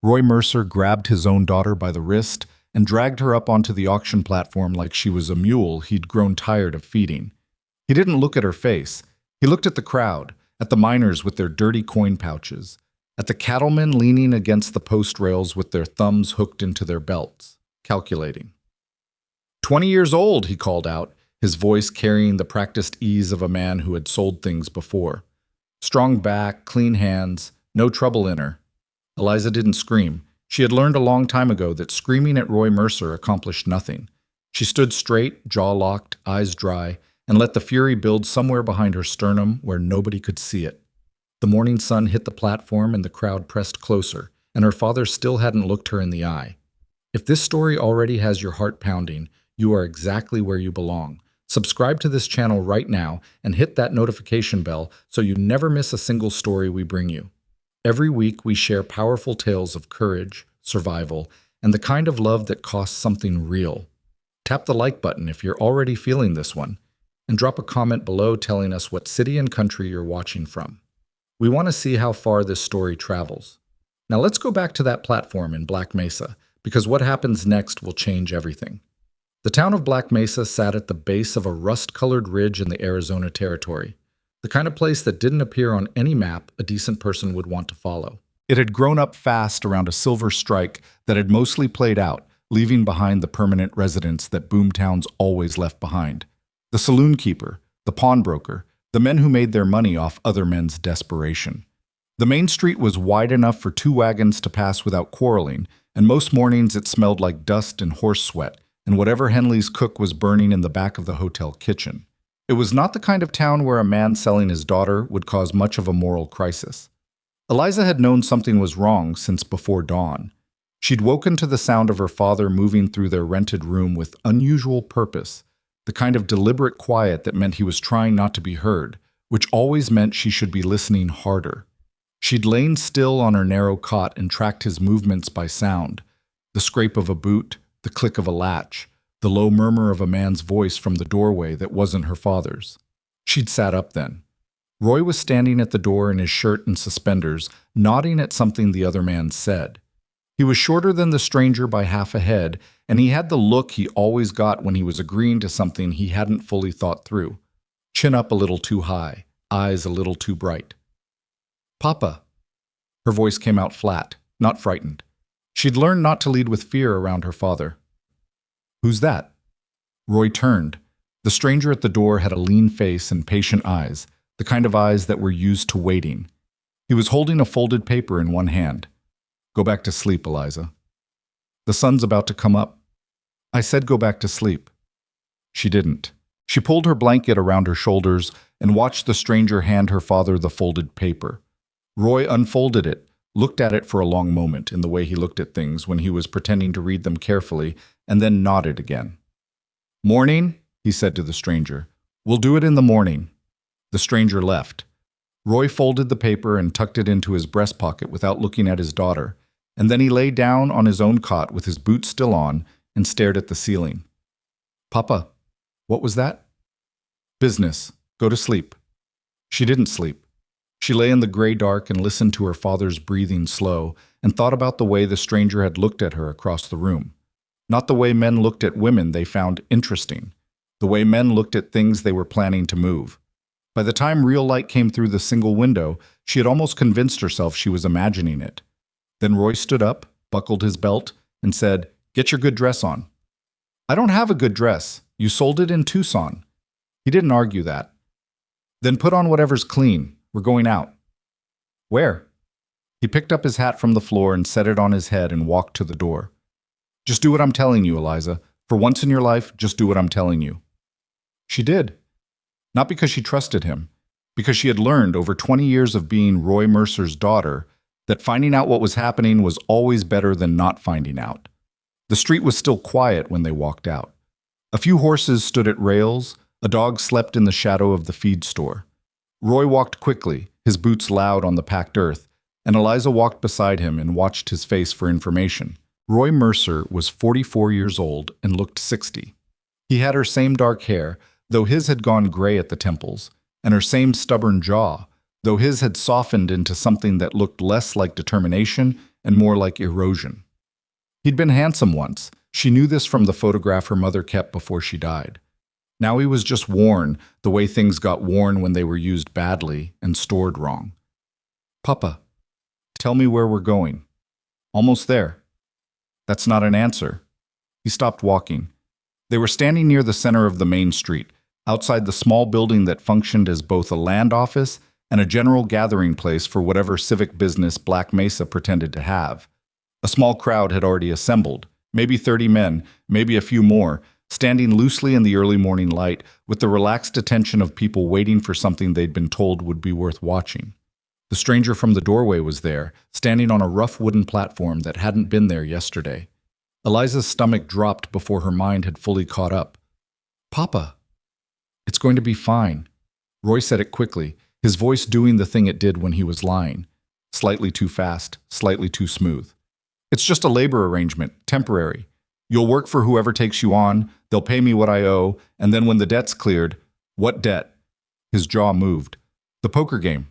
Roy Mercer grabbed his own daughter by the wrist and dragged her up onto the auction platform like she was a mule he'd grown tired of feeding. He didn't look at her face. He looked at the crowd, at the miners with their dirty coin pouches, at the cattlemen leaning against the post rails with their thumbs hooked into their belts, calculating. 20 years old, he called out, his voice carrying the practiced ease of a man who had sold things before. Strong back, clean hands, no trouble in her. Eliza didn't scream. She had learned a long time ago that screaming at Roy Mercer accomplished nothing. She stood straight, jaw locked, eyes dry, and let the fury build somewhere behind her sternum where nobody could see it. The morning sun hit the platform and the crowd pressed closer, and her father still hadn't looked her in the eye. If this story already has your heart pounding, you are exactly where you belong. Subscribe to this channel right now and hit that notification bell so you never miss a single story we bring you. Every week we share powerful tales of courage, survival, and the kind of love that costs something real. Tap the like button if you're already feeling this one, and drop a comment below telling us what city and country you're watching from. We want to see how far this story travels. Now let's go back to that platform in Black Mesa, because what happens next will change everything. The town of Black Mesa sat at the base of a rust-colored ridge in the Arizona Territory, the kind of place that didn't appear on any map a decent person would want to follow. It had grown up fast around a silver strike that had mostly played out, leaving behind the permanent residents that boomtowns always left behind. The saloon keeper, the pawnbroker, the men who made their money off other men's desperation. The main street was wide enough for two wagons to pass without quarreling, and most mornings it smelled like dust and horse sweat, and whatever Henley's cook was burning in the back of the hotel kitchen. It was not the kind of town where a man selling his daughter would cause much of a moral crisis. Eliza had known something was wrong since before dawn. She'd woken to the sound of her father moving through their rented room with unusual purpose, the kind of deliberate quiet that meant he was trying not to be heard, which always meant she should be listening harder. She'd lain still on her narrow cot and tracked his movements by sound, the scrape of a boot, the click of a latch, the low murmur of a man's voice from the doorway that wasn't her father's. She'd sat up then. Roy was standing at the door in his shirt and suspenders, nodding at something the other man said. He was shorter than the stranger by half a head, and he had the look he always got when he was agreeing to something he hadn't fully thought through. Chin up a little too high, eyes a little too bright. "Papa." Her voice came out flat, not frightened. She'd learned not to lead with fear around her father. "Who's that?" Roy turned. The stranger at the door had a lean face and patient eyes, the kind of eyes that were used to waiting. He was holding a folded paper in one hand. "Go back to sleep, Eliza. The sun's about to come up." "I said go back to sleep." She didn't. She pulled her blanket around her shoulders and watched the stranger hand her father the folded paper. Roy unfolded it, looked at it for a long moment in the way he looked at things when he was pretending to read them carefully, and then nodded again. "Morning," he said to the stranger. "We'll do it in the morning." The stranger left. Roy folded the paper and tucked it into his breast pocket without looking at his daughter, and then he lay down on his own cot with his boots still on and stared at the ceiling. "Papa, what was that?" "Business. Go to sleep." She didn't sleep. She lay in the gray dark and listened to her father's breathing slow and thought about the way the stranger had looked at her across the room. Not the way men looked at women they found interesting. The way men looked at things they were planning to move. By the time real light came through the single window, she had almost convinced herself she was imagining it. Then Roy stood up, buckled his belt, and said, "Get your good dress on." "I don't have a good dress. You sold it in Tucson." He didn't argue that. "Then put on whatever's clean. We're going out." "Where?" He picked up his hat from the floor and set it on his head and walked to the door. "Just do what I'm telling you, Eliza. For once in your life, just do what I'm telling you." She did. Not because she trusted him, because she had learned over 20 years of being Roy Mercer's daughter that finding out what was happening was always better than not finding out. The street was still quiet when they walked out. A few horses stood at rails, a dog slept in the shadow of the feed store. Roy walked quickly, his boots loud on the packed earth, and Eliza walked beside him and watched his face for information. Roy Mercer was 44 years old and looked 60. He had her same dark hair, though his had gone gray at the temples, and her same stubborn jaw, though his had softened into something that looked less like determination and more like erosion. He'd been handsome once. She knew this from the photograph her mother kept before she died. Now he was just worn, the way things got worn when they were used badly and stored wrong. Papa, tell me where we're going. Almost there. That's not an answer. He stopped walking. They were standing near the center of the main street, outside the small building that functioned as both a land office and a general gathering place for whatever civic business Black Mesa pretended to have. A small crowd had already assembled, maybe 30 men, maybe a few more, standing loosely in the early morning light with the relaxed attention of people waiting for something they'd been told would be worth watching. The stranger from the doorway was there, standing on a rough wooden platform that hadn't been there yesterday. Eliza's stomach dropped before her mind had fully caught up. Papa, it's going to be fine. Roy said it quickly, his voice doing the thing it did when he was lying. Slightly too fast, slightly too smooth. It's just a labor arrangement, temporary. You'll work for whoever takes you on, they'll pay me what I owe, and then when the debt's cleared— What debt? His jaw moved. The poker game.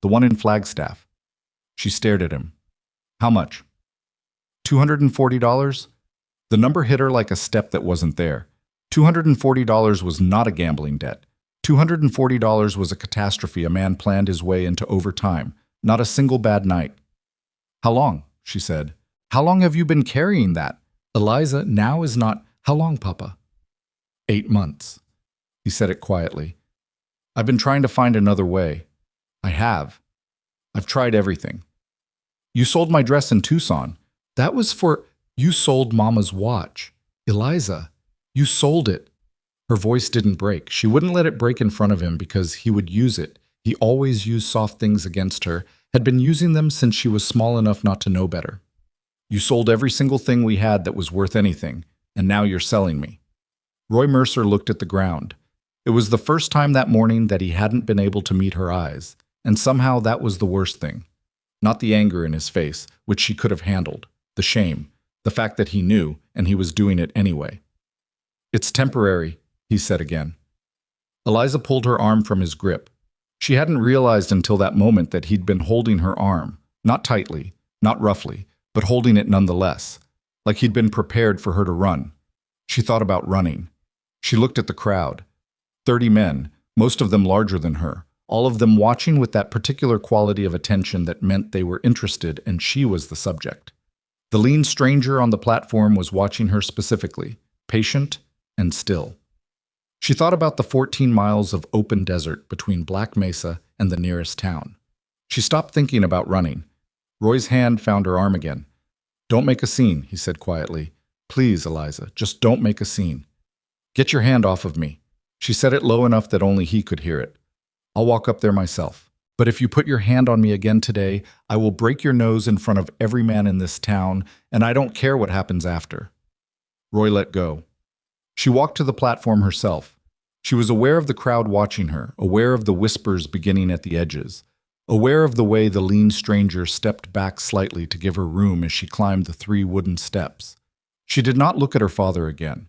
The one in Flagstaff. She stared at him. How much? $240? The number hit her like a step that wasn't there. $240 was not a gambling debt. $240 was a catastrophe a man planned his way into over time, not a single bad night. How long? She said. How long have you been carrying that? Eliza, now is not— How long, Papa? 8 months. He said it quietly. I've been trying to find another way. I have. I've tried everything. You sold my dress in Tucson. That was for— You sold Mama's watch. Eliza, you sold it. Her voice didn't break. She wouldn't let it break in front of him because he would use it. He always used soft things against her, had been using them since she was small enough not to know better. You sold every single thing we had that was worth anything, and now you're selling me. Roy Mercer looked at the ground. It was the first time that morning that he hadn't been able to meet her eyes, and somehow that was the worst thing. Not the anger in his face, which she could have handled, the shame, the fact that he knew, and he was doing it anyway. It's temporary, he said again. Eliza pulled her arm from his grip. She hadn't realized until that moment that he'd been holding her arm, not tightly, not roughly, but holding it nonetheless, like he'd been prepared for her to run. She thought about running. She looked at the crowd. 30 men, most of them larger than her, all of them watching with that particular quality of attention that meant they were interested and she was the subject. The lean stranger on the platform was watching her specifically, patient and still. She thought about the 14 miles of open desert between Black Mesa and the nearest town. She stopped thinking about running. Roy's hand found her arm again. Don't make a scene, he said quietly. Please, Eliza, just don't make a scene. Get your hand off of me. She said it low enough that only he could hear it. I'll walk up there myself. But if you put your hand on me again today, I will break your nose in front of every man in this town, and I don't care what happens after. Roy let go. She walked to the platform herself. She was aware of the crowd watching her, aware of the whispers beginning at the edges, aware of the way the lean stranger stepped back slightly to give her room as she climbed the 3 wooden steps. She did not look at her father again.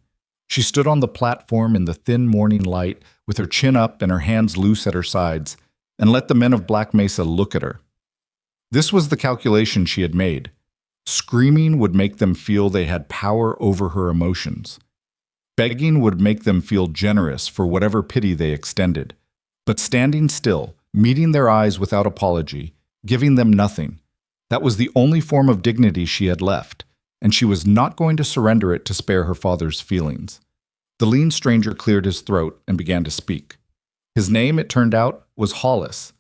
She stood on the platform in the thin morning light with her chin up and her hands loose at her sides, and let the men of Black Mesa look at her. This was the calculation she had made. Screaming would make them feel they had power over her emotions. Begging would make them feel generous for whatever pity they extended. But standing still, meeting their eyes without apology, giving them nothing, that was the only form of dignity she had left, and she was not going to surrender it to spare her father's feelings. The lean stranger cleared his throat and began to speak. His name, it turned out, was Hollis.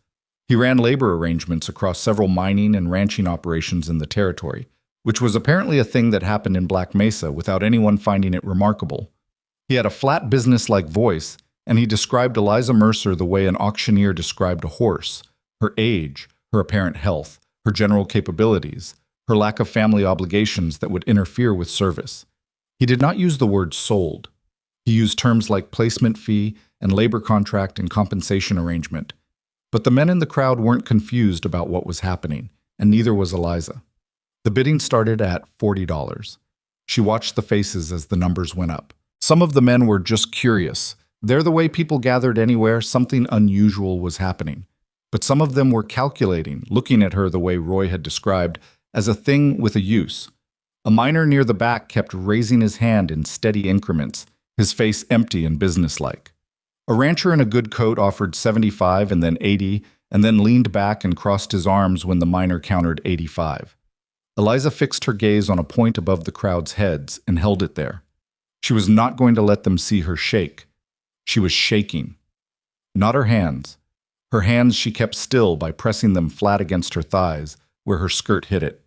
He ran labor arrangements across several mining and ranching operations in the territory, which was apparently a thing that happened in Black Mesa without anyone finding it remarkable. He had a flat business-like voice, and he described Eliza Mercer the way an auctioneer described a horse: her age, her apparent health, her general capabilities, her lack of family obligations that would interfere with service. He did not use the word sold. He used terms like placement fee and labor contract and compensation arrangement. But the men in the crowd weren't confused about what was happening, and neither was Eliza. The bidding started at $40. She watched the faces as the numbers went up. Some of the men were just curious. They're the way people gathered anywhere something unusual was happening. But some of them were calculating, looking at her the way Roy had described, as a thing with a use. A miner near the back kept raising his hand in steady increments, his face empty and businesslike. A rancher in a good coat offered 75 and then 80, and then leaned back and crossed his arms when the miner countered 85. Eliza fixed her gaze on a point above the crowd's heads and held it there. She was not going to let them see her shake. She was shaking. Not her hands. Her hands she kept still by pressing them flat against her thighs, where her skirt hit it.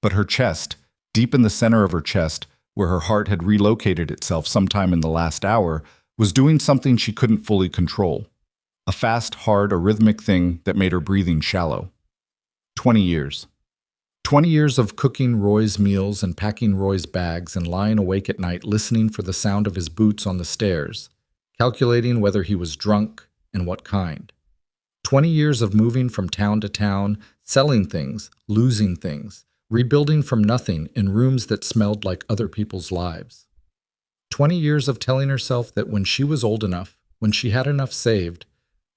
But her chest, deep in the center of her chest, where her heart had relocated itself sometime in the last hour, was doing something she couldn't fully control. A fast, hard, arrhythmic thing that made her breathing shallow. 20 years. 20 years of cooking Roy's meals and packing Roy's bags and lying awake at night listening for the sound of his boots on the stairs, calculating whether he was drunk and what kind. 20 years of moving from town to town, selling things, losing things, rebuilding from nothing in rooms that smelled like other people's lives. 20 years of telling herself that when she was old enough, when she had enough saved,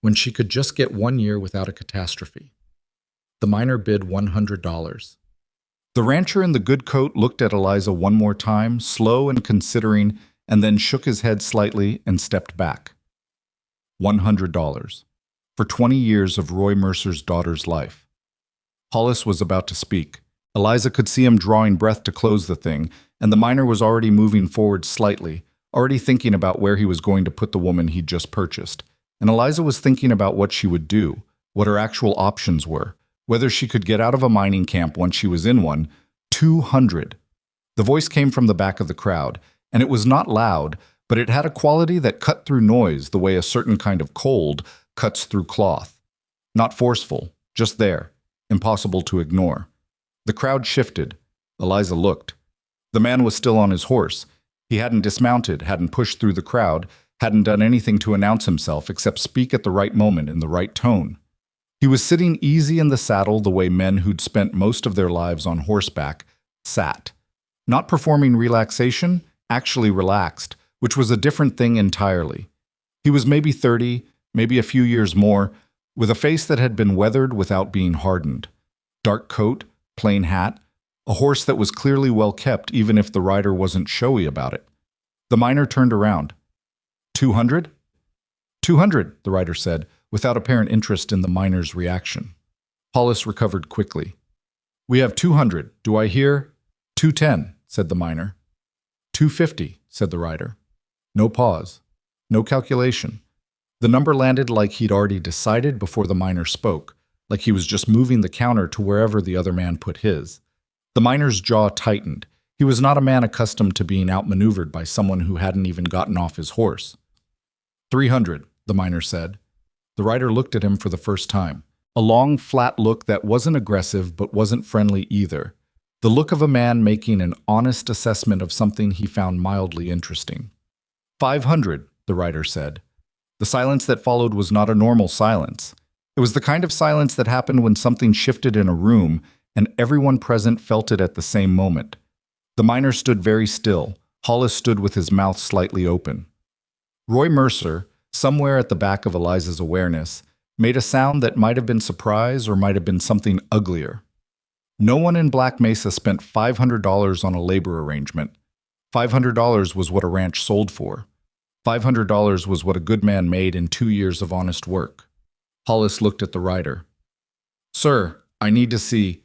when she could just get 1 year without a catastrophe. The miner bid $100. The rancher in the good coat looked at Eliza one more time, slow and considering, and then shook his head slightly and stepped back. $100. For 20 years of Roy Mercer's daughter's life. Hollis was about to speak. Eliza could see him drawing breath to close the thing, and the miner was already moving forward slightly, already thinking about where he was going to put the woman he'd just purchased. And Eliza was thinking about what she would do, what her actual options were, whether she could get out of a mining camp once she was in one. 200. The voice came from the back of the crowd, and it was not loud, but it had a quality that cut through noise the way a certain kind of cold cuts through cloth. Not forceful, just there, impossible to ignore. The crowd shifted. Eliza looked. The man was still on his horse. He hadn't dismounted, hadn't pushed through the crowd, hadn't done anything to announce himself except speak at the right moment in the right tone. He was sitting easy in the saddle the way men who'd spent most of their lives on horseback sat. Not performing relaxation, actually relaxed, which was a different thing entirely. He was maybe 30, maybe a few years more, with a face that had been weathered without being hardened. Dark coat, plain hat, a horse that was clearly well kept even if the rider wasn't showy about it. The miner turned around. 200? 200, the rider said, without apparent interest in the miner's reaction. Hollis recovered quickly. We have 200, do I hear? 210, said the miner. 250, said the rider. No pause. No calculation. The number landed like he'd already decided before the miner spoke, like he was just moving the counter to wherever the other man put his. The miner's jaw tightened. He was not a man accustomed to being outmaneuvered by someone who hadn't even gotten off his horse. 300, the miner said. The rider looked at him for the first time. A long, flat look that wasn't aggressive but wasn't friendly either. The look of a man making an honest assessment of something he found mildly interesting. 500, the rider said. The silence that followed was not a normal silence. It was the kind of silence that happened when something shifted in a room and everyone present felt it at the same moment. The miner stood very still. Hollis stood with his mouth slightly open. Roy Mercer, somewhere at the back of Eliza's awareness, made a sound that might have been surprise or might have been something uglier. No one in Black Mesa spent $500 on a labor arrangement. $500 was what a ranch sold for. $500 was what a good man made in 2 years of honest work. Hollis looked at the rider. Sir, I need to see.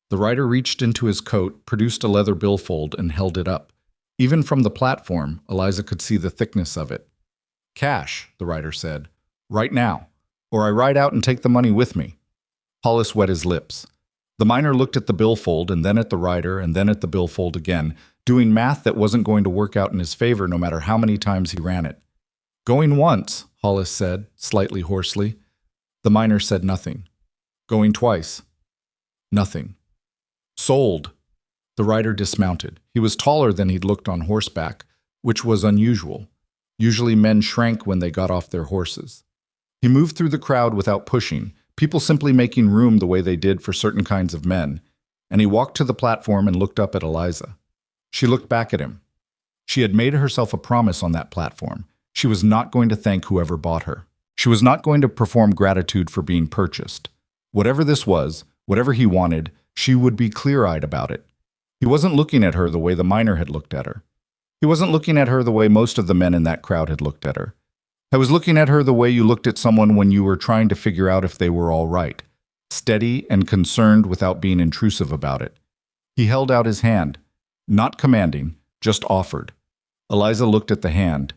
The rider reached into his coat, produced a leather billfold, and held it up. Even from the platform, Eliza could see the thickness of it. Cash, the rider said. Right now. Or I ride out and take the money with me. Hollis wet his lips. The miner looked at the billfold and then at the rider and then at the billfold again, doing math that wasn't going to work out in his favor no matter how many times he ran it. Going once, Hollis said, slightly hoarsely. The miner said nothing. Going twice. Nothing. Sold. The rider dismounted. He was taller than he'd looked on horseback, which was unusual. Usually men shrank when they got off their horses. He moved through the crowd without pushing, people simply making room the way they did for certain kinds of men, and he walked to the platform and looked up at Eliza. She looked back at him. She had made herself a promise on that platform. She was not going to thank whoever bought her. She was not going to perform gratitude for being purchased. Whatever this was, whatever he wanted, She would be clear-eyed about it. He wasn't looking at her the way the miner had looked at her. He wasn't looking at her the way most of the men in that crowd had looked at her. He was looking at her the way you looked at someone when you were trying to figure out if they were all right, steady and concerned without being intrusive about it. He held out his hand, not commanding, just offered. Eliza looked at the hand.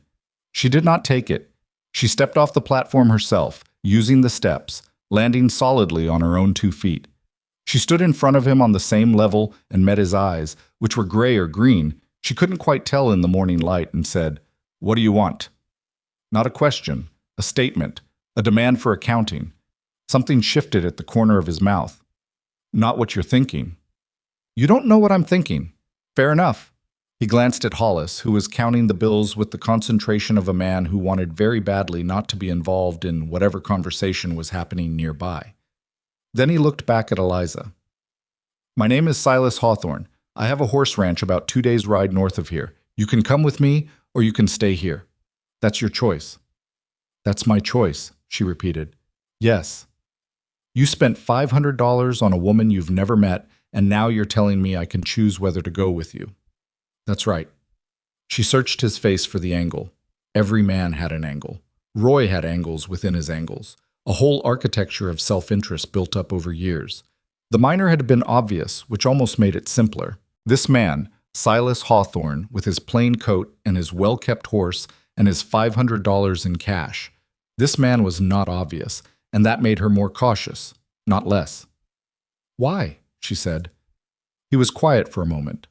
She did not take it. She stepped off the platform herself, using the steps, landing solidly on her own 2 feet. She stood in front of him on the same level and met his eyes, which were gray or green. She couldn't quite tell in the morning light, and said, "What do you want?" Not a question, a statement, a demand for accounting. Something shifted at the corner of his mouth. "Not what you're thinking." "You don't know what I'm thinking." "Fair enough." He glanced at Hollis, who was counting the bills with the concentration of a man who wanted very badly not to be involved in whatever conversation was happening nearby. Then he looked back at Eliza. "My name is Silas Hawthorne. I have a horse ranch about 2 days' ride north of here. You can come with me, or you can stay here. That's your choice." "That's my choice," she repeated. "Yes." "You spent $500 on a woman you've never met, and now you're telling me I can choose whether to go with you." "That's right." She searched his face for the angle. Every man had an angle. Roy had angles within his angles, a whole architecture of self-interest built up over years. The miner had been obvious, which almost made it simpler. This man, Silas Hawthorne, with his plain coat and his well-kept horse and his $500 in cash. This man was not obvious, and that made her more cautious, not less. "Why?" she said. He was quiet for a moment.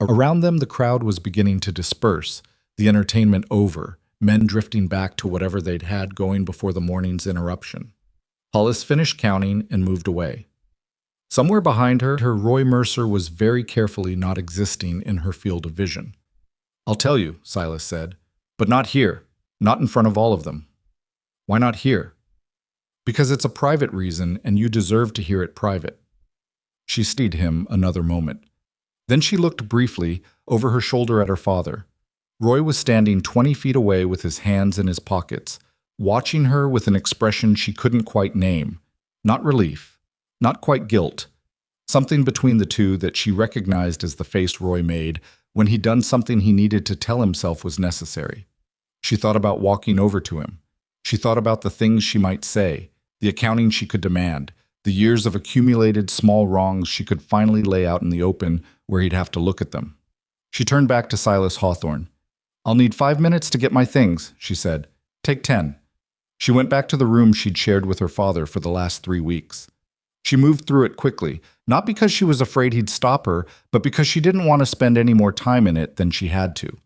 Around them the crowd was beginning to disperse, the entertainment over, men drifting back to whatever they'd had going before the morning's interruption. Hollis finished counting and moved away. Somewhere behind her, Roy Mercer was very carefully not existing in her field of vision. "I'll tell you," Silas said, "but not here, not in front of all of them." "Why not here?" "Because it's a private reason, and you deserve to hear it private." She stayed him another moment. Then she looked briefly over her shoulder at her father. Roy was standing 20 feet away with his hands in his pockets, watching her with an expression she couldn't quite name. Not relief, not quite guilt. Something between the two that she recognized as the face Roy made when he'd done something he needed to tell himself was necessary. She thought about walking over to him. She thought about the things she might say, the accounting she could demand, the years of accumulated small wrongs she could finally lay out in the open where he'd have to look at them. She turned back to Silas Hawthorne. "I'll need 5 minutes to get my things," she said. "Take 10. She went back to the room she'd shared with her father for the last 3 weeks. She moved through it quickly, not because she was afraid he'd stop her, but because she didn't want to spend any more time in it than she had to.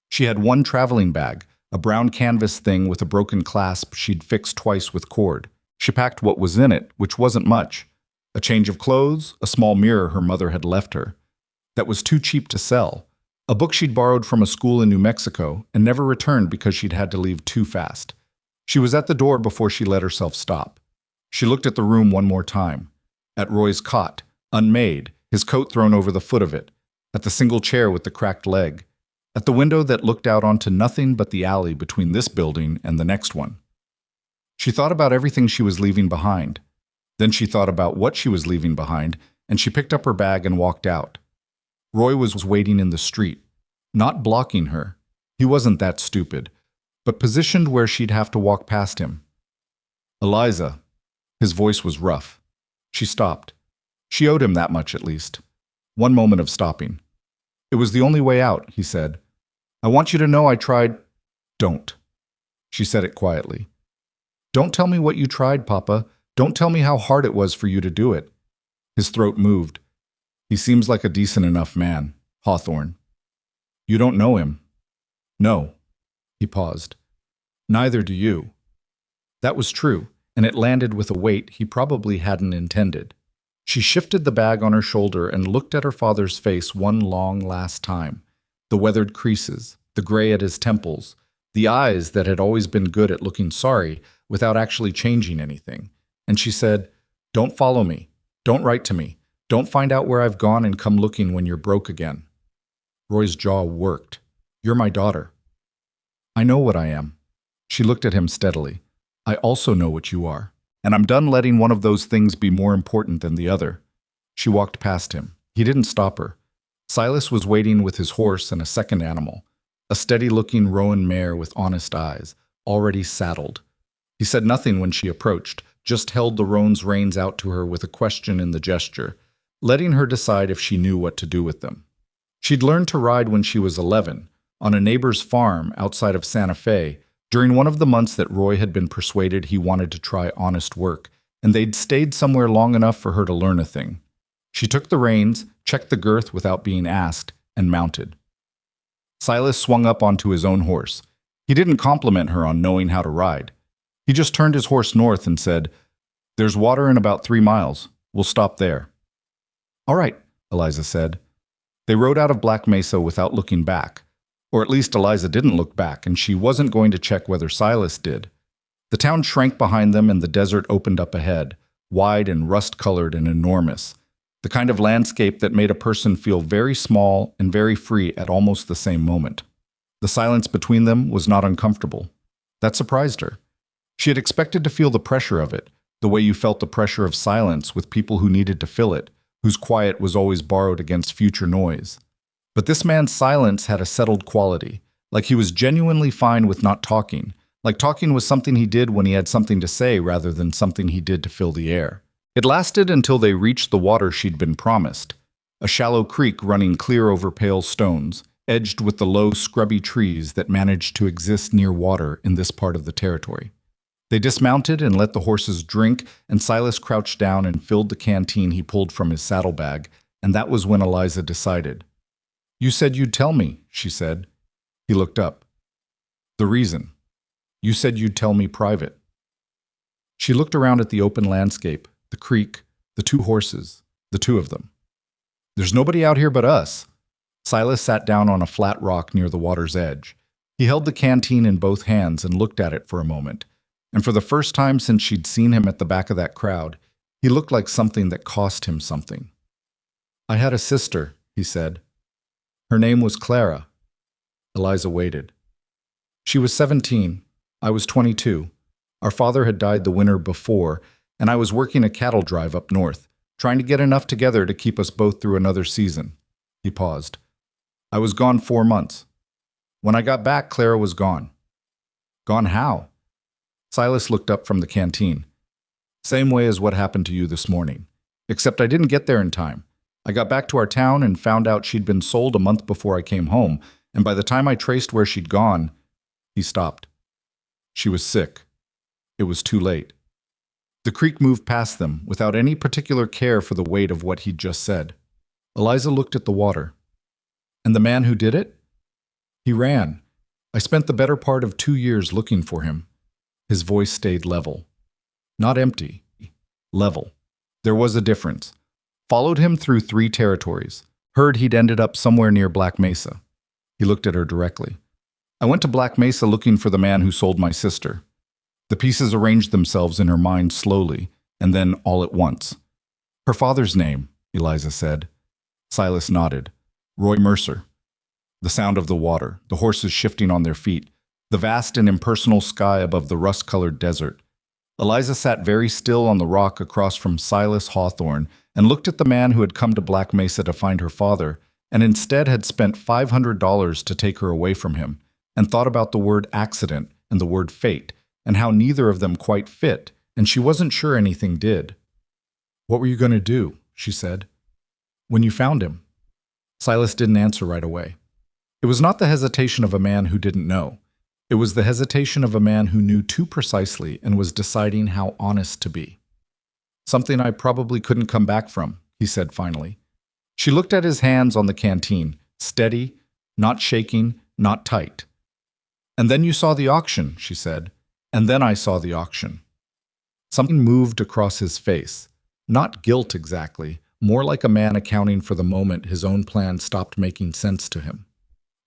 She had one traveling bag, a brown canvas thing with a broken clasp she'd fixed twice with cord. She packed what was in it, which wasn't much. A change of clothes, a small mirror her mother had left her. That was too cheap to sell. A book she'd borrowed from a school in New Mexico and never returned because she'd had to leave too fast. She was at the door before she let herself stop. She looked at the room one more time. At Roy's cot, unmade, his coat thrown over the foot of it. At the single chair with the cracked leg. At the window that looked out onto nothing but the alley between this building and the next one. She thought about everything she was leaving behind. Then she thought about what she was leaving behind, and she picked up her bag and walked out. Roy was waiting in the street, not blocking her. He wasn't that stupid, but positioned where she'd have to walk past him. "Eliza." His voice was rough. She stopped. She owed him that much at least. One moment of stopping. "It was the only way out," he said. "I want you to know I tried—" "Don't." She said it quietly. "Don't tell me what you tried, Papa. Don't tell me how hard it was for you to do it." His throat moved. "He seems like a decent enough man, Hawthorne." "You don't know him." "No." He paused. "Neither do you." That was true, and it landed with a weight he probably hadn't intended. She shifted the bag on her shoulder and looked at her father's face one long last time. The weathered creases, the gray at his temples, the eyes that had always been good at looking sorry without actually changing anything. And she said, "Don't follow me. Don't write to me. Don't find out where I've gone and come looking when you're broke again." Roy's jaw worked. "You're my daughter." "I know what I am." She looked at him steadily. "I also know what you are. And I'm done letting one of those things be more important than the other." She walked past him. He didn't stop her. Silas was waiting with his horse and a second animal, a steady-looking roan mare with honest eyes, already saddled. He said nothing when she approached, just held the roan's reins out to her with a question in the gesture, letting her decide if she knew what to do with them. She'd learned to ride when she was 11, on a neighbor's farm outside of Santa Fe, during one of the months that Roy had been persuaded he wanted to try honest work, and they'd stayed somewhere long enough for her to learn a thing. She took the reins, checked the girth without being asked, and mounted. Silas swung up onto his own horse. He didn't compliment her on knowing how to ride. He just turned his horse north and said, "There's water in about 3 miles. We'll stop there." "All right," Eliza said. They rode out of Black Mesa without looking back. Or at least Eliza didn't look back, and she wasn't going to check whether Silas did. The town shrank behind them and the desert opened up ahead, wide and rust-colored and enormous. The kind of landscape that made a person feel very small and very free at almost the same moment. The silence between them was not uncomfortable. That surprised her. She had expected to feel the pressure of it, the way you felt the pressure of silence with people who needed to fill it, whose quiet was always borrowed against future noise. But this man's silence had a settled quality, like he was genuinely fine with not talking, like talking was something he did when he had something to say rather than something he did to fill the air. It lasted until they reached the water she'd been promised, a shallow creek running clear over pale stones, edged with the low, scrubby trees that managed to exist near water in this part of the territory. They dismounted and let the horses drink, and Silas crouched down and filled the canteen he pulled from his saddlebag, and that was when Eliza decided. "You said you'd tell me," she said. He looked up. "The reason. You said you'd tell me private." She looked around at the open landscape, the creek, the 2 horses, the 2 of them. "There's nobody out here but us." Silas sat down on a flat rock near the water's edge. He held the canteen in both hands and looked at it for a moment. And for the first time since she'd seen him at the back of that crowd, he looked like something that cost him something. "I had a sister," he said. "Her name was Clara." Eliza waited. "She was 17. I was 22. Our father had died the winter before, and I was working a cattle drive up north, trying to get enough together to keep us both through another season." He paused. "I was gone 4 months. When I got back, Clara was gone." "Gone how?" Silas looked up from the canteen. "Same way as what happened to you this morning. Except I didn't get there in time. I got back to our town and found out she'd been sold a month before I came home, and by the time I traced where she'd gone..." He stopped. "She was sick. It was too late." The creek moved past them, without any particular care for the weight of what he'd just said. Eliza looked at the water. "And the man who did it?" "He ran. I spent the better part of 2 years looking for him." His voice stayed level. Not empty. Level. There was a difference. Followed him through 3 territories. Heard he'd ended up somewhere near Black Mesa. He looked at her directly. "I went to Black Mesa looking for the man who sold my sister." The pieces arranged themselves in her mind slowly, and then all at once. "Her father's name," Eliza said. Silas nodded. "Roy Mercer." The sound of the water, the horses shifting on their feet, the vast and impersonal sky above the rust-colored desert. Eliza sat very still on the rock across from Silas Hawthorne and looked at the man who had come to Black Mesa to find her father, and instead had spent $500 to take her away from him, and thought about the word accident and the word fate, and how neither of them quite fit, and she wasn't sure anything did. "What were you going to do?" she said. "When you found him?" Silas didn't answer right away. It was not the hesitation of a man who didn't know. It was the hesitation of a man who knew too precisely and was deciding how honest to be. "Something I probably couldn't come back from," he said finally. She looked at his hands on the canteen, steady, not shaking, not tight. "And then you saw the auction," she said. "And then I saw the auction." Something moved across his face. Not guilt exactly, more like a man accounting for the moment his own plan stopped making sense to him.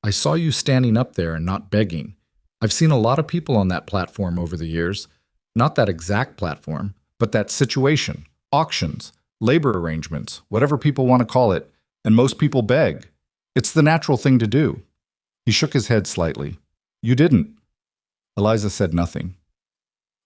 "I saw you standing up there and not begging. I've seen a lot of people on that platform over the years. Not that exact platform, but that situation, auctions, labor arrangements, whatever people want to call it, and most people beg. It's the natural thing to do." He shook his head slightly. "You didn't." Eliza said nothing.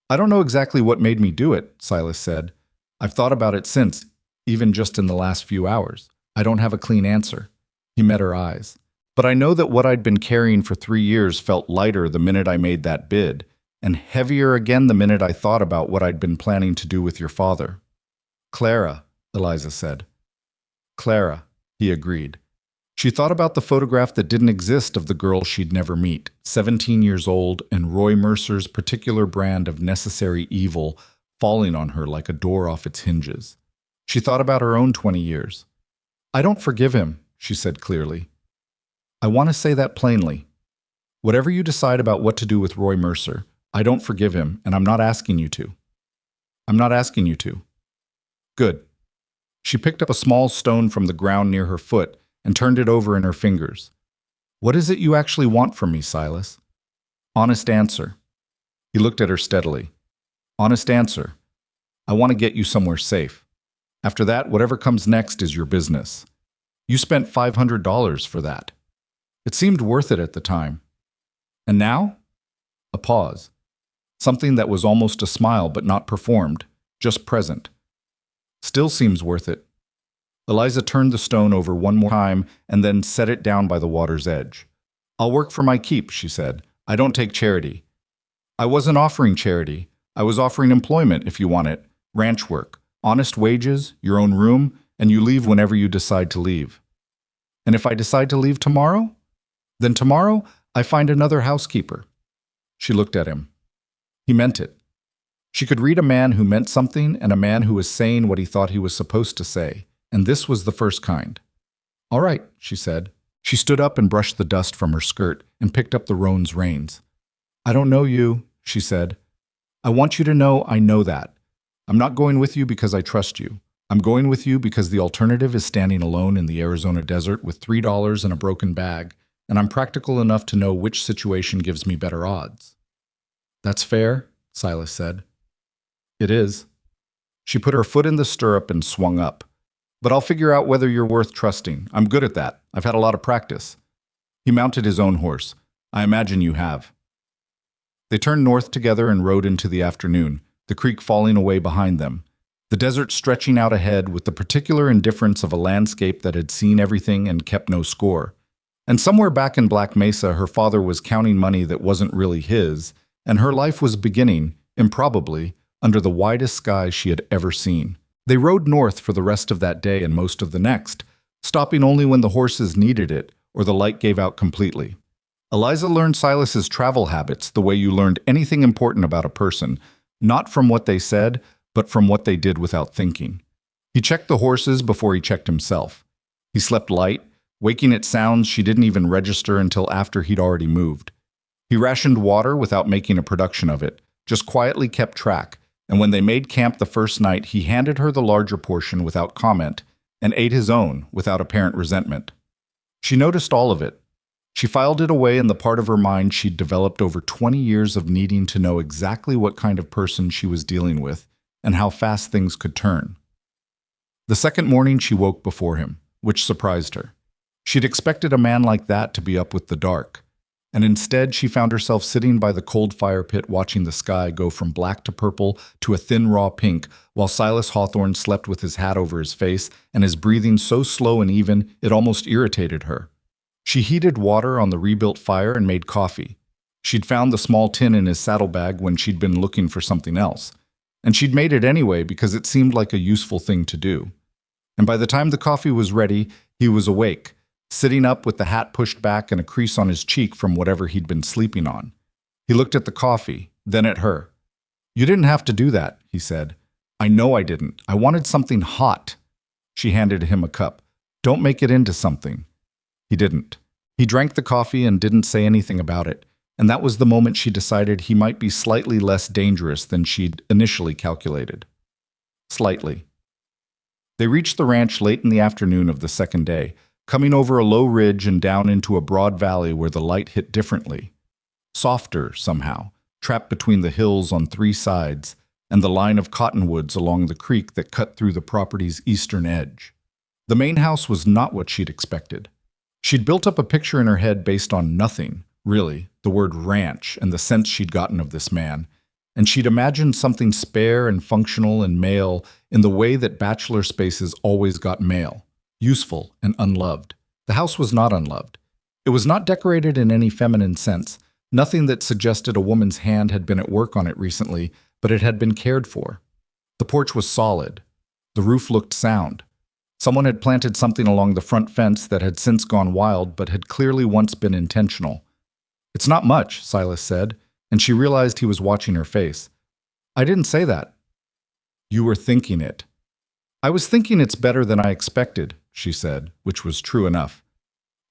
"I don't know exactly what made me do it," Silas said. "I've thought about it since. even just in the last few hours. I don't have a clean answer. He met her eyes. But I know that what I'd been carrying for 3 years felt lighter the minute I made that bid, and heavier again the minute I thought about what I'd been planning to do with your father. Clara, Eliza said. Clara, he agreed. She thought about the photograph that didn't exist of the girl she'd never meet, 17 years old, and Roy Mercer's particular brand of necessary evil falling on her like a door off its hinges. She thought about her own 20 years. I don't forgive him, she said clearly. I want to say that plainly. Whatever you decide about what to do with Roy Mercer, I don't forgive him, and I'm not asking you to. I'm not asking you to. Good. She picked up a small stone from the ground near her foot and turned it over in her fingers. What is it you actually want from me, Silas? Honest answer. He looked at her steadily. Honest answer. I want to get you somewhere safe. After that, whatever comes next is your business. You spent $500 for that. It seemed worth it at the time. And now? A pause. Something that was almost a smile but not performed, just present. Still seems worth it. Eliza turned the stone over one more time and then set it down by the water's edge. I'll work for my keep, she said. I don't take charity. I wasn't offering charity. I was offering employment, if you want it. Ranch work. Honest wages, your own room, and you leave whenever you decide to leave. And if I decide to leave tomorrow? Then tomorrow, I find another housekeeper. She looked at him. He meant it. She could read a man who meant something and a man who was saying what he thought he was supposed to say, and this was the first kind. All right, she said. She stood up and brushed the dust from her skirt and picked up the roan's reins. I don't know you, she said. I want you to know I know that. I'm not going with you because I trust you. I'm going with you because the alternative is standing alone in the Arizona desert with $3 and a broken bag, and I'm practical enough to know which situation gives me better odds. That's fair, Silas said. It is. She put her foot in the stirrup and swung up. But I'll figure out whether you're worth trusting. I'm good at that. I've had a lot of practice. He mounted his own horse. I imagine you have. They turned north together and rode into the afternoon, the creek falling away behind them, the desert stretching out ahead with the particular indifference of a landscape that had seen everything and kept no score. And somewhere back in Black Mesa, her father was counting money that wasn't really his, and her life was beginning, improbably, under the widest sky she had ever seen. They rode north for the rest of that day and most of the next, stopping only when the horses needed it or the light gave out completely. Eliza learned Silas's travel habits the way you learned anything important about a person, not from what they said, but from what they did without thinking. He checked the horses before he checked himself. He slept light, waking at sounds she didn't even register until after he'd already moved. He rationed water without making a production of it, just quietly kept track, and when they made camp the first night, he handed her the larger portion without comment and ate his own without apparent resentment. She noticed all of it. She filed it away in the part of her mind she'd developed over 20 years of needing to know exactly what kind of person she was dealing with and how fast things could turn. The second morning she woke before him, which surprised her. She'd expected a man like that to be up with the dark, and instead she found herself sitting by the cold fire pit watching the sky go from black to purple to a thin raw pink, while Silas Hawthorne slept with his hat over his face and his breathing so slow and even it almost irritated her. She heated water on the rebuilt fire and made coffee. She'd found the small tin in his saddlebag when she'd been looking for something else, and she'd made it anyway because it seemed like a useful thing to do. And by the time the coffee was ready, he was awake, sitting up with the hat pushed back and a crease on his cheek from whatever he'd been sleeping on. He looked at the coffee, then at her. You didn't have to do that, he said. I know I didn't. I wanted something hot. She handed him a cup. Don't make it into something. He didn't. He drank the coffee and didn't say anything about it, and that was the moment she decided he might be slightly less dangerous than she'd initially calculated. Slightly. They reached the ranch late in the afternoon of the second day, coming over a low ridge and down into a broad valley where the light hit differently. Softer, somehow, trapped between the hills on three sides and the line of cottonwoods along the creek that cut through the property's eastern edge. The main house was not what she'd expected. She'd built up a picture in her head based on nothing, really, the word ranch and the sense she'd gotten of this man, and she'd imagined something spare and functional and male in the way that bachelor spaces always got male, useful and unloved. The house was not unloved. It was not decorated in any feminine sense, nothing that suggested a woman's hand had been at work on it recently, but it had been cared for. The porch was solid. The roof looked sound. Someone had planted something along the front fence that had since gone wild but had clearly once been intentional. "It's not much," Silas said, and she realized he was watching her face. "I didn't say that." "You were thinking it." "I was thinking it's better than I expected," she said, which was true enough.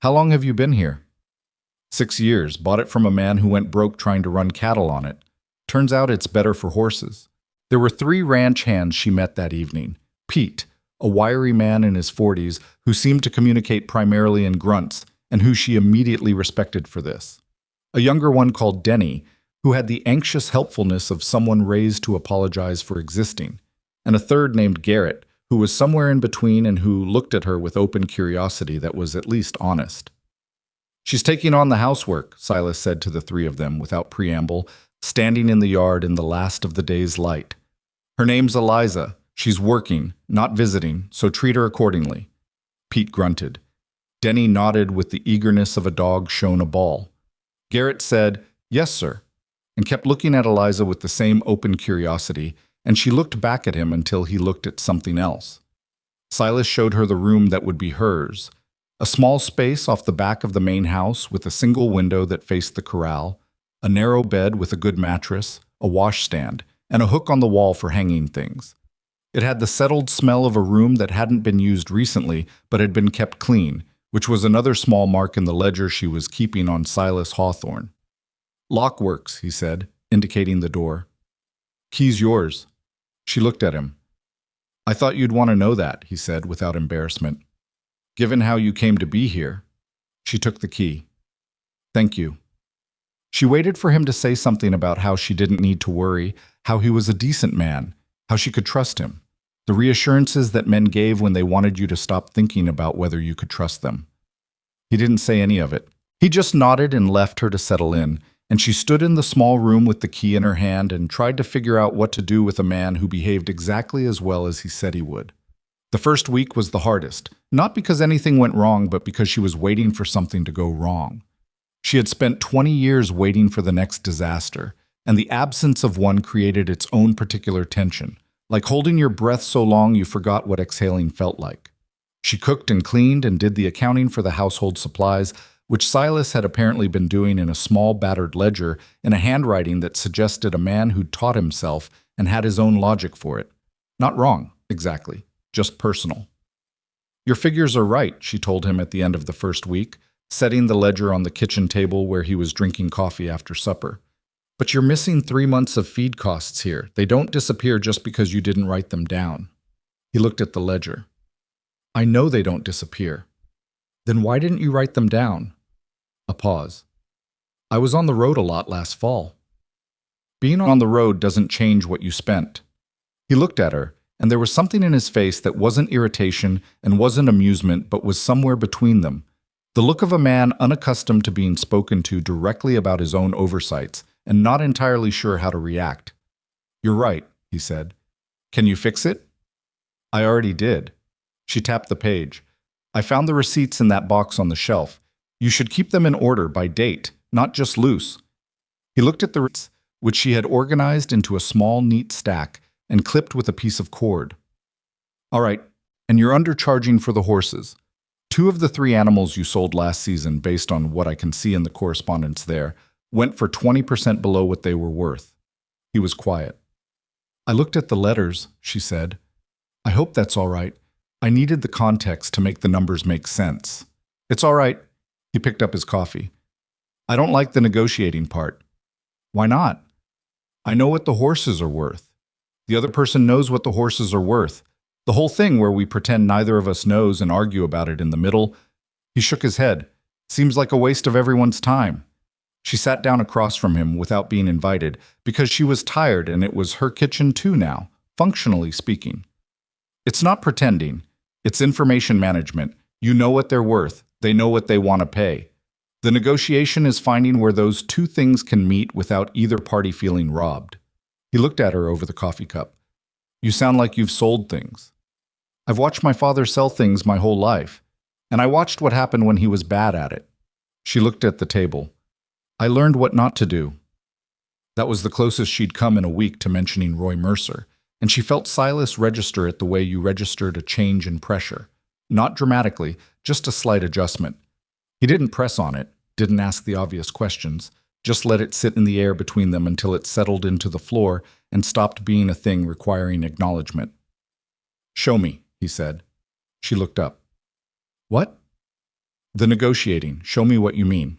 "How long have you been here?" 6 years, bought it from a man who went broke trying to run cattle on it. Turns out it's better for horses. There were 3 ranch hands she met that evening. Pete, a wiry man in his 40s who seemed to communicate primarily in grunts and who she immediately respected for this. A younger one called Denny, who had the anxious helpfulness of someone raised to apologize for existing. And a third named Garrett, who was somewhere in between and who looked at her with open curiosity that was at least honest. "She's taking on the housework," Silas said to the 3 of them without preamble, standing in the yard in the last of the day's light. "Her name's Eliza. She's working, not visiting, so treat her accordingly." Pete grunted. Denny nodded with the eagerness of a dog shown a ball. Garrett said, "Yes, sir," and kept looking at Eliza with the same open curiosity, and she looked back at him until he looked at something else. Silas showed her the room that would be hers, a small space off the back of the main house with a single window that faced the corral, a narrow bed with a good mattress, a washstand, and a hook on the wall for hanging things. It had the settled smell of a room that hadn't been used recently but had been kept clean, which was another small mark in the ledger she was keeping on Silas Hawthorne. "Lock works," he said, indicating the door. "Key's yours." She looked at him. "I thought you'd want to know that," he said without embarrassment. "Given how you came to be here." She took the key. "Thank you." She waited for him to say something about how she didn't need to worry, how he was a decent man, how she could trust him. The reassurances that men gave when they wanted you to stop thinking about whether you could trust them. He didn't say any of it. He just nodded and left her to settle in, and she stood in the small room with the key in her hand and tried to figure out what to do with a man who behaved exactly as well as he said he would. The first week was the hardest, not because anything went wrong, but because she was waiting for something to go wrong. She had spent 20 years waiting for the next disaster, and the absence of one created its own particular tension, like holding your breath so long you forgot what exhaling felt like. She cooked and cleaned and did the accounting for the household supplies, which Silas had apparently been doing in a small battered ledger in a handwriting that suggested a man who'd taught himself and had his own logic for it. Not wrong, exactly, just personal. "Your figures are right," she told him at the end of the first week, setting the ledger on the kitchen table where he was drinking coffee after supper. "But you're missing 3 months of feed costs here. They don't disappear just because you didn't write them down." He looked at the ledger. "I know they don't disappear." "Then why didn't you write them down?" A pause. "I was on the road a lot last fall." "Being on the road doesn't change what you spent." He looked at her, and there was something in his face that wasn't irritation and wasn't amusement but was somewhere between them. The look of a man unaccustomed to being spoken to directly about his own oversights and not entirely sure how to react. "You're right," he said. "Can you fix it?" "I already did." She tapped the page. "I found the receipts in that box on the shelf. You should keep them in order by date, not just loose." He looked at the receipts, which she had organized into a small, neat stack and clipped with a piece of cord. "All right, and you're undercharging for the horses. 2 of the 3 animals you sold last season, based on what I can see in the correspondence there, went for 20% below what they were worth." He was quiet. "I looked at the letters," she said. "I hope that's all right. I needed the context to make the numbers make sense." "It's all right." He picked up his coffee. "I don't like the negotiating part." "Why not?" "I know what the horses are worth. The other person knows what the horses are worth. The whole thing where we pretend neither of us knows and argue about it in the middle." He shook his head. "Seems like a waste of everyone's time." She sat down across from him without being invited because she was tired and it was her kitchen too now, functionally speaking. "It's not pretending. It's information management. You know what they're worth. They know what they want to pay. The negotiation is finding where those 2 things can meet without either party feeling robbed." He looked at her over the coffee cup. You sound like you've sold things. I've watched my father sell things my whole life, and I watched what happened when he was bad at it. She looked at the table. I learned what not to do. That was the closest she'd come in a week to mentioning Roy Mercer, and she felt Silas register it the way you registered a change in pressure. Not dramatically, just a slight adjustment. He didn't press on it, didn't ask the obvious questions, just let it sit in the air between them until it settled into the floor and stopped being a thing requiring acknowledgement. Show me, he said. She looked up. What? The negotiating. Show me what you mean.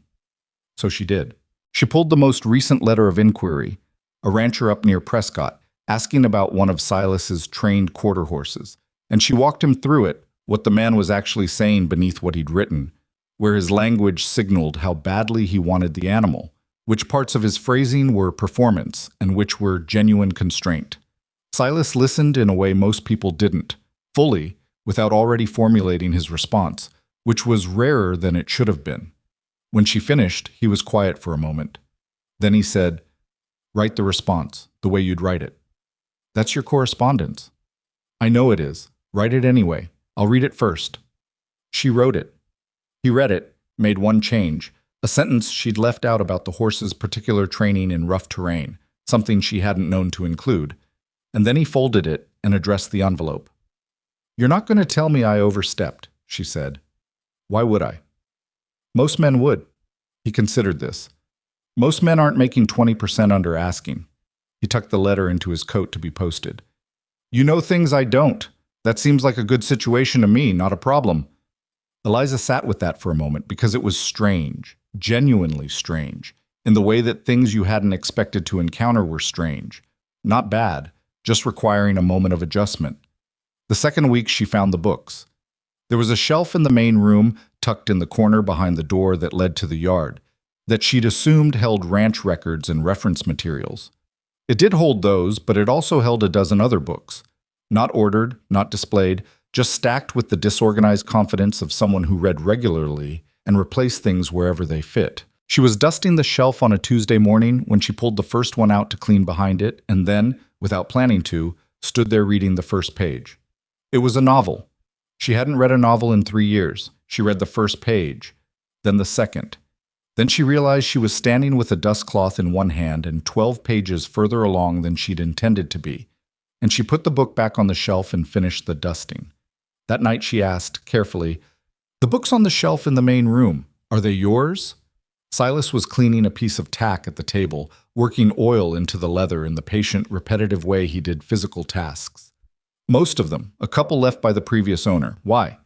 So she did. She pulled the most recent letter of inquiry, a rancher up near Prescott, asking about one of Silas's trained quarter horses, and she walked him through it, what the man was actually saying beneath what he'd written, where his language signaled how badly he wanted the animal, which parts of his phrasing were performance and which were genuine constraint. Silas listened in a way most people didn't, fully, without already formulating his response, which was rarer than it should have been. When she finished, he was quiet for a moment. Then he said, "Write the response, the way you'd write it." "That's your correspondence." "I know it is. Write it anyway. I'll read it first." She wrote it. He read it, made one change, a sentence she'd left out about the horse's particular training in rough terrain, something she hadn't known to include. And then he folded it and addressed the envelope. "You're not going to tell me I overstepped," she said. "Why would I?" "Most men would." He considered this. "Most men aren't making 20% under asking." He tucked the letter into his coat to be posted. "You know things I don't. That seems like a good situation to me, not a problem." Eliza sat with that for a moment because it was strange, genuinely strange, in the way that things you hadn't expected to encounter were strange. Not bad, just requiring a moment of adjustment. The second week she found the books. There was a shelf in the main room, tucked in the corner behind the door that led to the yard, that she'd assumed held ranch records and reference materials. It did hold those, but it also held a dozen other books. Not ordered, not displayed, just stacked with the disorganized confidence of someone who read regularly and replaced things wherever they fit. She was dusting the shelf on a Tuesday morning when she pulled the first one out to clean behind it and then, without planning to, stood there reading the first page. It was a novel. She hadn't read a novel in 3 years. She read the first page, then the second. Then she realized she was standing with a dustcloth in one hand and 12 pages further along than she'd intended to be, and she put the book back on the shelf and finished the dusting. That night she asked, carefully, "The books on the shelf in the main room, are they yours?" Silas was cleaning a piece of tack at the table, working oil into the leather in the patient, repetitive way he did physical tasks. "Most of them, a couple left by the previous owner. Why?"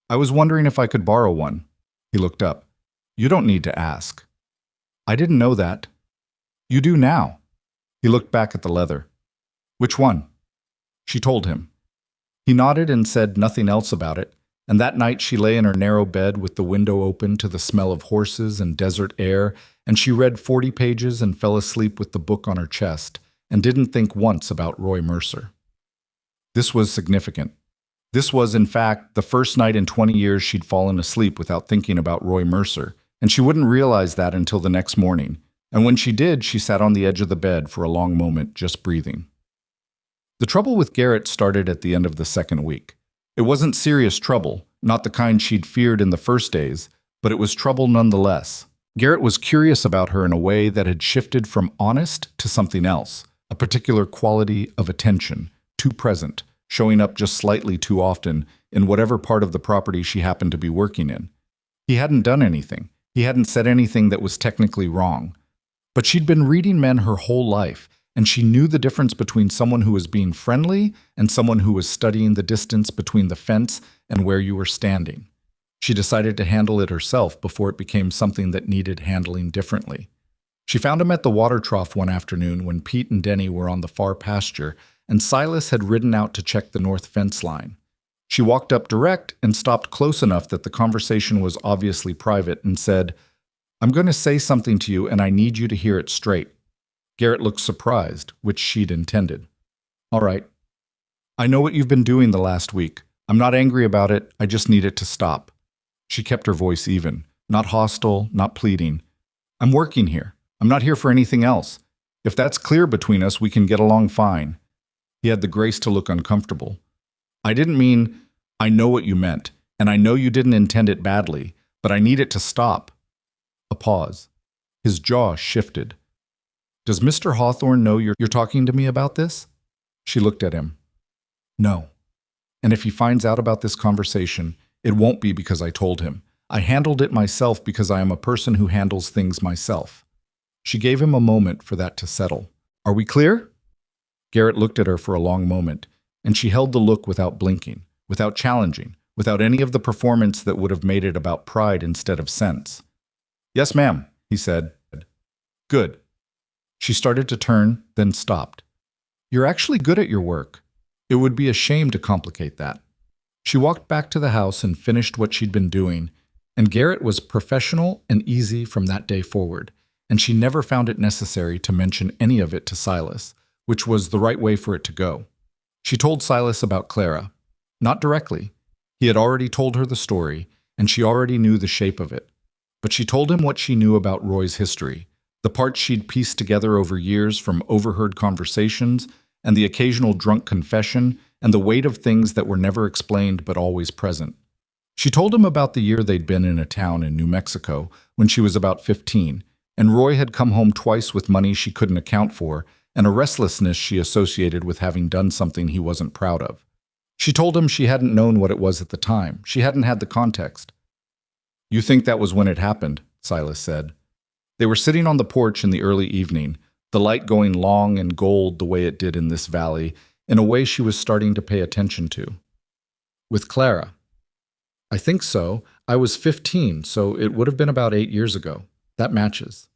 "I was wondering if I could borrow one." He looked up. "You don't need to ask." "I didn't know that." "You do now." He looked back at the leather. "Which one?" She told him. He nodded and said nothing else about it, and that night she lay in her narrow bed with the window open to the smell of horses and desert air, and she read 40 pages and fell asleep with the book on her chest, and didn't think once about Roy Mercer. This was significant. This was, in fact, the first night in 20 years she'd fallen asleep without thinking about Roy Mercer, and she wouldn't realize that until the next morning, and when she did, she sat on the edge of the bed for a long moment, just breathing. The trouble with Garrett started at the end of the second week. It wasn't serious trouble, not the kind she'd feared in the first days, but it was trouble nonetheless. Garrett was curious about her in a way that had shifted from honest to something else, a particular quality of attention, too present, showing up just slightly too often in whatever part of the property she happened to be working in. He hadn't done anything. He hadn't said anything that was technically wrong. But she'd been reading men her whole life, and she knew the difference between someone who was being friendly and someone who was studying the distance between the fence and where you were standing. She decided to handle it herself before it became something that needed handling differently. She found him at the water trough one afternoon when Pete and Denny were on the far pasture, and Silas had ridden out to check the north fence line. She walked up direct and stopped close enough that the conversation was obviously private and said, "I'm going to say something to you and I need you to hear it straight." Garrett looked surprised, which she'd intended. "All right. I know what you've been doing the last week. I'm not angry about it, I just need it to stop." She kept her voice even, not hostile, not pleading. "I'm working here. I'm not here for anything else. If that's clear between us, we can get along fine. He had the grace to look uncomfortable. I didn't mean, I know what you meant, and I know you didn't intend it badly, but I need it to stop. A pause. His jaw shifted. Does Mr. Hawthorne know you're talking to me about this? She looked at him. No. And if he finds out about this conversation, it won't be because I told him. I handled it myself because I am a person who handles things myself. She gave him a moment for that to settle. Are we clear? Garrett looked at her for a long moment, and she held the look without blinking, without challenging, without any of the performance that would have made it about pride instead of sense. Yes, ma'am, he said. Good. She started to turn, then stopped. You're actually good at your work. It would be a shame to complicate that. She walked back to the house and finished what she'd been doing, and Garrett was professional and easy from that day forward, and she never found it necessary to mention any of it to Silas, which was the right way for it to go. She told Silas about Clara. Not directly. He had already told her the story, and she already knew the shape of it. But she told him what she knew about Roy's history, the parts she'd pieced together over years from overheard conversations and the occasional drunk confession and the weight of things that were never explained but always present. She told him about the year they'd been in a town in New Mexico when she was about 15, and Roy had come home twice with money she couldn't account for and a restlessness she associated with having done something he wasn't proud of. She told him she hadn't known what it was at the time. She hadn't had the context. You think that was when it happened, Silas said. They were sitting on the porch in the early evening, the light going long and gold the way it did in this valley, in a way she was starting to pay attention to. With Clara. I think so. I was 15, so it would have been about 8 years ago. That matches.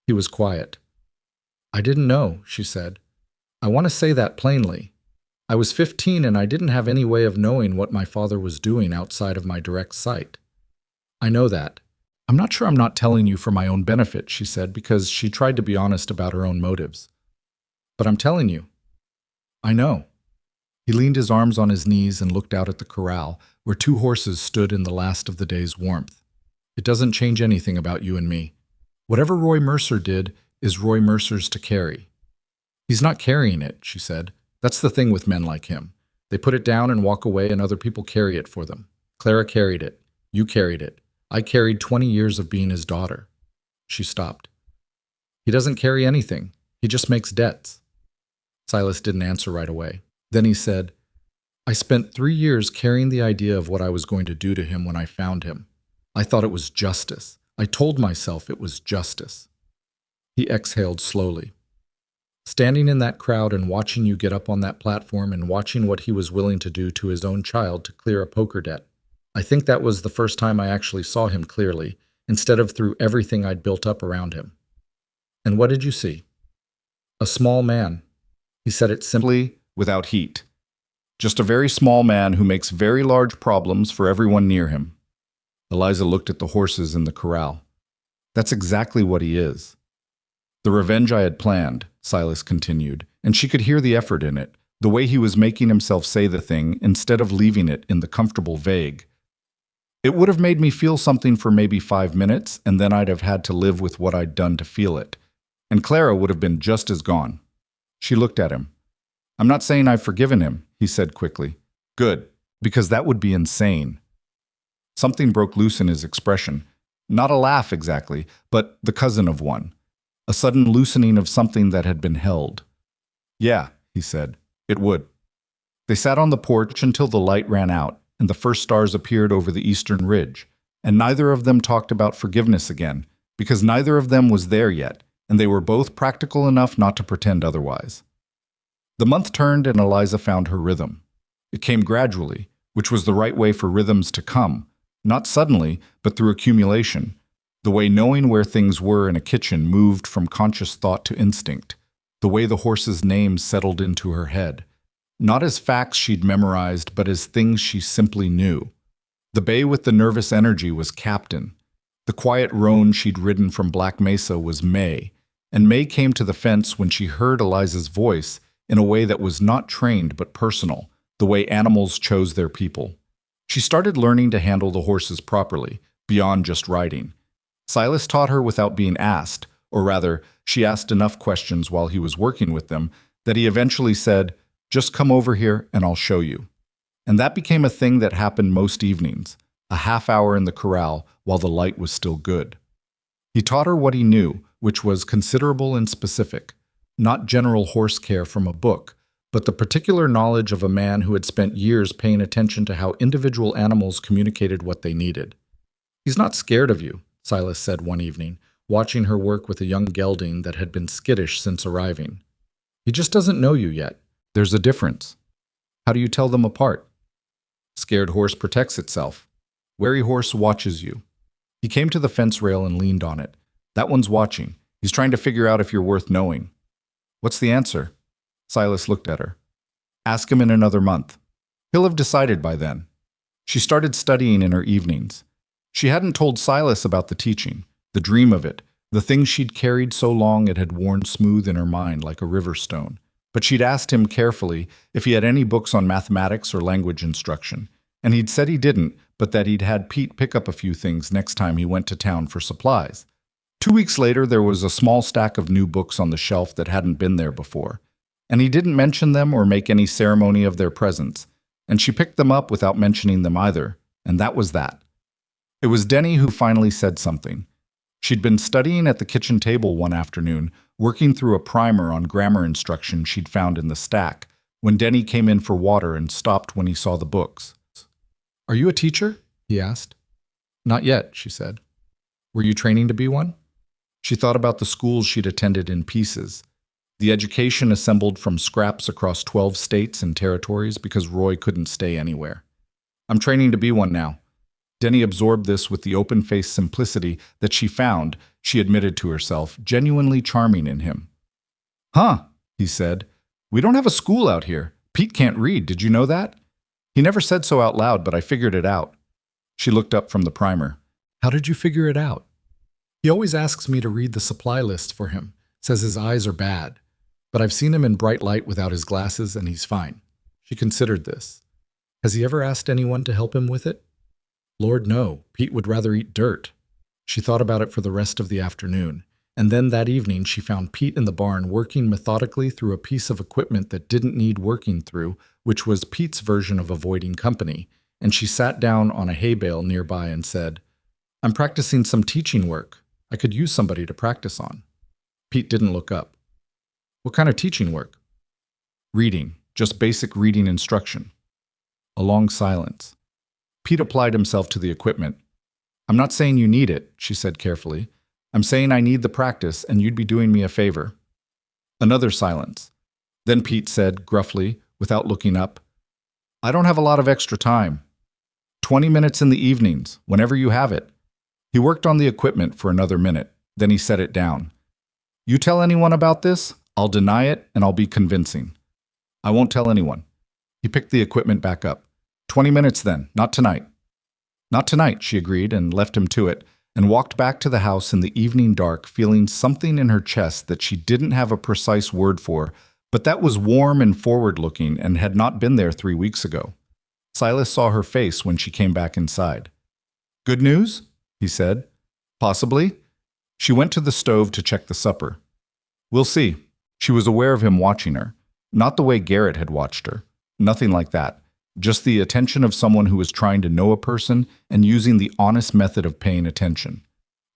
He was quiet. I didn't know, she said. I want to say that plainly. I was 15 and I didn't have any way of knowing what my father was doing outside of my direct sight. I know that. I'm not sure I'm not telling you for my own benefit, she said, because she tried to be honest about her own motives. But I'm telling you. I know. He leaned his arms on his knees and looked out at the corral, where 2 horses stood in the last of the day's warmth. It doesn't change anything about you and me. Whatever Roy Mercer did is Roy Mercer's to carry. He's not carrying it, she said. That's the thing with men like him. They put it down and walk away and other people carry it for them. Clara carried it. You carried it. I carried 20 years of being his daughter. She stopped. He doesn't carry anything. He just makes debts. Silas didn't answer right away. Then he said, I spent 3 years carrying the idea of what I was going to do to him when I found him. I thought it was justice. I told myself it was justice. He exhaled slowly. Standing in that crowd and watching you get up on that platform and watching what he was willing to do to his own child to clear a poker debt. I think that was the first time I actually saw him clearly, instead of through everything I'd built up around him. And what did you see? A small man. He said it simply, without heat. Just a very small man who makes very large problems for everyone near him. Eliza looked at the horses in the corral. That's exactly what he is. The revenge I had planned, Silas continued, and she could hear the effort in it, the way he was making himself say the thing instead of leaving it in the comfortable vague. It would have made me feel something for maybe 5 minutes, and then I'd have had to live with what I'd done to feel it. And Clara would have been just as gone. She looked at him. I'm not saying I've forgiven him, he said quickly. Good, because that would be insane. Something broke loose in his expression. Not a laugh exactly, but the cousin of one. A sudden loosening of something that had been held. Yeah, he said, it would. They sat on the porch until the light ran out and the first stars appeared over the eastern ridge, and neither of them talked about forgiveness again, because neither of them was there yet, and they were both practical enough not to pretend otherwise. The month turned and Eliza found her rhythm. It came gradually, which was the right way for rhythms to come, not suddenly, but through accumulation, the way knowing where things were in a kitchen moved from conscious thought to instinct, the way the horses' names settled into her head, not as facts she'd memorized, but as things she simply knew. The bay with the nervous energy was Captain. The quiet roan she'd ridden from Black Mesa was May, and May came to the fence when she heard Eliza's voice in a way that was not trained but personal, the way animals chose their people. She started learning to handle the horses properly, beyond just riding. Silas taught her without being asked, Or rather, she asked enough questions while he was working with them that he eventually said, "Just come over here and I'll show you." And that became a thing that happened most evenings, a half hour in the corral while the light was still good. He taught her what he knew, which was considerable and specific, not general horse care from a book, but the particular knowledge of a man who had spent years paying attention to how individual animals communicated what they needed. "He's not scared of you," Silas said one evening, watching her work with a young gelding that had been skittish since arriving. "He just doesn't know you yet. There's a difference." "How do you tell them apart?" "Scared horse protects itself. Wary horse watches you." He came to the fence rail and leaned on it. "That one's watching. He's trying to figure out if you're worth knowing." "What's the answer?" Silas looked at her. "Ask him in another month. He'll have decided by then." She started studying in her evenings. She hadn't told Silas about the teaching, the dream of it, the thing she'd carried so long it had worn smooth in her mind like a river stone. But she'd asked him carefully if he had any books on mathematics or language instruction, and he'd said he didn't, but that he'd had Pete pick up a few things next time he went to town for supplies. 2 weeks later, there was a small stack of new books on the shelf that hadn't been there before, and he didn't mention them or make any ceremony of their presence, and she picked them up without mentioning them either, and that was that. It was Denny who finally said something. She'd been studying at the kitchen table one afternoon, working through a primer on grammar instruction she'd found in the stack, when Denny came in for water and stopped when he saw the books. "Are you a teacher?" he asked. "Not yet," she said. "Were you training to be one?" She thought about the schools she'd attended in pieces, the education assembled from scraps across 12 states and territories because Roy couldn't stay anywhere. "I'm training to be one now." Denny absorbed this with the open-faced simplicity that she found, she admitted to herself, genuinely charming in him. "Huh," he said. "We don't have a school out here. Pete can't read, did you know that?" "He never said so out loud, but I figured it out." She looked up from the primer. "How did you figure it out?" "He always asks me to read the supply list for him, says his eyes are bad. But I've seen him in bright light without his glasses and he's fine." She considered this. "Has he ever asked anyone to help him with it?" "Lord, no. Pete would rather eat dirt." She thought about it for the rest of the afternoon, and then that evening she found Pete in the barn working methodically through a piece of equipment that didn't need working through, which was Pete's version of avoiding company, and she sat down on a hay bale nearby and said, "I'm practicing some teaching work. I could use somebody to practice on." Pete didn't look up. "What kind of teaching work?" "Reading, just basic reading instruction." A long silence. Pete applied himself to the equipment. "I'm not saying you need it," she said carefully. "I'm saying I need the practice and you'd be doing me a favor." Another silence. Then Pete said, gruffly, without looking up, "I don't have a lot of extra time. 20 minutes in the evenings, whenever you have it." He worked on the equipment for another minute. Then he set it down. "You tell anyone about this, I'll deny it and I'll be convincing." "I won't tell anyone." He picked the equipment back up. 20 minutes then, not tonight." "Not tonight," she agreed and left him to it, and walked back to the house in the evening dark, feeling something in her chest that she didn't have a precise word for, but that was warm and forward-looking and had not been there 3 weeks ago. Silas saw her face when she came back inside. "Good news?" he said. "Possibly." She went to the stove to check the supper. "We'll see." She was aware of him watching her. Not the way Garrett had watched her. Nothing like that. Just the attention of someone who was trying to know a person and using the honest method of paying attention.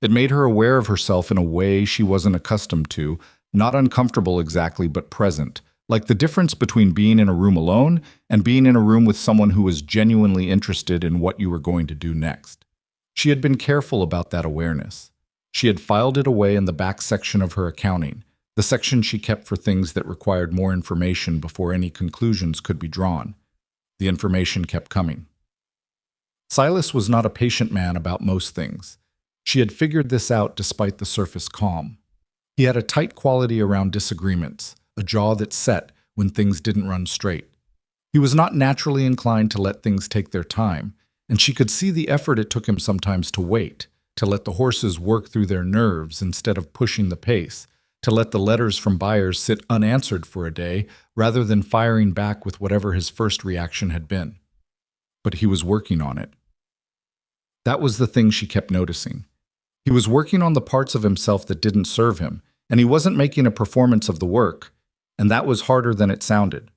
It made her aware of herself in a way she wasn't accustomed to, not uncomfortable exactly, but present, like the difference between being in a room alone and being in a room with someone who was genuinely interested in what you were going to do next. She had been careful about that awareness. She had filed it away in the back section of her accounting, the section she kept for things that required more information before any conclusions could be drawn. The information kept coming. Silas was not a patient man about most things. She had figured this out despite the surface calm. He had a tight quality around disagreements, a jaw that set when things didn't run straight. He was not naturally inclined to let things take their time, and she could see the effort it took him sometimes to wait, to let the horses work through their nerves instead of pushing the pace, to let the letters from buyers sit unanswered for a day rather than firing back with whatever his first reaction had been. But he was working on it. That was the thing she kept noticing. He was working on the parts of himself that didn't serve him, and he wasn't making a performance of the work, and that was harder than it sounded.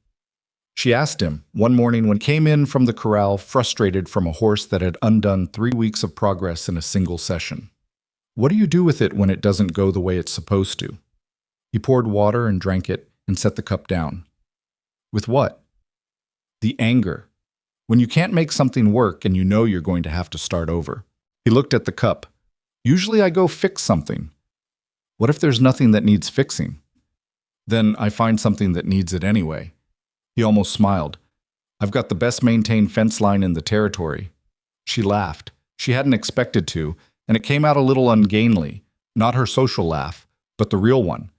She asked him one morning when he came in from the corral, frustrated from a horse that had undone 3 weeks of progress in a single session. "What do you do with it when it doesn't go the way it's supposed to?" He poured water and drank it and set the cup down. "With what?" "The anger. When you can't make something work and you know you're going to have to start over." He looked at the cup. "Usually I go fix something." "What if there's nothing that needs fixing?" "Then I find something that needs it anyway." He almost smiled. "I've got the best maintained fence line in the territory." She laughed. She hadn't expected to, and it came out a little ungainly, not her social laugh, but the real one.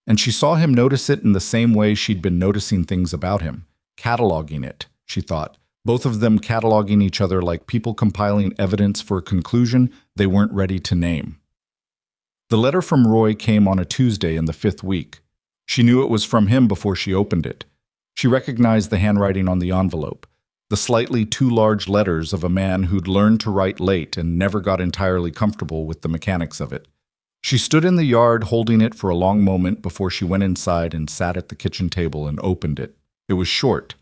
And she saw him notice it in the same way she'd been noticing things about him, cataloging it, she thought, both of them cataloging each other like people compiling evidence for a conclusion they weren't ready to name. The letter from Roy came on a Tuesday in the 5th week. She knew it was from him before she opened it. She recognized the handwriting on the envelope, the slightly too large letters of a man who'd learned to write late and never got entirely comfortable with the mechanics of it. She stood in the yard holding it for a long moment before she went inside and sat at the kitchen table and opened it. It was short.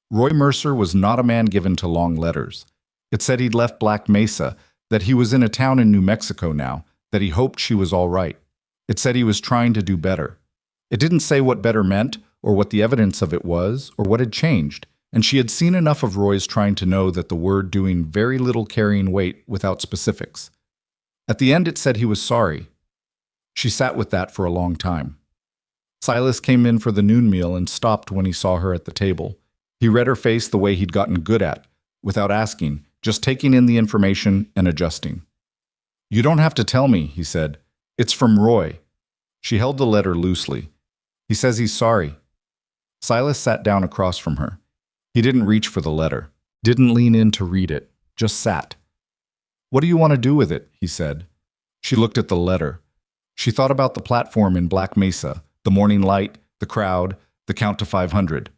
Roy Mercer was not a man given to long letters. It said he'd left Black Mesa, that he was in a town in New Mexico now, that he hoped she was all right. It said he was trying to do better. It didn't say what better meant, or what the evidence of it was, or what had changed, and she had seen enough of Roy's trying to know that the word doing very little carrying weight without specifics. At the end it said he was sorry. She sat with that for a long time. Silas came in for the noon meal and stopped when he saw her at the table. He read her face the way he'd gotten good at, without asking, just taking in the information and adjusting. "You don't have to tell me," he said. "It's from Roy." She held the letter loosely. "He says he's sorry." Silas sat down across from her. He didn't reach for the letter, didn't lean in to read it, just sat. "What do you want to do with it?" he said. She looked at the letter. She thought about the platform in Black Mesa, the morning light, the crowd, the count to 500.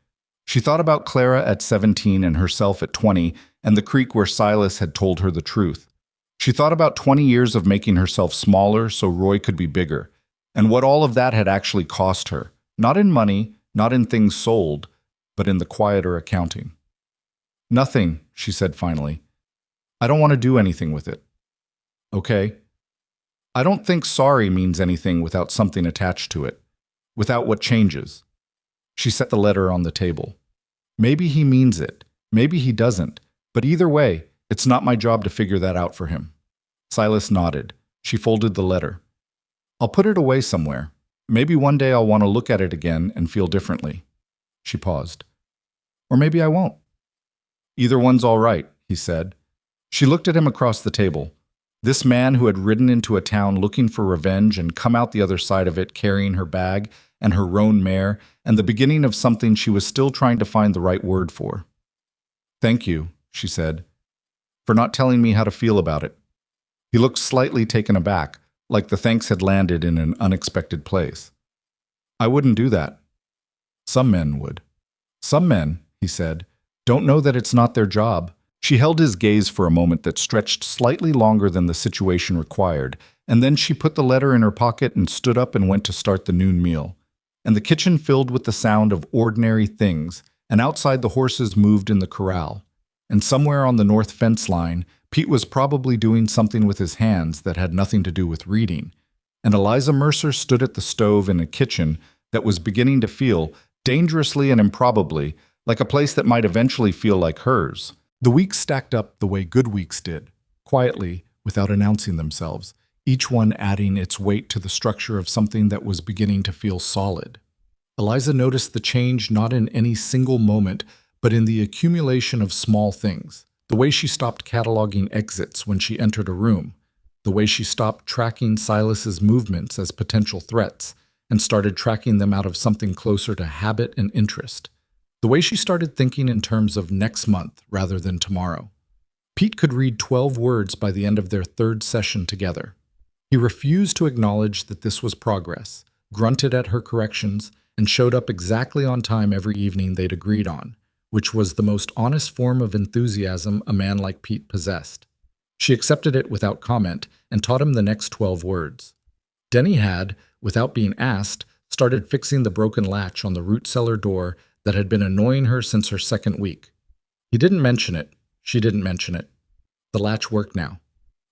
She thought about Clara at 17 and herself at 20, and the creek where Silas had told her the truth. She thought about 20 years of making herself smaller so Roy could be bigger, and what all of that had actually cost her, not in money, not in things sold, but in the quieter accounting. "Nothing," she said finally. "I don't want to do anything with it." "Okay." "I don't think sorry means anything without something attached to it, without what changes." She set the letter on the table. "Maybe he means it, maybe he doesn't, but either way, it's not my job to figure that out for him." Silas nodded. She folded the letter. "I'll put it away somewhere. Maybe one day I'll want to look at it again and feel differently." She paused. "Or maybe I won't." "Either one's all right," he said. She looked at him across the table. This man who had ridden into a town looking for revenge and come out the other side of it carrying her bag and her roan mare and the beginning of something she was still trying to find the right word for. "Thank you," she said, "for not telling me how to feel about it." He looked slightly taken aback, like the thanks had landed in an unexpected place. "I wouldn't do that." "Some men would." "Some men," he said, "don't know that it's not their job." She held his gaze for a moment that stretched slightly longer than the situation required, and then she put the letter in her pocket and stood up and went to start the noon meal. And the kitchen filled with the sound of ordinary things, and outside the horses moved in the corral. And somewhere on the north fence line, Pete was probably doing something with his hands that had nothing to do with reading. And Eliza Mercer stood at the stove in a kitchen that was beginning to feel, dangerously and improbably, like a place that might eventually feel like hers. The weeks stacked up the way good weeks did, quietly, without announcing themselves, each one adding its weight to the structure of something that was beginning to feel solid. Eliza noticed the change not in any single moment, but in the accumulation of small things. The way she stopped cataloging exits when she entered a room, the way she stopped tracking Silas's movements as potential threats and started tracking them out of something closer to habit and interest. The way she started thinking in terms of next month rather than tomorrow. Pete could read 12 words by the end of their 3rd session together. He refused to acknowledge that this was progress, grunted at her corrections, and showed up exactly on time every evening they'd agreed on, which was the most honest form of enthusiasm a man like Pete possessed. She accepted it without comment and taught him the next 12 words. Denny had, without being asked, started fixing the broken latch on the root cellar door that had been annoying her since her second week. He didn't mention it. She didn't mention it. The latch worked now.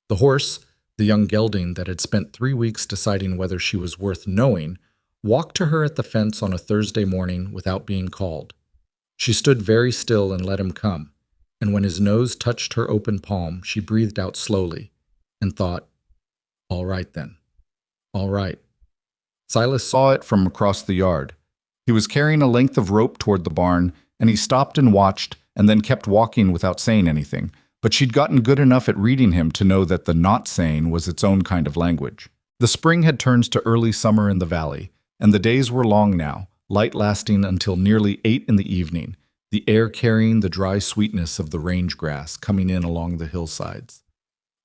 The horse, the young gelding that had spent 3 weeks deciding whether she was worth knowing, walked to her at the fence on a Thursday morning without being called. She stood very still and let him come, and when his nose touched her open palm, she breathed out slowly and thought, "All right then. All right." Silas saw it from across the yard. He was carrying a length of rope toward the barn, and he stopped and watched and then kept walking without saying anything. But she'd gotten good enough at reading him to know that the not saying was its own kind of language. The spring had turned to early summer in the valley, and the days were long now, light lasting until nearly 8 in the evening, the air carrying the dry sweetness of the range grass coming in along the hillsides.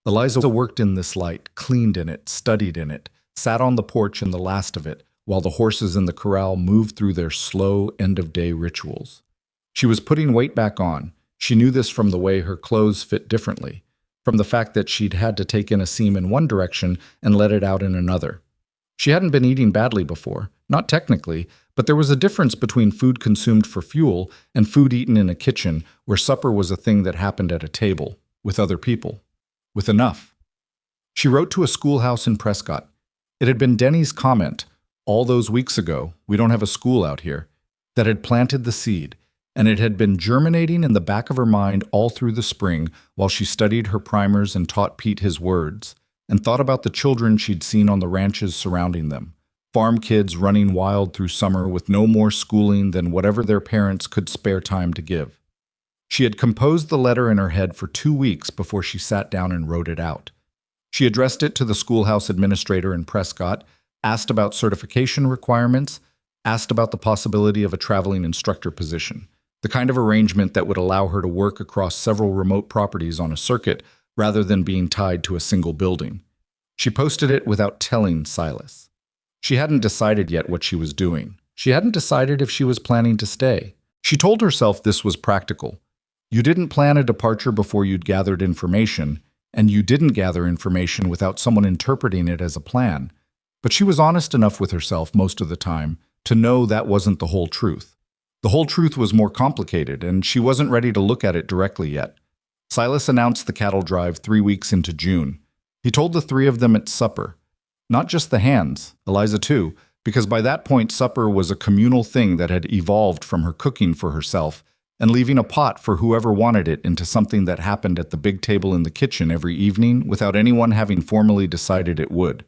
Eliza worked in this light, cleaned in it, studied in it, sat on the porch in the last of it, while the horses in the corral moved through their slow end-of-day rituals. She was putting weight back on. She knew this from the way her clothes fit differently, from the fact that she'd had to take in a seam in one direction and let it out in another. She hadn't been eating badly before, not technically, but there was a difference between food consumed for fuel and food eaten in a kitchen where supper was a thing that happened at a table, with other people, with enough. She wrote to a schoolhouse in Prescott. It had been Denny's comment, all those weeks ago, "We don't have a school out here," that had planted the seed, and it had been germinating in the back of her mind all through the spring while she studied her primers and taught Pete his words, and thought about the children she'd seen on the ranches surrounding them, farm kids running wild through summer with no more schooling than whatever their parents could spare time to give. She had composed the letter in her head for 2 weeks before she sat down and wrote it out. She addressed it to the schoolhouse administrator in Prescott, asked about certification requirements, asked about the possibility of a traveling instructor position, the kind of arrangement that would allow her to work across several remote properties on a circuit rather than being tied to a single building. She posted it without telling Silas. She hadn't decided yet what she was doing. She hadn't decided if she was planning to stay. She told herself this was practical. You didn't plan a departure before you'd gathered information, and you didn't gather information without someone interpreting it as a plan. But she was honest enough with herself most of the time to know that wasn't the whole truth. The whole truth was more complicated, and she wasn't ready to look at it directly yet. Silas announced the cattle drive 3 weeks into June. He told the 3 of them at supper. Not just the hands, Eliza too, because by that point supper was a communal thing that had evolved from her cooking for herself and leaving a pot for whoever wanted it into something that happened at the big table in the kitchen every evening without anyone having formally decided it would.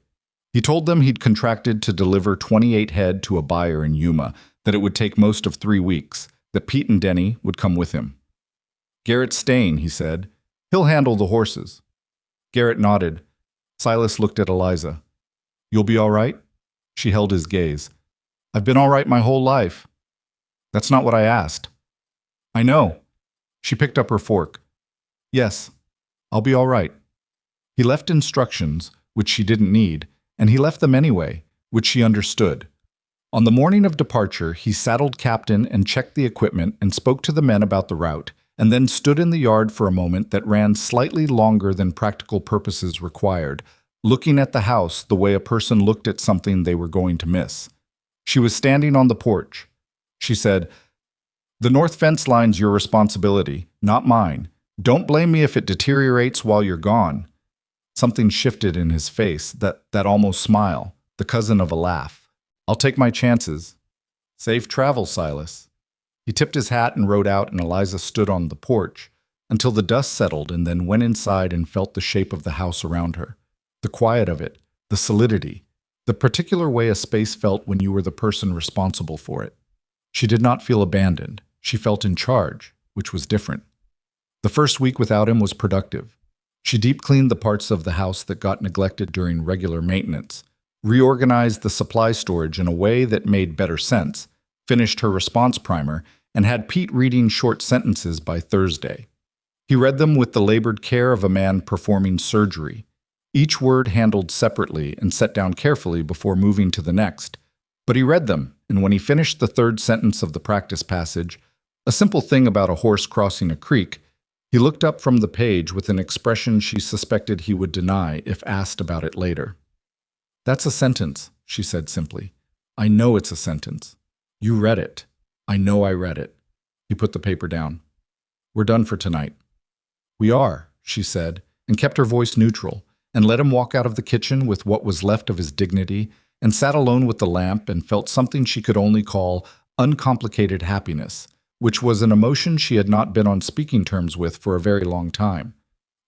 He told them he'd contracted to deliver 28 head to a buyer in Yuma, that it would take most of 3 weeks, that Pete and Denny would come with him. "Garrett's staying," he said. "He'll handle the horses." Garrett nodded. Silas looked at Eliza. "You'll be all right?" She held his gaze. "I've been all right my whole life." "That's not what I asked." "I know." She picked up her fork. "Yes, I'll be all right." He left instructions, which she didn't need, and he left them anyway, which she understood. On the morning of departure, he saddled Captain and checked the equipment and spoke to the men about the route, and then stood in the yard for a moment that ran slightly longer than practical purposes required, looking at the house the way a person looked at something they were going to miss. She was standing on the porch. She said, "The north fence line's your responsibility, not mine. Don't blame me if it deteriorates while you're gone." Something shifted in his face, that almost smile, the cousin of a laugh. "I'll take my chances." "Safe travel, Silas." He tipped his hat and rode out, and Eliza stood on the porch until the dust settled and then went inside and felt the shape of the house around her. The quiet of it, the solidity, the particular way a space felt when you were the person responsible for it. She did not feel abandoned. She felt in charge, which was different. The first week without him was productive. She deep cleaned the parts of the house that got neglected during regular maintenance, reorganized the supply storage in a way that made better sense, finished her response primer, and had Pete reading short sentences by Thursday. He read them with the labored care of a man performing surgery, each word handled separately and set down carefully before moving to the next. But he read them, and when he finished the 3rd sentence of the practice passage, a simple thing about a horse crossing a creek, He looked up from the page with an expression she suspected he would deny if asked about it later. "That's a sentence," she said simply. "I know it's a sentence. You read it. I know I read it." He put the paper down. "We're done for tonight." "We are," she said, and kept her voice neutral, and let him walk out of the kitchen with what was left of his dignity, and sat alone with the lamp and felt something she could only call uncomplicated happiness, which was an emotion she had not been on speaking terms with for a very long time.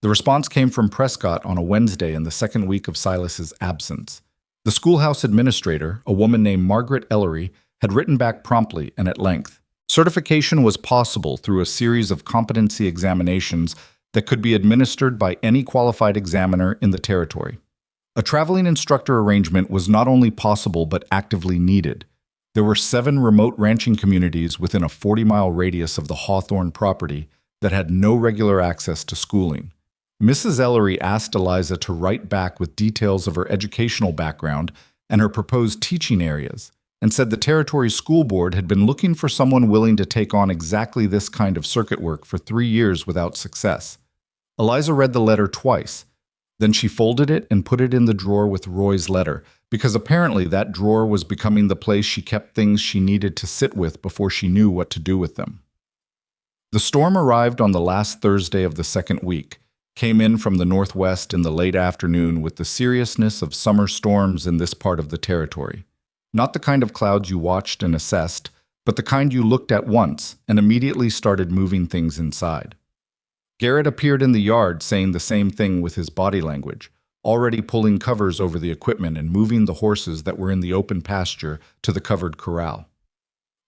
The response came from Prescott on a Wednesday in the second week of Silas's absence. The schoolhouse administrator, a woman named Margaret Ellery, had written back promptly and at length. Certification was possible through a series of competency examinations that could be administered by any qualified examiner in the territory. A traveling instructor arrangement was not only possible but actively needed. There were 7 remote ranching communities within a 40-mile radius of the Hawthorne property that had no regular access to schooling. Mrs. Ellery asked Eliza to write back with details of her educational background and her proposed teaching areas, and said the territory's school board had been looking for someone willing to take on exactly this kind of circuit work for 3 years without success. Eliza read the letter twice. Then she folded it and put it in the drawer with Roy's letter, because apparently that drawer was becoming the place she kept things she needed to sit with before she knew what to do with them. The storm arrived on the last Thursday of the second week, came in from the northwest in the late afternoon with the seriousness of summer storms in this part of the territory. Not the kind of clouds you watched and assessed, but the kind you looked at once and immediately started moving things inside. Garrett appeared in the yard saying the same thing with his body language, already pulling covers over the equipment and moving the horses that were in the open pasture to the covered corral.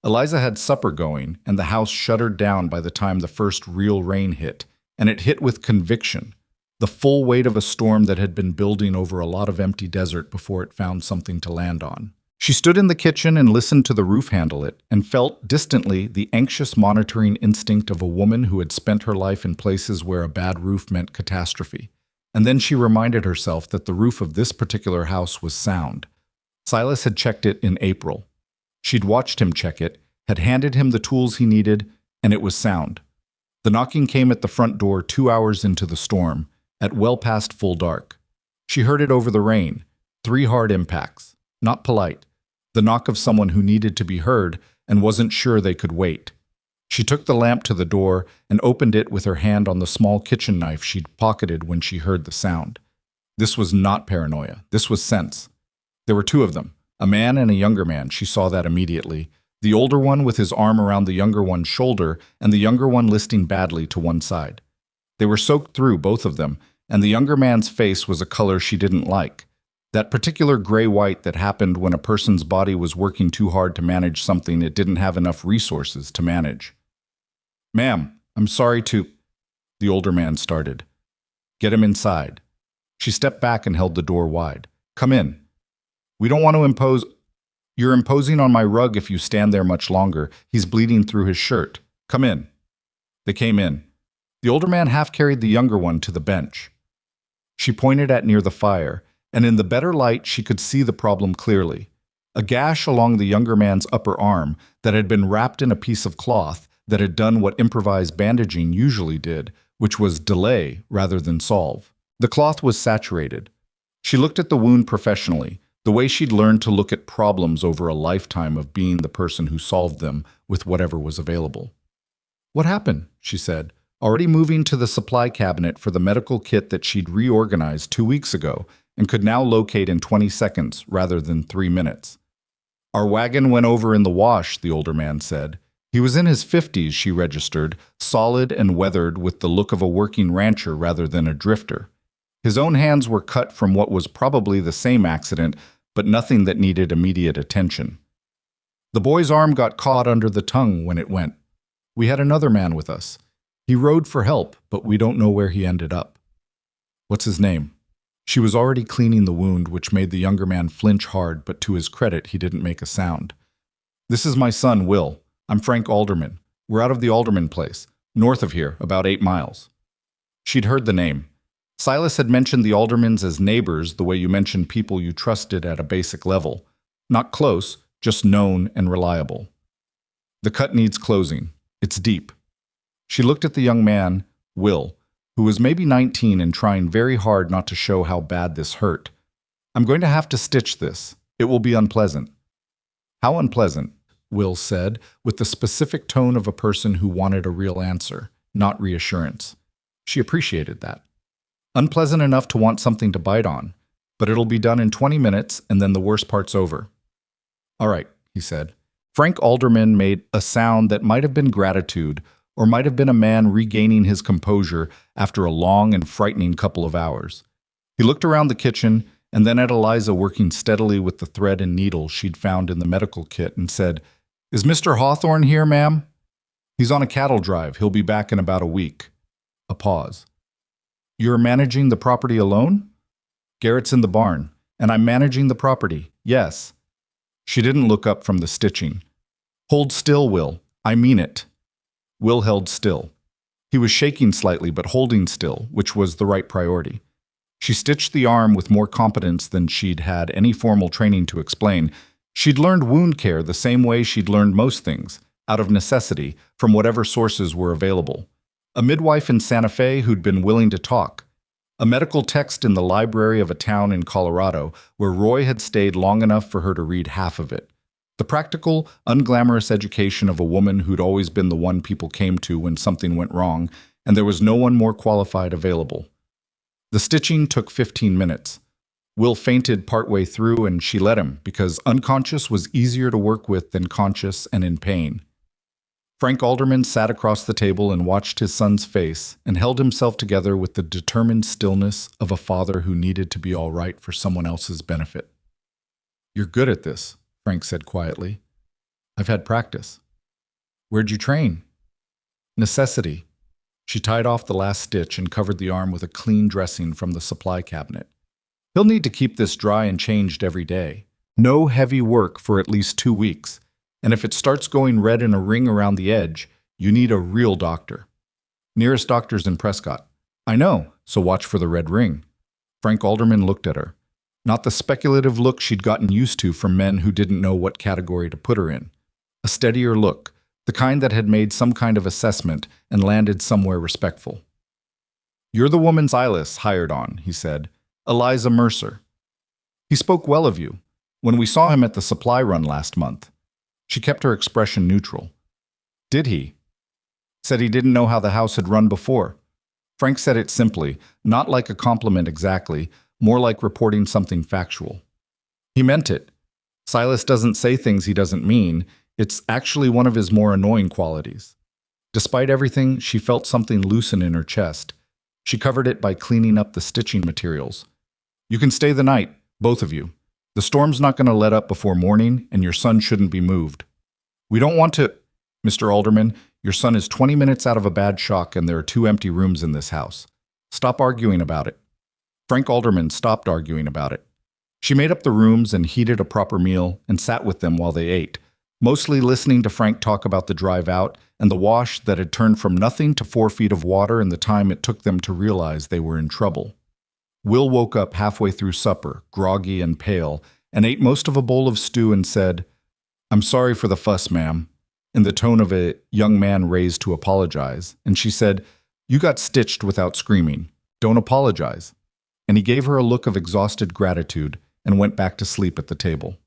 Eliza had supper going, and the house shuttered down by the time the first real rain hit, and it hit with conviction, the full weight of a storm that had been building over a lot of empty desert before it found something to land on. She stood in the kitchen and listened to the roof handle it, and felt distantly the anxious monitoring instinct of a woman who had spent her life in places where a bad roof meant catastrophe. And then she reminded herself that the roof of this particular house was sound. Silas had checked it in April. She'd watched him check it, had handed him the tools he needed, and it was sound. The knocking came at the front door 2 hours into the storm, at well past full dark. She heard it over the rain, 3 hard impacts. Not polite, the knock of someone who needed to be heard and wasn't sure they could wait. She took the lamp to the door and opened it with her hand on the small kitchen knife she'd pocketed when she heard the sound. This was not paranoia. This was sense. There were 2 of them, a man and a younger man. She saw that immediately. The older one with his arm around the younger one's shoulder and the younger one listing badly to one side. They were soaked through, both of them, and the younger man's face was a color she didn't like. That particular gray-white that happened when a person's body was working too hard to manage something it didn't have enough resources to manage. "Ma'am, I'm sorry to—" the older man started. "Get him inside." She stepped back and held the door wide. "Come in. We don't want to impose—" "You're imposing on my rug if you stand there much longer. He's bleeding through his shirt. Come in." They came in. The older man half carried the younger one to the bench. She pointed at near the fire, and in the better light she could see the problem clearly. A gash along the younger man's upper arm that had been wrapped in a piece of cloth that had done what improvised bandaging usually did, which was delay rather than solve. The cloth was saturated. She looked at the wound professionally, the way she'd learned to look at problems over a lifetime of being the person who solved them with whatever was available. "What happened?" she said, already moving to the supply cabinet for the medical kit that she'd reorganized 2 weeks ago and could now locate in 20 seconds rather than 3 minutes. "Our wagon went over in the wash," the older man said. He was in his 50s, she registered, solid and weathered with the look of a working rancher rather than a drifter. His own hands were cut from what was probably the same accident, but nothing that needed immediate attention. "The boy's arm got caught under the tongue when it went. We had another man with us. He rode for help, but we don't know where he ended up." "What's his name?" She was already cleaning the wound, which made the younger man flinch hard, but to his credit, he didn't make a sound. "This is my son, Will. I'm Frank Alderman. We're out of the Alderman place, north of here, about 8 miles. She'd heard the name. Silas had mentioned the Aldermans as neighbors the way you mention people you trusted at a basic level. Not close, just known and reliable. "The cut needs closing. It's deep." She looked at the young man, Will, who was maybe 19 and trying very hard not to show how bad this hurt. I'm going to have to stitch this. It will be unpleasant. How unpleasant? Will said, with the specific tone of a person who wanted a real answer, not reassurance. She appreciated that. Unpleasant enough to want something to bite on, but it'll be done in 20 minutes and then the worst part's over. All right, he said. Frank Alderman made a sound that might have been gratitude or might have been a man regaining his composure after a long and frightening couple of hours. He looked around the kitchen and then at Eliza working steadily with the thread and needle she'd found in the medical kit and said, "Is Mr. Hawthorne here, ma'am?" "He's on a cattle drive. He'll be back in about a week." A pause. "You're managing the property alone?" "Garrett's in the barn, and I'm managing the property, yes." She didn't look up from the stitching. "Hold still, Will. I mean it." Will held still. He was shaking slightly, but holding still, which was the right priority. She stitched the arm with more competence than she'd had any formal training to explain. She'd learned wound care the same way she'd learned most things, out of necessity, from whatever sources were available. A midwife in Santa Fe who'd been willing to talk. A medical text in the library of a town in Colorado where Roy had stayed long enough for her to read half of it. The practical, unglamorous education of a woman who'd always been the one people came to when something went wrong, and there was no one more qualified available. The stitching took 15 minutes. Will fainted partway through and she let him because unconscious was easier to work with than conscious and in pain. Frank Alderman sat across the table and watched his son's face and held himself together with the determined stillness of a father who needed to be all right for someone else's benefit. "You're good at this," Frank said quietly. "I've had practice." "Where'd you train?" "Necessity." She tied off the last stitch and covered the arm with a clean dressing from the supply cabinet. "He'll need to keep this dry and changed every day. No heavy work for at least 2 weeks. And if it starts going red in a ring around the edge, you need a real doctor. Nearest doctor's in Prescott." "I know, so watch for the red ring." Frank Alderman looked at her. Not the speculative look she'd gotten used to from men who didn't know what category to put her in. A steadier look, the kind that had made some kind of assessment and landed somewhere respectful. "You're the woman Silas hired on," he said. "Eliza Mercer. He spoke well of you when we saw him at the supply run last month." She kept her expression neutral. "Did he?" "Said he didn't know how the house had run before." Frank said it simply, not like a compliment exactly, more like reporting something factual. "He meant it. Silas doesn't say things he doesn't mean. It's actually one of his more annoying qualities." Despite everything, she felt something loosen in her chest. She covered it by cleaning up the stitching materials. "You can stay the night, both of you. The storm's not going to let up before morning, and your son shouldn't be moved." "We don't want to—" "Mr. Alderman, your son is 20 minutes out of a bad shock, and there are 2 empty rooms in this house. Stop arguing about it." Frank Alderman stopped arguing about it. She made up the rooms and heated a proper meal and sat with them while they ate, mostly listening to Frank talk about the drive out and the wash that had turned from nothing to 4 feet of water in the time it took them to realize they were in trouble. Will woke up halfway through supper, groggy and pale, and ate most of a bowl of stew and said, "I'm sorry for the fuss, ma'am," in the tone of a young man raised to apologize, and she said, "You got stitched without screaming. Don't apologize." And he gave her a look of exhausted gratitude and went back to sleep at the table.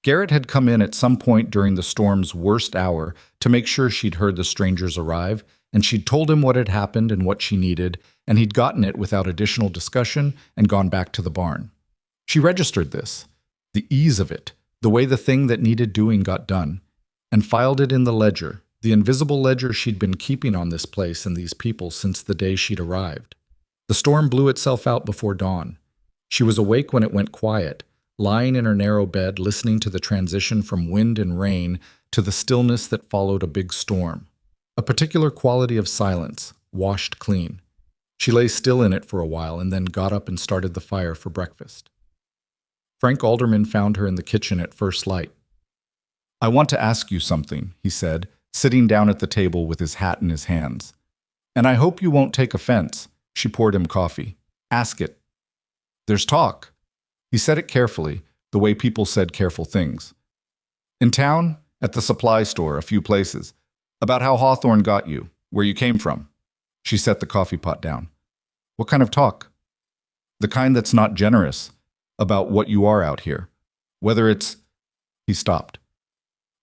Garrett had come in at some point during the storm's worst hour to make sure she'd heard the strangers arrive, and she'd told him what had happened and what she needed, and he'd gotten it without additional discussion and gone back to the barn. She registered this, the ease of it, the way the thing that needed doing got done, and filed it in the ledger, the invisible ledger she'd been keeping on this place and these people since the day she'd arrived. The storm blew itself out before dawn. She was awake when it went quiet, lying in her narrow bed listening to the transition from wind and rain to the stillness that followed a big storm. A particular quality of silence, washed clean. She lay still in it for a while and then got up and started the fire for breakfast. Frank Alderman found her in the kitchen at first light. "I want to ask you something," he said, sitting down at the table with his hat in his hands. "And I hope you won't take offense." She poured him coffee. "Ask it." "There's talk." He said it carefully, the way people said careful things. "In town, at the supply store, a few places, about how Hawthorne got you, where you came from." She set the coffee pot down. What kind of talk? The kind that's not generous about what you are out here. Whether it's, he stopped.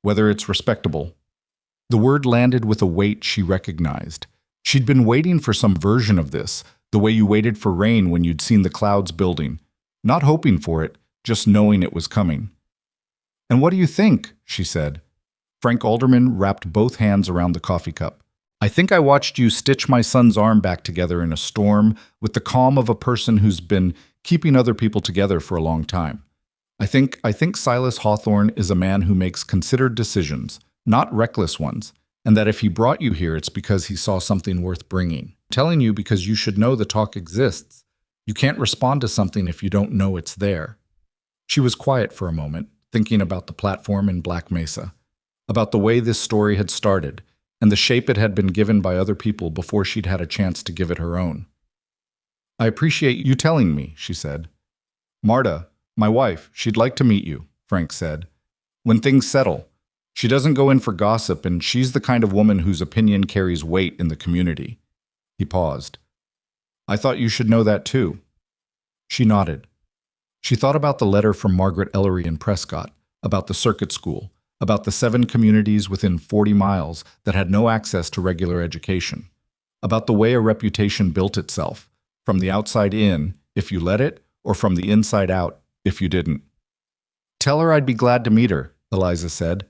Whether it's respectable. The word landed with a weight she recognized. She'd been waiting for some version of this, the way you waited for rain when you'd seen the clouds building. Not hoping for it, just knowing it was coming. And what do you think? She said. Frank Alderman wrapped both hands around the coffee cup. I think I watched you stitch my son's arm back together in a storm with the calm of a person who's been keeping other people together for a long time. I think Silas Hawthorne is a man who makes considered decisions, not reckless ones, and that if he brought you here, it's because he saw something worth bringing. I'm telling you because you should know the talk exists. You can't respond to something if you don't know it's there. She was quiet for a moment, thinking about the platform in Black Mesa, about the way this story had started, and the shape it had been given by other people before she'd had a chance to give it her own. I appreciate you telling me, she said. Marta, my wife, she'd like to meet you, Frank said. When things settle, she doesn't go in for gossip, and she's the kind of woman whose opinion carries weight in the community. He paused. I thought you should know that too. She nodded. She thought about the letter from Margaret Ellery in Prescott, about the circuit school, about the 7 communities within 40 miles that had no access to regular education, about the way a reputation built itself, from the outside in, if you let it, or from the inside out, if you didn't. Tell her I'd be glad to meet her, Eliza said.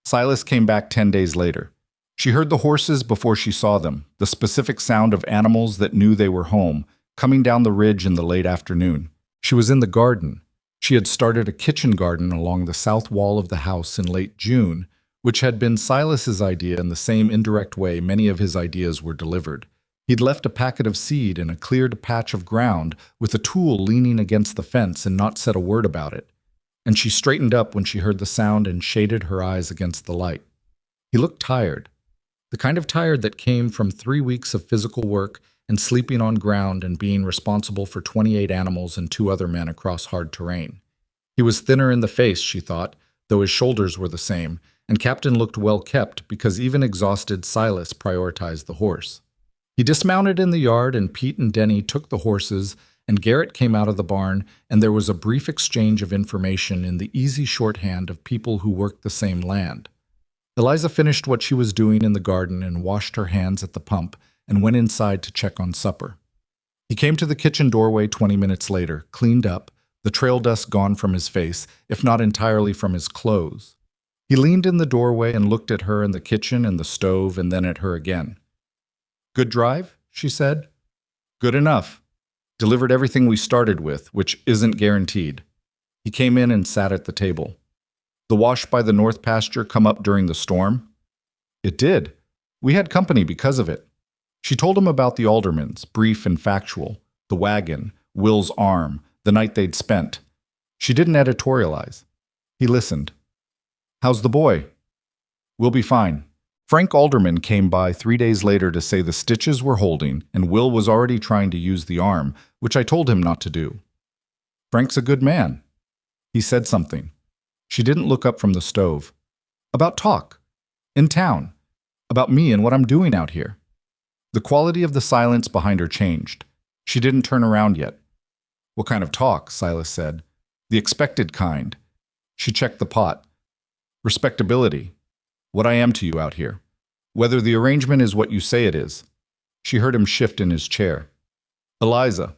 Silas came back 10 days later. She heard the horses before she saw them, the specific sound of animals that knew they were home, coming down the ridge in the late afternoon. She was in the garden. She had started a kitchen garden along the south wall of the house in late June, which had been Silas's idea in the same indirect way many of his ideas were delivered. He'd left a packet of seed in a cleared patch of ground with a tool leaning against the fence and not said a word about it. And she straightened up when she heard the sound and shaded her eyes against the light. He looked tired, the kind of tired that came from 3 weeks of physical work and sleeping on ground and being responsible for 28 animals and 2 other men across hard terrain. He was thinner in the face, she thought, though his shoulders were the same, and Captain looked well kept because even exhausted Silas prioritized the horse. He dismounted in the yard, and Pete and Denny took the horses, and Garrett came out of the barn, and there was a brief exchange of information in the easy shorthand of people who worked the same land. Eliza finished what she was doing in the garden and washed her hands at the pump and went inside to check on supper. He came to the kitchen doorway 20 minutes later, cleaned up, the trail dust gone from his face, if not entirely from his clothes. He leaned in the doorway and looked at her in the kitchen and the stove and then at her again. Good drive? She said. Good enough. Delivered everything we started with, which isn't guaranteed. He came in and sat at the table. The wash by the north pasture come up during the storm? It did. We had company because of it. She told him about the aldermans, brief and factual, the wagon, Will's arm, the night they'd spent. She didn't editorialize. He listened. How's the boy? We'll be fine. Frank Alderman came by 3 days later to say the stitches were holding and Will was already trying to use the arm, which I told him not to do. Frank's a good man. He said something. She didn't look up from the stove. About talk. In town. About me and what I'm doing out here. The quality of the silence behind her changed. She didn't turn around yet. What kind of talk? Silas said. The expected kind. She checked the pot. Respectability. What I am to you out here. Whether the arrangement is what you say it is. She heard him shift in his chair. Eliza.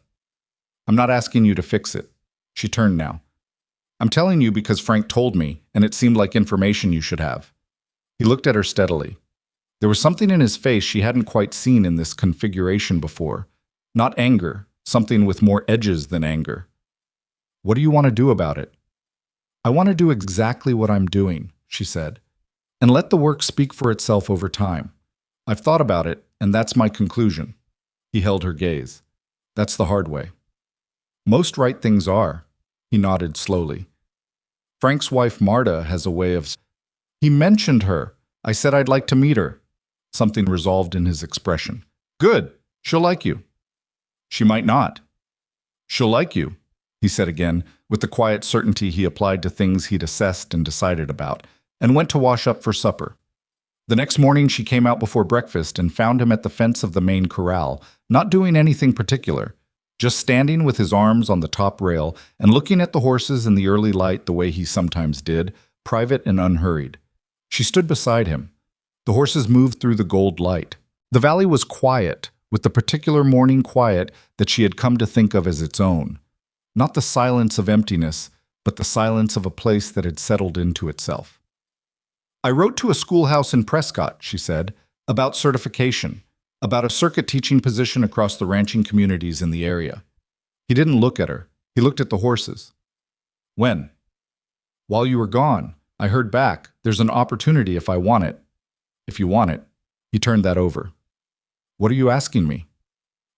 I'm not asking you to fix it. She turned now. I'm telling you because Frank told me, and it seemed like information you should have. He looked at her steadily. There was something in his face she hadn't quite seen in this configuration before. Not anger, something with more edges than anger. What do you want to do about it? I want to do exactly what I'm doing, she said, and let the work speak for itself over time. I've thought about it, and that's my conclusion. He held her gaze. That's the hard way. Most right things are. He nodded slowly. Frank's wife Marta has a way of... He mentioned her. I said I'd like to meet her. Something resolved in his expression. Good. She'll like you. She might not. She'll like you, he said again, with the quiet certainty he applied to things he'd assessed and decided about, and went to wash up for supper. The next morning she came out before breakfast and found him at the fence of the main corral, not doing anything particular, just standing with his arms on the top rail and looking at the horses in the early light the way he sometimes did, private and unhurried. She stood beside him. The horses moved through the gold light. The valley was quiet, with the particular morning quiet that she had come to think of as its own. Not the silence of emptiness, but the silence of a place that had settled into itself. I wrote to a schoolhouse in Prescott, she said, about certification, about a circuit teaching position across the ranching communities in the area. He didn't look at her. He looked at the horses. When? While you were gone, I heard back. There's an opportunity if I want it. If you want it. He turned that over. What are you asking me?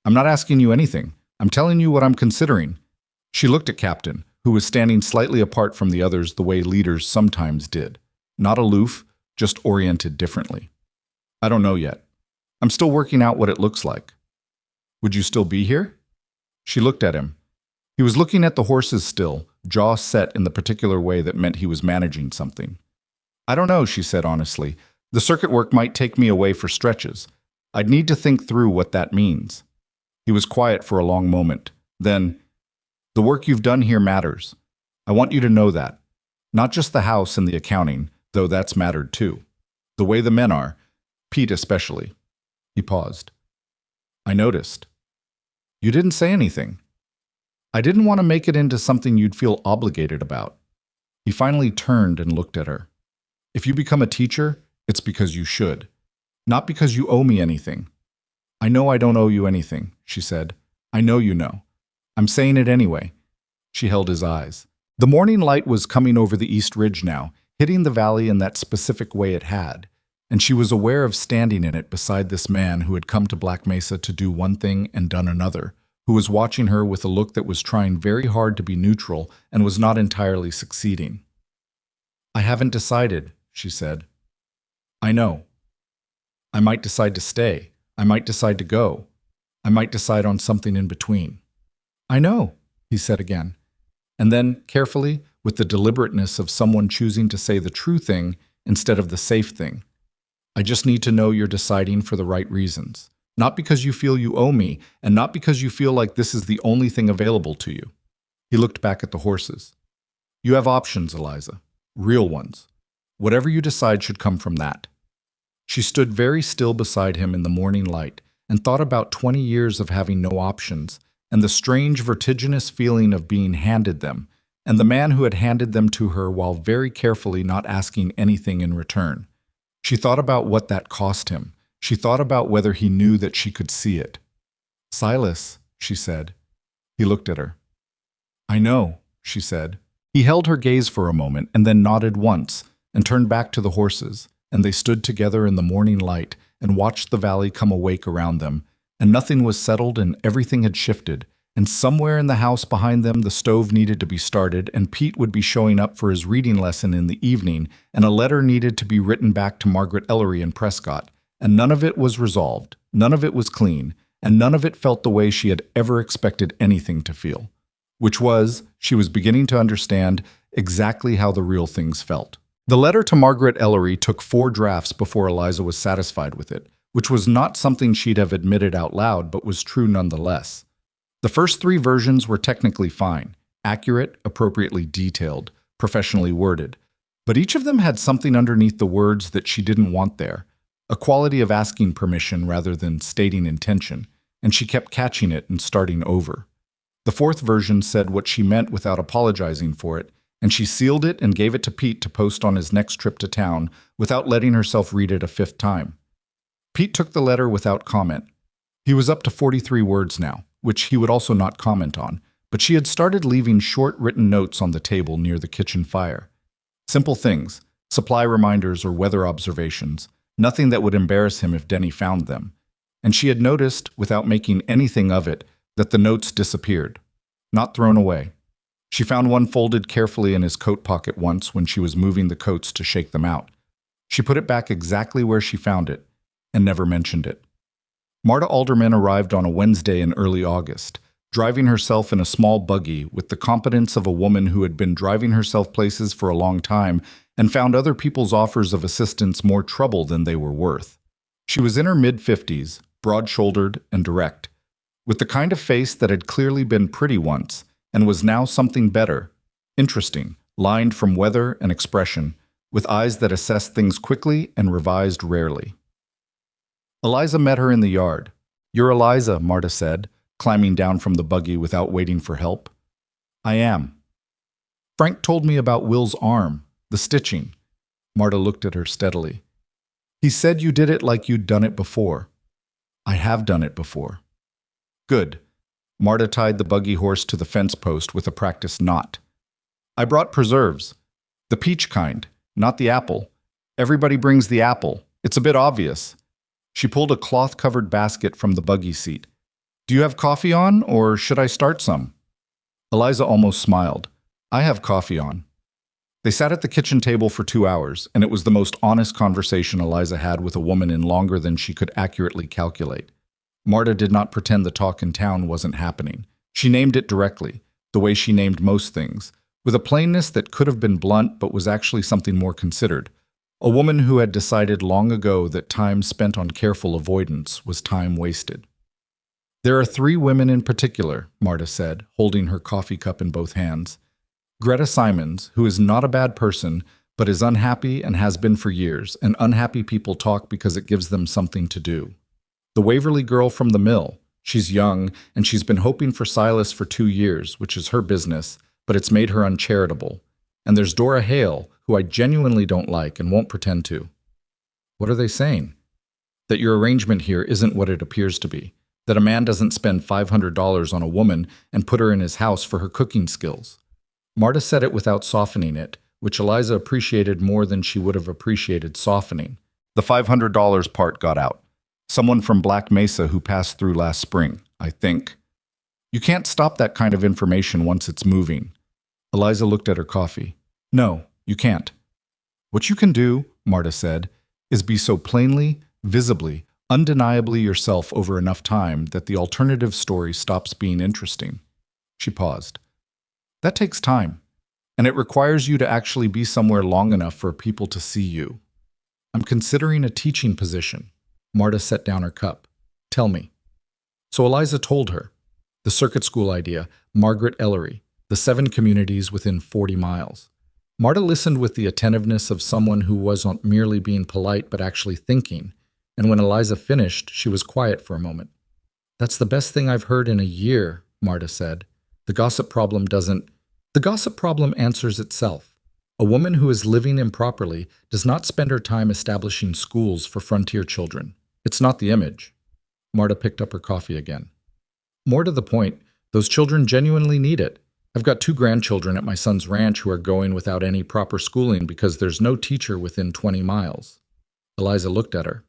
I'm not asking you anything. I'm telling you what I'm considering. She looked at Captain, who was standing slightly apart from the others the way leaders sometimes did. Not aloof, just oriented differently. I don't know yet. I'm still working out what it looks like. Would you still be here? She looked at him. He was looking at the horses still, jaw set in the particular way that meant he was managing something. I don't know, she said honestly. The circuit work might take me away for stretches. I'd need to think through what that means. He was quiet for a long moment. Then, the work you've done here matters. I want you to know that. Not just the house and the accounting, though that's mattered too. The way the men are, Pete especially. He paused. I noticed. You didn't say anything. I didn't want to make it into something you'd feel obligated about. He finally turned and looked at her. If you become a teacher, it's because you should. Not because you owe me anything. I know I don't owe you anything, she said. I know you know. I'm saying it anyway. She held his eyes. The morning light was coming over the east ridge now, hitting the valley in that specific way it had, and she was aware of standing in it beside this man who had come to Black Mesa to do one thing and done another, who was watching her with a look that was trying very hard to be neutral and was not entirely succeeding. I haven't decided, she said. I know. I might decide to stay. I might decide to go. I might decide on something in between. I know, he said again. And then, carefully, with the deliberateness of someone choosing to say the true thing instead of the safe thing. I just need to know you're deciding for the right reasons. Not because you feel you owe me, and not because you feel like this is the only thing available to you. He looked back at the horses. You have options, Eliza. Real ones. Whatever you decide should come from that. She stood very still beside him in the morning light and thought about 20 years of having no options, and the strange vertiginous feeling of being handed them, and the man who had handed them to her while very carefully not asking anything in return. She thought about what that cost him. She thought about whether he knew that she could see it. Silas, she said. He looked at her. I know, she said. He held her gaze for a moment and then nodded once and turned back to the horses, and they stood together in the morning light and watched the valley come awake around them, and nothing was settled and everything had shifted, and somewhere in the house behind them the stove needed to be started, and Pete would be showing up for his reading lesson in the evening, and a letter needed to be written back to Margaret Ellery in Prescott, and none of it was resolved, none of it was clean, and none of it felt the way she had ever expected anything to feel, which was, she was beginning to understand exactly how the real things felt. The letter to Margaret Ellery took 4 drafts before Eliza was satisfied with it, which was not something she'd have admitted out loud, but was true nonetheless. The first 3 versions were technically fine, accurate, appropriately detailed, professionally worded, but each of them had something underneath the words that she didn't want there, a quality of asking permission rather than stating intention, and she kept catching it and starting over. The 4th version said what she meant without apologizing for it, and she sealed it and gave it to Pete to post on his next trip to town without letting herself read it a 5th time. Pete took the letter without comment. He was up to 43 words now, which he would also not comment on, but she had started leaving short written notes on the table near the kitchen fire. Simple things, supply reminders or weather observations, nothing that would embarrass him if Denny found them. And she had noticed, without making anything of it, that the notes disappeared, not thrown away. She found one folded carefully in his coat pocket once when she was moving the coats to shake them out. She put it back exactly where she found it, and never mentioned it. Marta Alderman arrived on a Wednesday in early August, driving herself in a small buggy with the competence of a woman who had been driving herself places for a long time and found other people's offers of assistance more trouble than they were worth. She was in her mid-50s, broad-shouldered and direct, with the kind of face that had clearly been pretty once and was now something better, interesting, lined from weather and expression, with eyes that assessed things quickly and revised rarely. Eliza met her in the yard. "You're Eliza," Marta said, climbing down from the buggy without waiting for help. "I am." "Frank told me about Will's arm, the stitching." Marta looked at her steadily. "He said you did it like you'd done it before." "I have done it before." "Good." Marta tied the buggy horse to the fence post with a practiced knot. "I brought preserves. The peach kind, not the apple. Everybody brings the apple. It's a bit obvious." She pulled a cloth-covered basket from the buggy seat. "Do you have coffee on, or should I start some?" Eliza almost smiled. "I have coffee on." They sat at the kitchen table for 2 hours, and it was the most honest conversation Eliza had with a woman in longer than she could accurately calculate. Marta did not pretend the talk in town wasn't happening. She named it directly, the way she named most things, with a plainness that could have been blunt but was actually something more considered. A woman who had decided long ago that time spent on careful avoidance was time wasted. "There are 3 women in particular," Marta said, holding her coffee cup in both hands. "Greta Simons, who is not a bad person, but is unhappy and has been for years, and unhappy people talk because it gives them something to do. The Waverly girl from the mill. She's young, and she's been hoping for Silas for 2 years, which is her business, but it's made her uncharitable. And there's Dora Hale, who I genuinely don't like and won't pretend to." "What are they saying?" "That your arrangement here isn't what it appears to be. That a man doesn't spend $500 on a woman and put her in his house for her cooking skills." Marta said it without softening it, which Eliza appreciated more than she would have appreciated softening. The $500 part got out. "Someone from Black Mesa who passed through last spring, I think." "You can't stop that kind of information once it's moving." Eliza looked at her coffee. "No, you can't." "What you can do," Marta said, "is be so plainly, visibly, undeniably yourself over enough time that the alternative story stops being interesting." She paused. "That takes time, and it requires you to actually be somewhere long enough for people to see you." "I'm considering a teaching position." Marta set down her cup. "Tell me." So Eliza told her. The circuit school idea, Margaret Ellery, the 7 communities within 40 miles. Marta listened with the attentiveness of someone who wasn't merely being polite but actually thinking, and when Eliza finished, she was quiet for a moment. "That's the best thing I've heard in a year," Marta said. The gossip problem answers itself. A woman who is living improperly does not spend her time establishing schools for frontier children. It's not the image. Marta picked up her coffee again. "More to the point, those children genuinely need it. I've got 2 grandchildren at my son's ranch who are going without any proper schooling because there's no teacher within 20 miles. Eliza looked at her.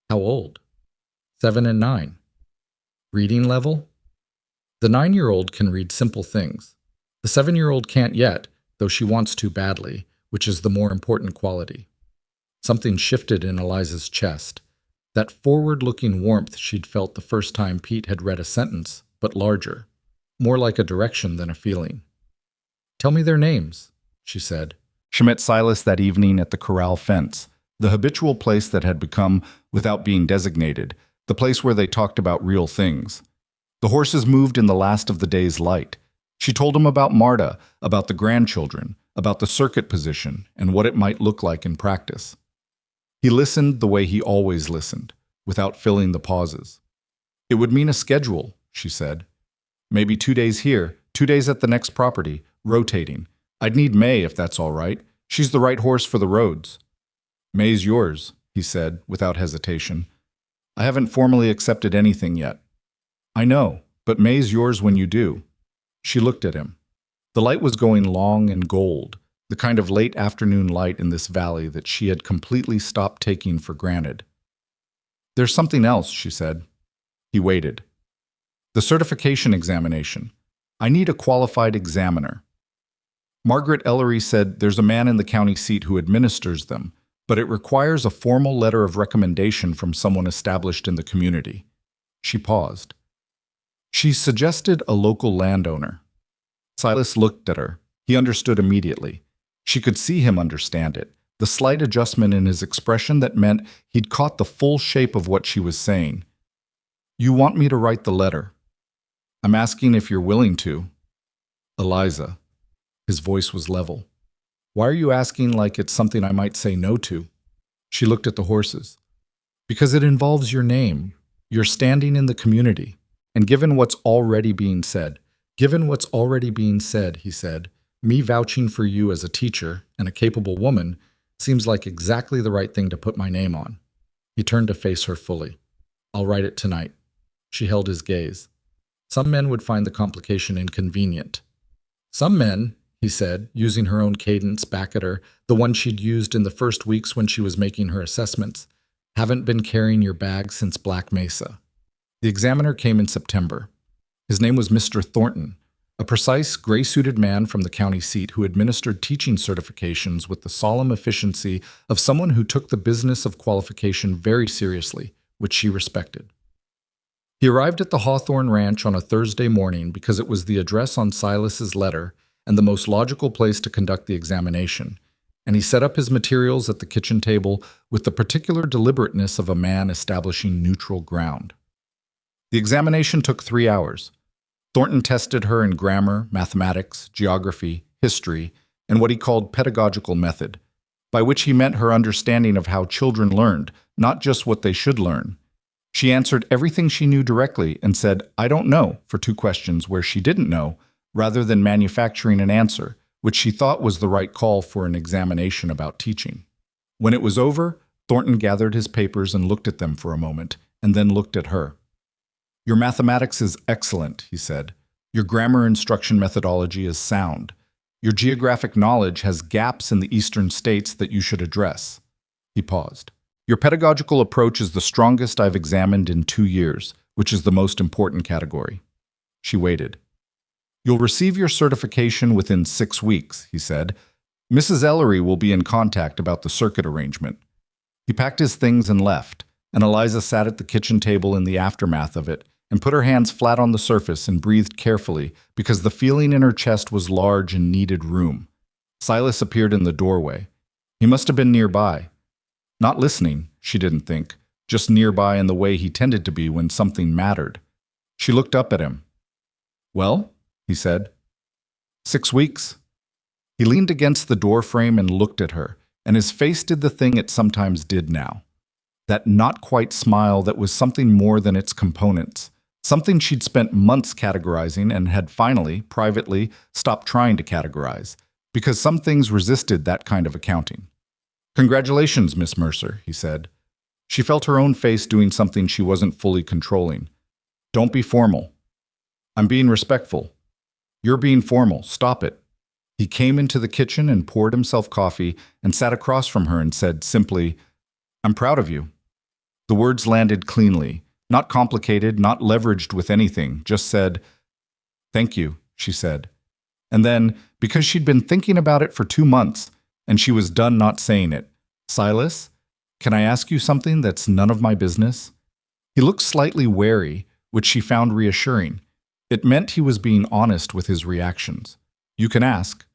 "How old?" 7 and 9. "Reading level?" "The 9-year-old can read simple things. The 7-year-old can't yet, though she wants to badly, which is the more important quality." Something shifted in Eliza's chest. That forward-looking warmth she'd felt the first time Pete had read a sentence, but larger. More like a direction than a feeling. "Tell me their names," she said. She met Silas that evening at the corral fence, the habitual place that had become, without being designated, the place where they talked about real things. The horses moved in the last of the day's light. She told him about Marta, about the grandchildren, about the circuit position, and what it might look like in practice. He listened the way he always listened, without filling the pauses. "It would mean a schedule," she said. "Maybe 2 days here, 2 days at the next property, rotating. I'd need May if that's all right. She's the right horse for the roads." "May's yours," he said, without hesitation. "I haven't formally accepted anything yet." "I know, but May's yours when you do." She looked at him. The light was going long and gold, the kind of late afternoon light in this valley that she had completely stopped taking for granted. "There's something else," she said. He waited. "The certification examination. I need a qualified examiner." Margaret Ellery said there's a man in the county seat who administers them, but it requires a formal letter of recommendation from someone established in the community. She paused. She suggested a local landowner. Silas looked at her. He understood immediately. She could see him understand it. The slight adjustment in his expression that meant he'd caught the full shape of what she was saying. You want me to write the letter? I'm asking if you're willing to. Eliza. His voice was level. Why are you asking like it's something I might say no to? She looked at the horses. Because it involves your name. You're standing in the community. And given what's already being said, he said, me vouching for you as a teacher and a capable woman seems like exactly the right thing to put my name on. He turned to face her fully. I'll write it tonight. She held his gaze. Some men would find the complication inconvenient. Some men, he said, using her own cadence back at her, the one she'd used in the first weeks when she was making her assessments, haven't been carrying your bag since Black Mesa. The examiner came in September. His name was Mr. Thornton, a precise, gray-suited man from the county seat who administered teaching certifications with the solemn efficiency of someone who took the business of qualification very seriously, which she respected. He arrived at the Hawthorne Ranch on a Thursday morning because it was the address on Silas's letter and the most logical place to conduct the examination, and he set up his materials at the kitchen table with the particular deliberateness of a man establishing neutral ground. The examination took 3 hours. Thornton tested her in grammar, mathematics, geography, history, and what he called pedagogical method, by which he meant her understanding of how children learned, not just what they should learn. She answered everything she knew directly and said, I don't know, for 2 questions where she didn't know, rather than manufacturing an answer, which she thought was the right call for an examination about teaching. When it was over, Thornton gathered his papers and looked at them for a moment, and then looked at her. Your mathematics is excellent, he said. Your grammar instruction methodology is sound. Your geographic knowledge has gaps in the eastern states that you should address. He paused. Your pedagogical approach is the strongest I've examined in 2 years, which is the most important category. She waited. You'll receive your certification within 6 weeks, he said. Mrs. Ellery will be in contact about the circuit arrangement. He packed his things and left, and Eliza sat at the kitchen table in the aftermath of it and put her hands flat on the surface and breathed carefully because the feeling in her chest was large and needed room. Silas appeared in the doorway. He must have been nearby. Not listening, she didn't think, just nearby in the way he tended to be when something mattered. She looked up at him. Well, he said. 6 weeks. He leaned against the doorframe and looked at her, and his face did the thing it sometimes did now. That not-quite smile that was something more than its components, something she'd spent months categorizing and had finally, privately, stopped trying to categorize, because some things resisted that kind of accounting. Congratulations, Miss Mercer, he said. She felt her own face doing something she wasn't fully controlling. Don't be formal. I'm being respectful. You're being formal. Stop it. He came into the kitchen and poured himself coffee and sat across from her and said simply, I'm proud of you. The words landed cleanly, not complicated, not leveraged with anything, just said, Thank you, she said. And then, because she'd been thinking about it for 2 months, and she was done not saying it, Silas, can I ask you something that's none of my business? He looked slightly wary, which she found reassuring. It meant he was being honest with his reactions. You can ask.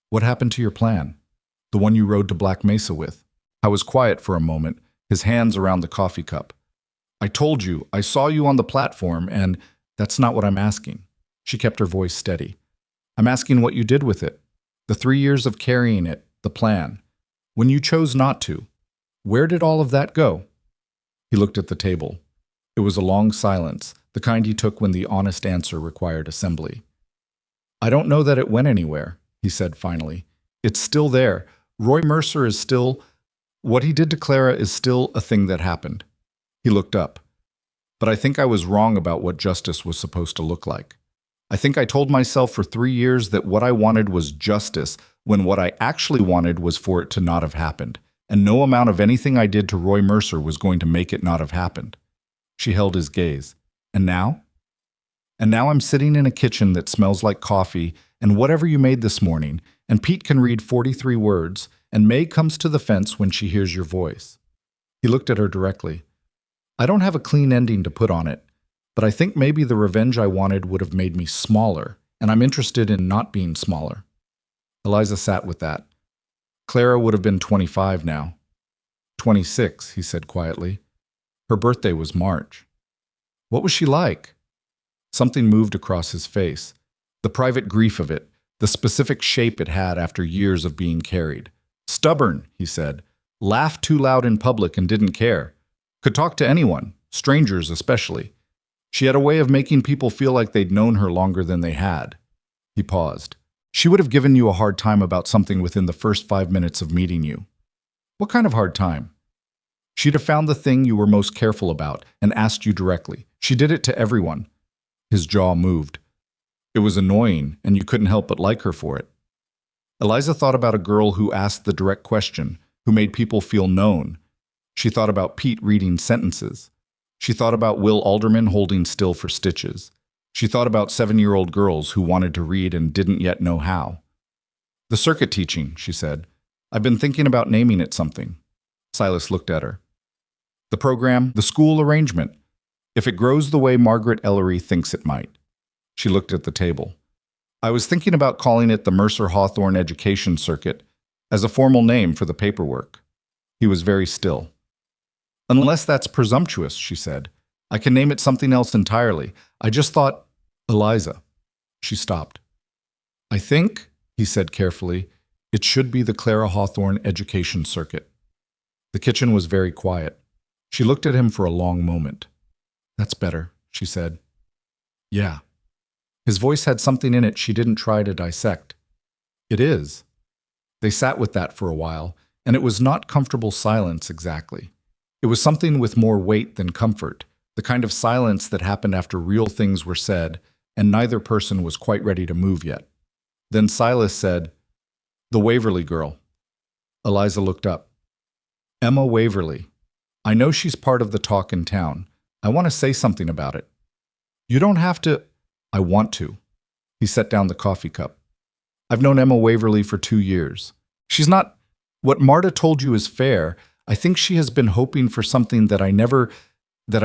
What happened to your plan? The one you rode to Black Mesa with? I was quiet for a moment, his hands around the coffee cup. I told you, I saw you on the platform, and that's not what I'm asking. She kept her voice steady. I'm asking what you did with it. The 3 years of carrying it, the plan. When you chose not to, where did all of that go? He looked at the table. It was a long silence, the kind he took when the honest answer required assembly. I don't know that it went anywhere, he said finally. It's still there. Roy Mercer is still... What he did to Clara is still a thing that happened. He looked up. But I think I was wrong about what justice was supposed to look like. I think I told myself for 3 years that what I wanted was justice, when what I actually wanted was for it to not have happened, and no amount of anything I did to Roy Mercer was going to make it not have happened. She held his gaze. And now? And now I'm sitting in a kitchen that smells like coffee and whatever you made this morning, and Pete can read 43 words, and May comes to the fence when she hears your voice. He looked at her directly. I don't have a clean ending to put on it, but I think maybe the revenge I wanted would have made me smaller, and I'm interested in not being smaller. Eliza sat with that. Clara would have been 25 now. 26, he said quietly. Her birthday was March. What was she like? Something moved across his face. The private grief of it, the specific shape it had after years of being carried. Stubborn, he said. Laughed too loud in public and didn't care. Could talk to anyone, strangers especially. She had a way of making people feel like they'd known her longer than they had. He paused. She would have given you a hard time about something within the first 5 minutes of meeting you. What kind of hard time? She'd have found the thing you were most careful about and asked you directly. She did it to everyone. His jaw moved. It was annoying, and you couldn't help but like her for it. Eliza thought about a girl who asked the direct question, who made people feel known. She thought about Pete reading sentences. She thought about Will Alderman holding still for stitches. She thought about 7-year-old girls who wanted to read and didn't yet know how. The circuit teaching, she said. I've been thinking about naming it something. Silas looked at her. The program, the school arrangement. If it grows the way Margaret Ellery thinks it might. She looked at the table. I was thinking about calling it the Mercer Hawthorne Education Circuit as a formal name for the paperwork. He was very still. Unless that's presumptuous, she said. I can name it something else entirely. I just thought, Eliza. She stopped. I think, he said carefully, it should be the Clara Hawthorne Education Circuit. The kitchen was very quiet. She looked at him for a long moment. That's better, she said. Yeah. His voice had something in it she didn't try to dissect. It is. They sat with that for a while, and it was not comfortable silence exactly. It was something with more weight than comfort, the kind of silence that happened after real things were said, and neither person was quite ready to move yet. Then Silas said, The Waverly girl. Eliza looked up. Emma Waverly. I know she's part of the talk in town. I want to say something about it. You don't have to. I want to. He set down the coffee cup. I've known Emma Waverly for 2 years. She's not. What Marta told you is fair. I think she has been hoping for something that I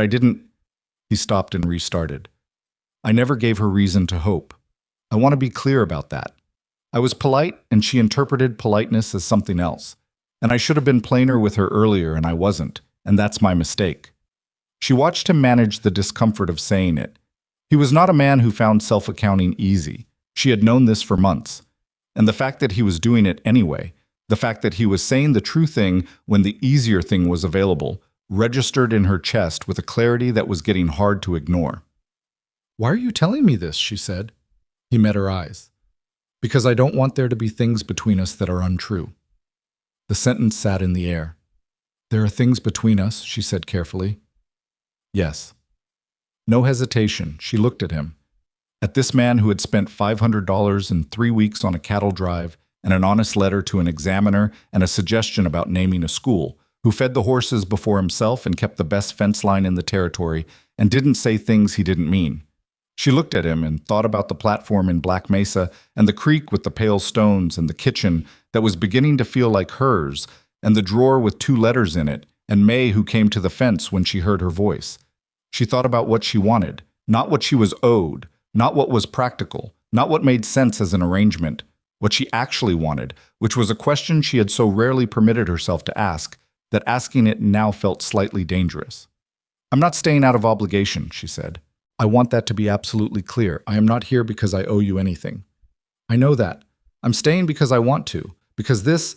didn't. He stopped and restarted. I never gave her reason to hope. I want to be clear about that. I was polite, and she interpreted politeness as something else. And I should have been plainer with her earlier, and I wasn't, and that's my mistake. She watched him manage the discomfort of saying it. He was not a man who found self-accounting easy. She had known this for months. And the fact that he was doing it anyway, the fact that he was saying the true thing when the easier thing was available, registered in her chest with a clarity that was getting hard to ignore. Why are you telling me this? She said. He met her eyes. Because I don't want there to be things between us that are untrue. The sentence sat in the air. There are things between us, she said carefully. Yes. No hesitation, she looked at him. At this man who had spent $500 in 3 weeks on a cattle drive and an honest letter to an examiner and a suggestion about naming a school, who fed the horses before himself and kept the best fence line in the territory and didn't say things he didn't mean. She looked at him and thought about the platform in Black Mesa and the creek with the pale stones and the kitchen that was beginning to feel like hers and the drawer with 2 letters in it and May who came to the fence when she heard her voice. She thought about what she wanted, not what she was owed, not what was practical, not what made sense as an arrangement, what she actually wanted, which was a question she had so rarely permitted herself to ask, that asking it now felt slightly dangerous. I'm not staying out of obligation, she said. I want that to be absolutely clear. I am not here because I owe you anything. I know that. I'm staying because I want to, because this,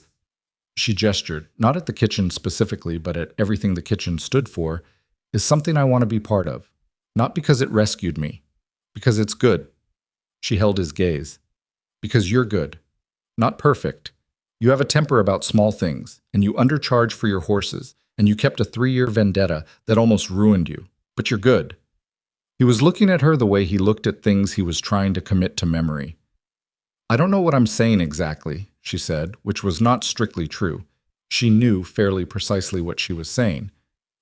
she gestured, not at the kitchen specifically, but at everything the kitchen stood for, is something I want to be part of. Not because it rescued me, because it's good. She held his gaze. Because you're good. Not perfect. You have a temper about small things, and you undercharge for your horses, and you kept a 3-year vendetta that almost ruined you. But you're good. He was looking at her the way he looked at things he was trying to commit to memory. I don't know what I'm saying exactly, she said, which was not strictly true. She knew fairly precisely what she was saying.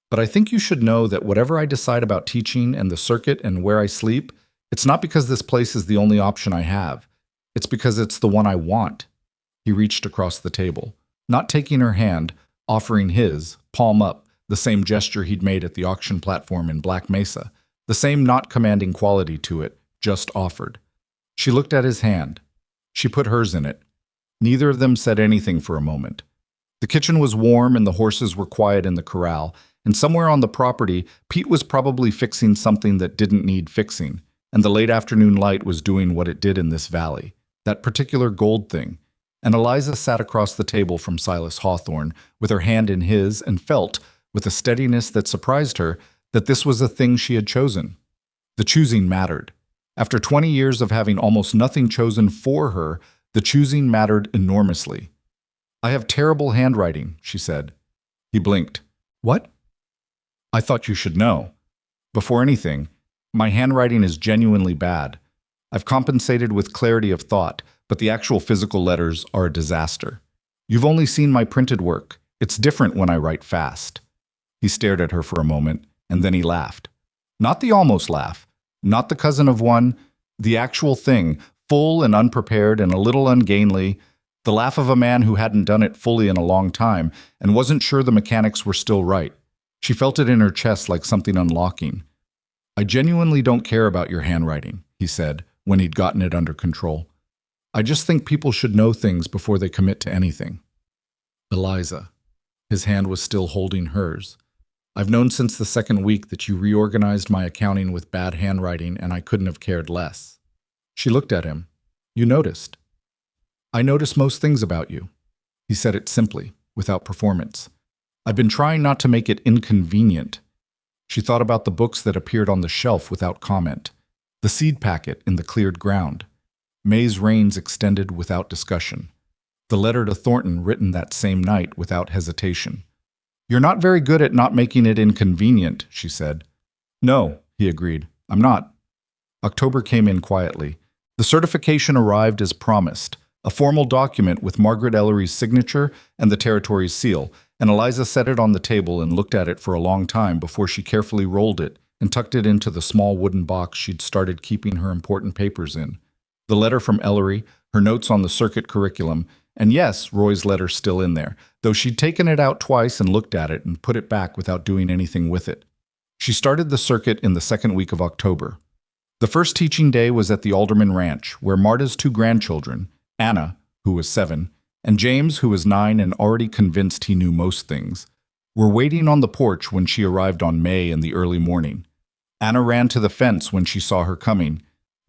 But I think you should know that whatever I decide about teaching and the circuit and where I sleep, it's not because this place is the only option I have. It's because it's the one I want. He reached across the table, not taking her hand, offering his, palm up, the same gesture he'd made at the auction platform in Black Mesa, the same not commanding quality to it, just offered. She looked at his hand. She put hers in it. Neither of them said anything for a moment. The kitchen was warm and the horses were quiet in the corral, and somewhere on the property, Pete was probably fixing something that didn't need fixing, and the late afternoon light was doing what it did in this valley, that particular gold thing. And Eliza sat across the table from Silas Hawthorne, with her hand in his, and felt, with a steadiness that surprised her, that this was a thing she had chosen. The choosing mattered. After 20 years of having almost nothing chosen for her, the choosing mattered enormously. "I have terrible handwriting," she said. He blinked. "What?" "I thought you should know. Before anything, my handwriting is genuinely bad. I've compensated with clarity of thought, but the actual physical letters are a disaster. You've only seen my printed work. It's different when I write fast." He stared at her for a moment, and then he laughed. Not the almost laugh, not the cousin of one, the actual thing, full and unprepared and a little ungainly, the laugh of a man who hadn't done it fully in a long time and wasn't sure the mechanics were still right. She felt it in her chest like something unlocking. "I genuinely don't care about your handwriting," he said, when he'd gotten it under control. "I just think people should know things before they commit to anything." "Eliza." His hand was still holding hers. "I've known since the second week that you reorganized my accounting with bad handwriting, and I couldn't have cared less." She looked at him. "You noticed." "I notice most things about you." He said it simply, without performance. "I've been trying not to make it inconvenient." She thought about the books that appeared on the shelf without comment, the seed packet in the cleared ground, May's reigns extended without discussion, the letter to Thornton written that same night without hesitation. "You're not very good at not making it inconvenient," she said. "No," he agreed. "I'm not." October came in quietly. The certification arrived as promised, a formal document with Margaret Ellery's signature and the territory's seal, and Eliza set it on the table and looked at it for a long time before she carefully rolled it and tucked it into the small wooden box she'd started keeping her important papers in. The letter from Ellery, her notes on the circuit curriculum, and yes, Roy's letter still in there, though she'd taken it out twice and looked at it and put it back without doing anything with it. She started the circuit in the second week of October. The first teaching day was at the Alderman Ranch, where Marta's two grandchildren, Anna, who was 7, and James, who was 9 and already convinced he knew most things, were waiting on the porch when she arrived on May in the early morning. Anna ran to the fence when she saw her coming.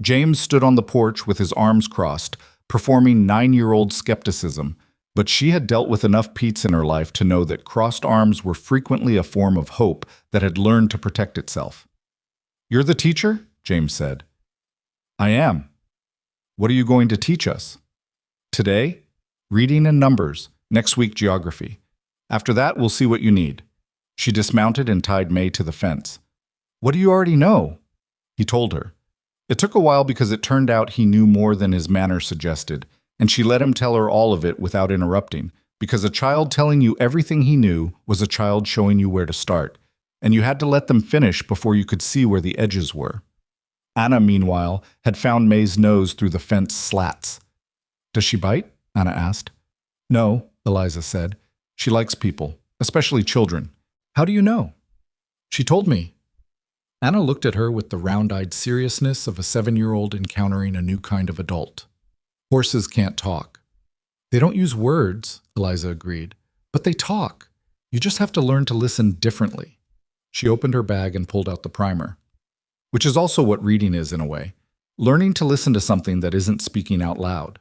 James stood on the porch with his arms crossed, performing 9-year-old skepticism, but she had dealt with enough Petes in her life to know that crossed arms were frequently a form of hope that had learned to protect itself. "You're the teacher?" James said. "I am." "What are you going to teach us?" "Today, reading and numbers. Next week, geography. After that, we'll see what you need." She dismounted and tied May to the fence. "What do you already know?" He told her. It took a while because it turned out he knew more than his manner suggested, and she let him tell her all of it without interrupting, because a child telling you everything he knew was a child showing you where to start, and you had to let them finish before you could see where the edges were. Anna, meanwhile, had found May's nose through the fence slats. "Does she bite?" Anna asked. "No," Eliza said. "She likes people, especially children." "How do you know?" "She told me." Anna looked at her with the round-eyed seriousness of a 7-year-old encountering a new kind of adult. "Horses can't talk." "They don't use words," Eliza agreed. "But they talk. You just have to learn to listen differently." She opened her bag and pulled out the primer. Which is also what reading is in a way. Learning to listen to something that isn't speaking out loud.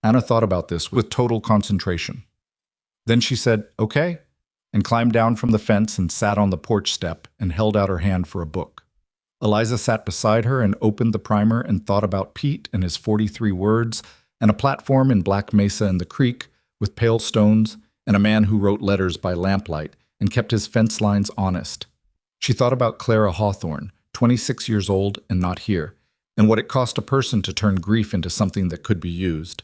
Anna thought about this with total concentration. Then she said, "Okay," and climbed down from the fence and sat on the porch step and held out her hand for a book. Eliza sat beside her and opened the primer and thought about Pete and his 43 words, and a platform in Black Mesa and the creek with pale stones, and a man who wrote letters by lamplight and kept his fence lines honest. She thought about Clara Hawthorne, 26 years old and not here, and what it cost a person to turn grief into something that could be used.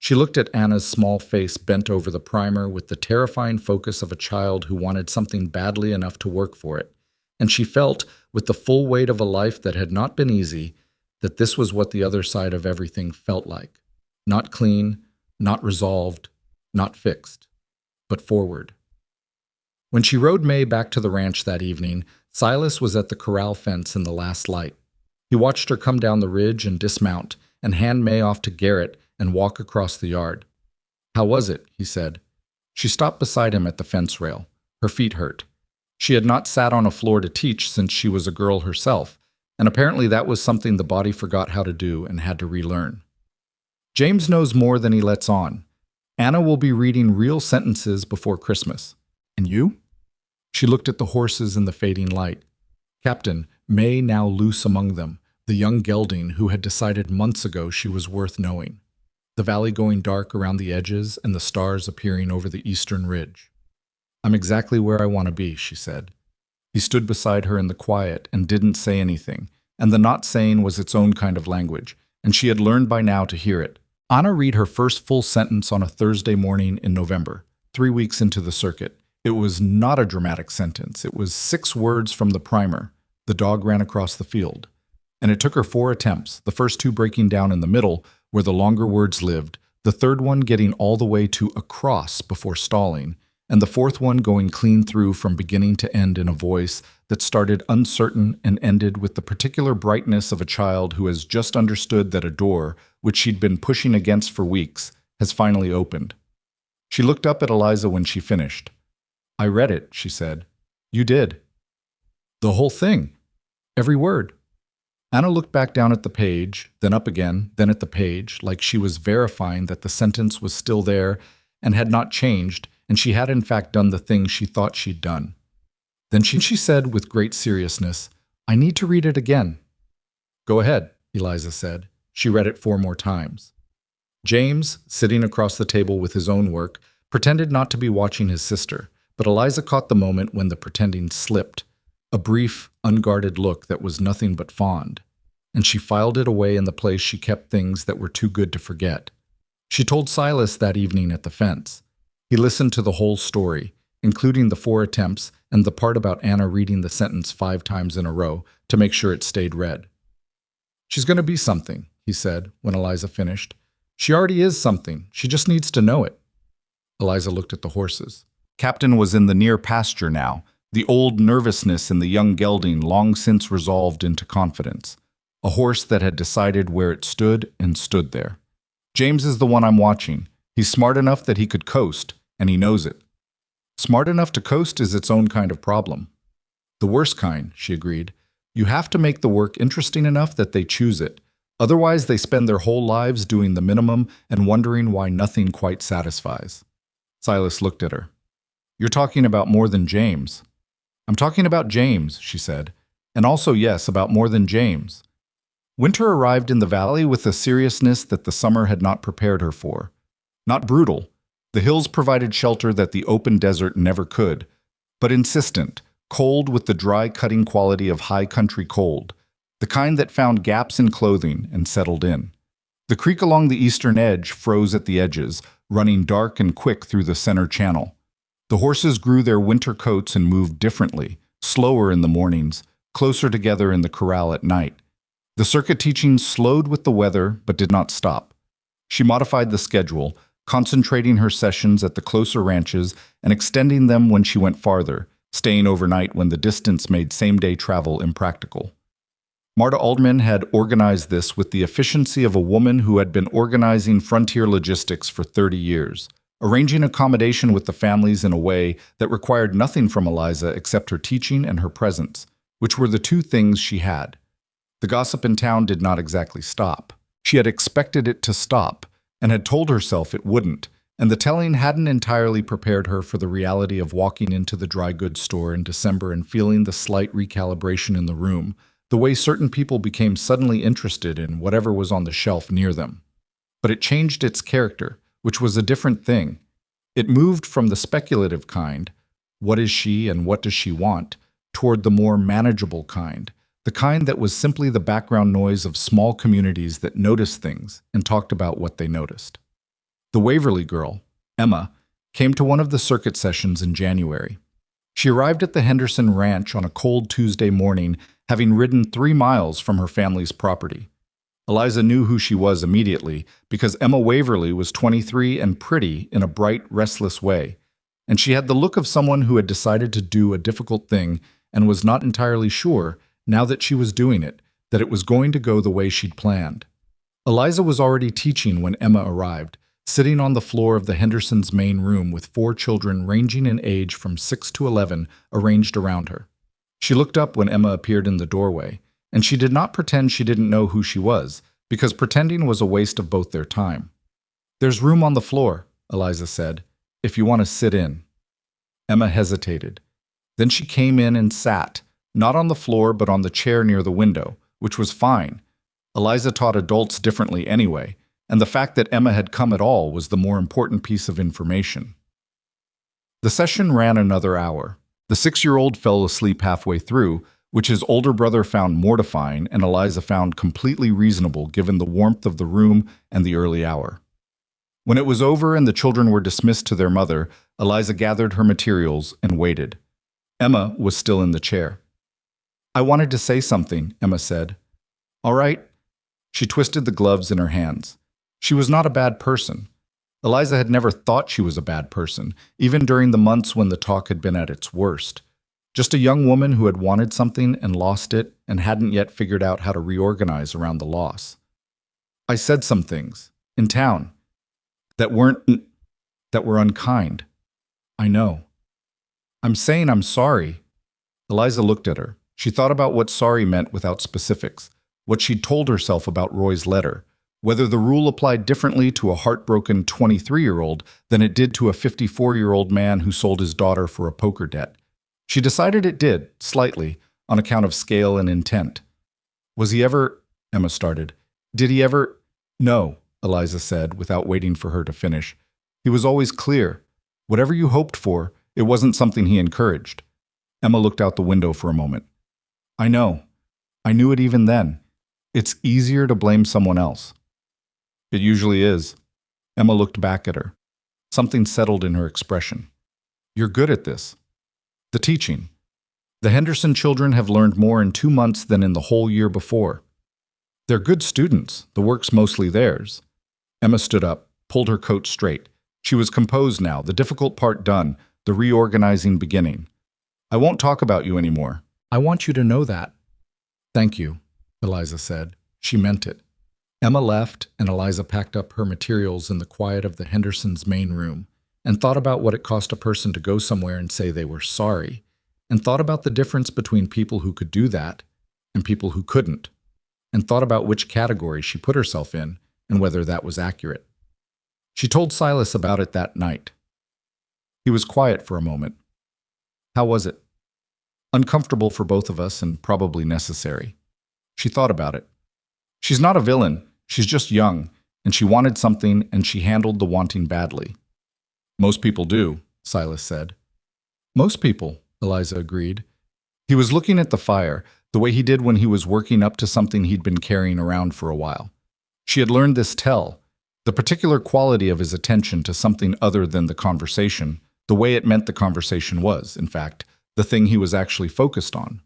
She looked at Anna's small face bent over the primer with the terrifying focus of a child who wanted something badly enough to work for it, and she felt, with the full weight of a life that had not been easy, that this was what the other side of everything felt like. Not clean, not resolved, not fixed, but forward. When she rode May back to the ranch that evening, Silas was at the corral fence in the last light. He watched her come down the ridge and dismount, and hand May off to Garrett and walk across the yard. "How was it?" he said. She stopped beside him at the fence rail. Her feet hurt. She had not sat on a floor to teach since she was a girl herself, and apparently that was something the body forgot how to do and had to relearn. James knows more than he lets on. Anna will be reading real sentences before Christmas. And you? She looked at the horses in the fading light. Captain, May now loose among them, the young gelding who had decided months ago she was worth knowing. The valley going dark around the edges and the stars appearing over the eastern ridge. "I'm exactly where I want to be," she said. He stood beside her in the quiet and didn't say anything, and the not saying was its own kind of language, and she had learned by now to hear it. Anna read her first full sentence on a Thursday morning in November, 3 weeks into the circuit. It was not a dramatic sentence. It was 6 words from the primer. The dog ran across the field. And it took her 4 attempts, the first 2 breaking down in the middle, where the longer words lived, the third one getting all the way to across before stalling, and the fourth one going clean through from beginning to end in a voice that started uncertain and ended with the particular brightness of a child who has just understood that a door, which she'd been pushing against for weeks, has finally opened. She looked up at Eliza when she finished. "I read it," she said. "You did." "The whole thing. Every word." Anna looked back down at the page, then up again, then at the page, like she was verifying that the sentence was still there and had not changed, and she had in fact done the thing she thought she'd done. Then she said with great seriousness, "I need to read it again." "Go ahead," Eliza said. She read it 4 more times. James, sitting across the table with his own work, pretended not to be watching his sister, but Eliza caught the moment when the pretending slipped, a brief, unguarded look that was nothing but fond, and she filed it away in the place she kept things that were too good to forget. She told Silas that evening at the fence. He listened to the whole story, including the 4 attempts and the part about Anna reading the sentence 5 times in a row to make sure it stayed read. "She's going to be something," he said when Eliza finished. "She already is something. She just needs to know it." Eliza looked at the horses. Captain was in the near pasture now, the old nervousness in the young gelding long since resolved into confidence, a horse that had decided where it stood and stood there. "James is the one I'm watching. He's smart enough that he could coast, and he knows it." "Smart enough to coast is its own kind of problem." "The worst kind," she agreed. "You have to make the work interesting enough that they choose it. Otherwise, they spend their whole lives doing the minimum and wondering why nothing quite satisfies." Silas looked at her. "You're talking about more than James." "I'm talking about James," she said. "And also, yes, about more than James." Winter arrived in the valley with a seriousness that the summer had not prepared her for. Not brutal. The hills provided shelter that the open desert never could, but insistent, cold with the dry cutting quality of high country cold, the kind that found gaps in clothing and settled in. The creek along the eastern edge froze at the edges, running dark and quick through the center channel. The horses grew their winter coats and moved differently, slower in the mornings, closer together in the corral at night. The circuit teaching slowed with the weather but did not stop. She modified the schedule, concentrating her sessions at the closer ranches and extending them when she went farther, staying overnight when the distance made same-day travel impractical. Marta Altman had organized this with the efficiency of a woman who had been organizing frontier logistics for 30 years, arranging accommodation with the families in a way that required nothing from Eliza except her teaching and her presence, which were the 2 things she had. The gossip in town did not exactly stop. She had expected it to stop, and had told herself it wouldn't, and the telling hadn't entirely prepared her for the reality of walking into the dry goods store in December and feeling the slight recalibration in the room, the way certain people became suddenly interested in whatever was on the shelf near them. But it changed its character, which was a different thing. It moved from the speculative kind, what is she and what does she want, toward the more manageable kind, the kind that was simply the background noise of small communities that noticed things and talked about what they noticed. The Waverly girl, Emma, came to one of the circuit sessions in January. She arrived at the Henderson Ranch on a cold Tuesday morning, having ridden 3 miles from her family's property. Eliza knew who she was immediately because Emma Waverly was 23 and pretty in a bright, restless way, and she had the look of someone who had decided to do a difficult thing and was not entirely sure, now that she was doing it, that it was going to go the way she'd planned. Eliza was already teaching when Emma arrived, sitting on the floor of the Hendersons' main room with 4 children ranging in age from 6 to 11 arranged around her. She looked up when Emma appeared in the doorway, and she did not pretend she didn't know who she was, because pretending was a waste of both their time. "There's room on the floor," Eliza said, "if you want to sit in." Emma hesitated. Then she came in and sat, not on the floor but on the chair near the window, which was fine. Eliza taught adults differently anyway, and the fact that Emma had come at all was the more important piece of information. The session ran another hour. The 6-year-old fell asleep halfway through, which his older brother found mortifying and Eliza found completely reasonable given the warmth of the room and the early hour. When it was over and the children were dismissed to their mother, Eliza gathered her materials and waited. Emma was still in the chair. "I wanted to say something," Emma said. "All right." She twisted the gloves in her hands. She was not a bad person. Eliza had never thought she was a bad person, even during the months when the talk had been at its worst. Just a young woman who had wanted something and lost it and hadn't yet figured out how to reorganize around the loss. "I said some things, in town, that were unkind. I know. I'm saying I'm sorry." Eliza looked at her. She thought about what sorry meant without specifics, what she'd told herself about Roy's letter, whether the rule applied differently to a heartbroken 23-year-old than it did to a 54-year-old man who sold his daughter for a poker debt. She decided it did, slightly, on account of scale and intent. "Was he ever—" Emma started. "Did he ever—" "No," Eliza said, without waiting for her to finish. "He was always clear. Whatever you hoped for, it wasn't something he encouraged." Emma looked out the window for a moment. "I know. I knew it even then. It's easier to blame someone else." "It usually is." Emma looked back at her. Something settled in her expression. "You're good at this. The teaching. The Henderson children have learned more in 2 months than in the whole year before. They're good students. The work's mostly theirs." Emma stood up, pulled her coat straight. She was composed now, the difficult part done, the reorganizing beginning. "I won't talk about you anymore. I want you to know that." "Thank you," Eliza said. She meant it. Emma left, and Eliza packed up her materials in the quiet of the Hendersons' main room, and thought about what it cost a person to go somewhere and say they were sorry, and thought about the difference between people who could do that and people who couldn't, and thought about which category she put herself in and whether that was accurate. She told Silas about it that night. He was quiet for a moment. "How was it?" "Uncomfortable for both of us and probably necessary." She thought about it. "She's not a villain. She's just young, and she wanted something, and she handled the wanting badly." "Most people do," Silas said. "Most people," Eliza agreed. He was looking at the fire, the way he did when he was working up to something he'd been carrying around for a while. She had learned this tell, the particular quality of his attention to something other than the conversation, the way it meant the conversation was, in fact, the thing he was actually focused on.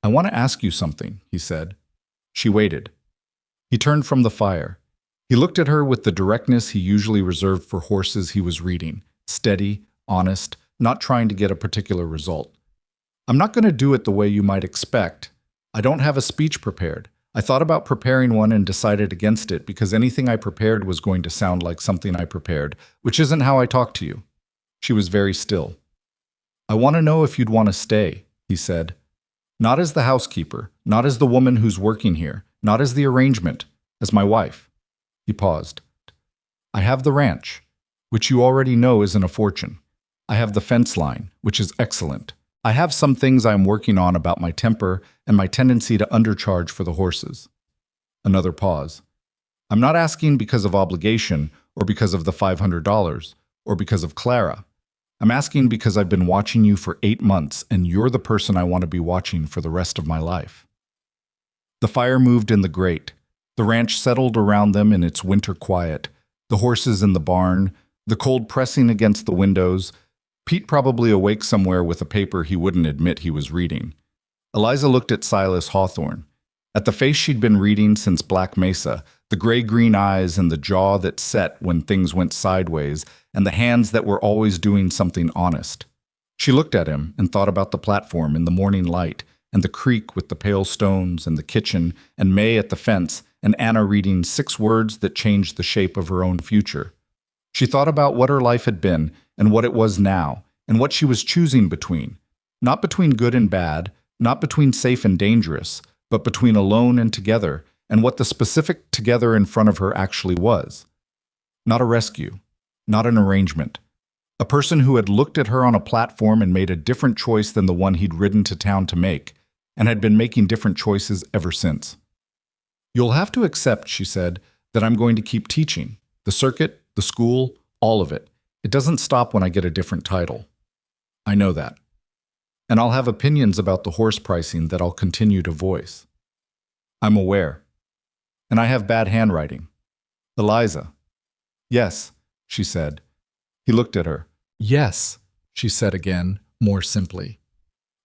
"I want to ask you something," he said. She waited. He turned from the fire. He looked at her with the directness he usually reserved for horses he was reading, steady, honest, not trying to get a particular result. "I'm not going to do it the way you might expect. I don't have a speech prepared. I thought about preparing one and decided against it because anything I prepared was going to sound like something I prepared, which isn't how I talk to you." She was very still. "I want to know if you'd want to stay," he said. "Not as the housekeeper, not as the woman who's working here, not as the arrangement, as my wife." He paused. "I have the ranch, which you already know isn't a fortune. I have the fence line, which is excellent. I have some things I'm working on about my temper and my tendency to undercharge for the horses." Another pause. "I'm not asking because of obligation or because of the $500 or because of Clara. I'm asking because I've been watching you for 8 months and you're the person I want to be watching for the rest of my life." The fire moved in the grate. The ranch settled around them in its winter quiet, the horses in the barn, the cold pressing against the windows, Pete probably awake somewhere with a paper he wouldn't admit he was reading. Eliza looked at Silas Hawthorne. At the face she'd been reading since Black Mesa, the gray-green eyes and the jaw that set when things went sideways, and the hands that were always doing something honest. She looked at him and thought about the platform in the morning light, and the creek with the pale stones, and the kitchen, and May at the fence, and Anna reading 6 words that changed the shape of her own future. She thought about what her life had been, and what it was now, and what she was choosing between. Not between good and bad, not between safe and dangerous, but between alone and together, and what the specific together in front of her actually was. Not a rescue, not an arrangement. A person who had looked at her on a platform and made a different choice than the one he'd ridden to town to make, and had been making different choices ever since. "You'll have to accept," she said, "that I'm going to keep teaching. The circuit, the school, all of it. It doesn't stop when I get a different title." "I know that. And I'll have opinions about the horse pricing that I'll continue to voice." "I'm aware. And I have bad handwriting." "Eliza." "Yes," she said. He looked at her. "Yes," she said again, more simply.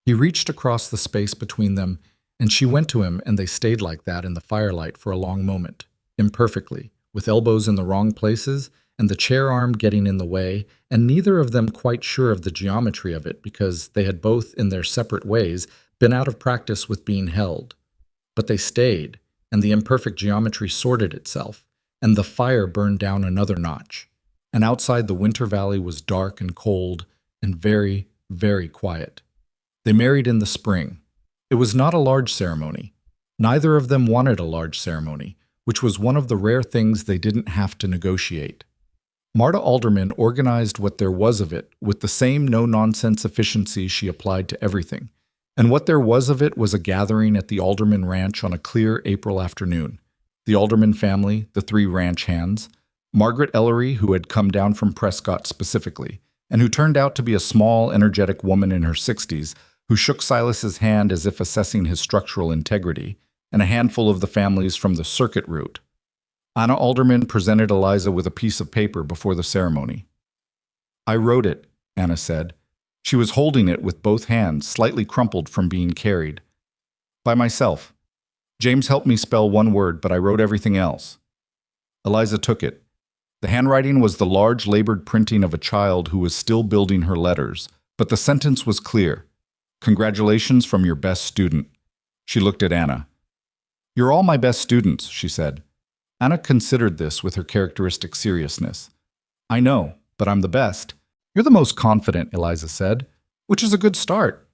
He reached across the space between them, and she went to him, and they stayed like that in the firelight for a long moment, imperfectly, with elbows in the wrong places, and the chair arm getting in the way, and neither of them quite sure of the geometry of it because they had both, in their separate ways, been out of practice with being held. But they stayed, and the imperfect geometry sorted itself, and the fire burned down another notch. And outside the winter valley was dark and cold and very, very quiet. They married in the spring. It was not a large ceremony. Neither of them wanted a large ceremony, which was one of the rare things they didn't have to negotiate. Marta Alderman organized what there was of it with the same no-nonsense efficiency she applied to everything. And what there was of it was a gathering at the Alderman Ranch on a clear April afternoon. The Alderman family, the 3 ranch hands, Margaret Ellery, who had come down from Prescott specifically, and who turned out to be a small, energetic woman in her 60s, who shook Silas's hand as if assessing his structural integrity, and a handful of the families from the circuit route. Anna Alderman presented Eliza with a piece of paper before the ceremony. "I wrote it," Anna said. She was holding it with both hands, slightly crumpled from being carried. "By myself. James helped me spell 1 word, but I wrote everything else." Eliza took it. The handwriting was the large, labored printing of a child who was still building her letters, but the sentence was clear. "Congratulations from your best student." She looked at Anna. "You're all my best students," she said. Anna considered this with her characteristic seriousness. "I know, but I'm the best." "You're the most confident," Eliza said, "which is a good start."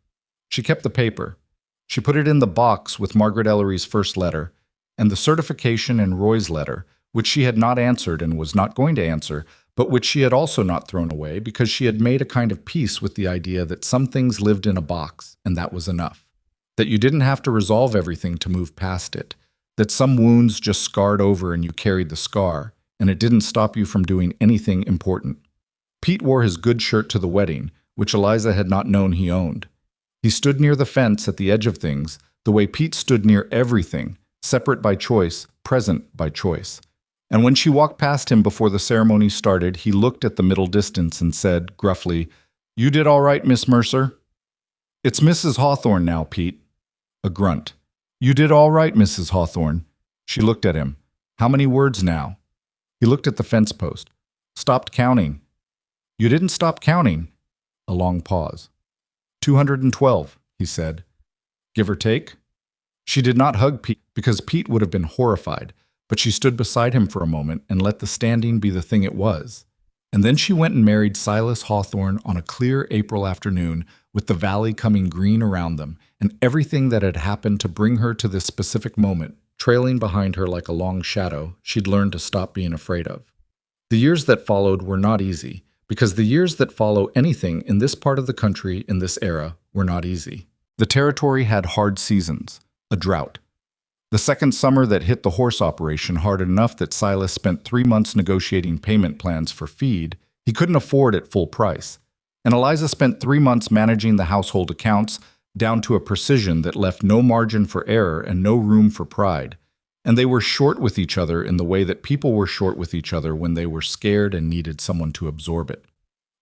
She kept the paper. She put it in the box with Margaret Ellery's first letter, and the certification and Roy's letter, which she had not answered and was not going to answer, but which she had also not thrown away because she had made a kind of peace with the idea that some things lived in a box, and that was enough. That you didn't have to resolve everything to move past it. That some wounds just scarred over and you carried the scar, and it didn't stop you from doing anything important. Pete wore his good shirt to the wedding, which Eliza had not known he owned. He stood near the fence at the edge of things, the way Pete stood near everything, separate by choice, present by choice. And when she walked past him before the ceremony started, he looked at the middle distance and said, gruffly, "You did all right, Miss Mercer." "It's Mrs. Hawthorne now, Pete." A grunt. "You did all right, Mrs. Hawthorne." She looked at him. "How many words now?" He looked at the fence post. "Stopped counting." "You didn't stop counting." A long pause. 212, he said. "Give or take?" She did not hug Pete because Pete would have been horrified, but she stood beside him for a moment and let the standing be the thing it was. And then she went and married Silas Hawthorne on a clear April afternoon with the valley coming green around them and everything that had happened to bring her to this specific moment, trailing behind her like a long shadow she'd learned to stop being afraid of. The years that followed were not easy, because the years that follow anything in this part of the country in this era were not easy. The territory had hard seasons, a drought. The second summer that hit the horse operation hard enough that Silas spent 3 months negotiating payment plans for feed he couldn't afford at full price, and Eliza spent 3 months managing the household accounts down to a precision that left no margin for error and no room for pride, and they were short with each other in the way that people were short with each other when they were scared and needed someone to absorb it.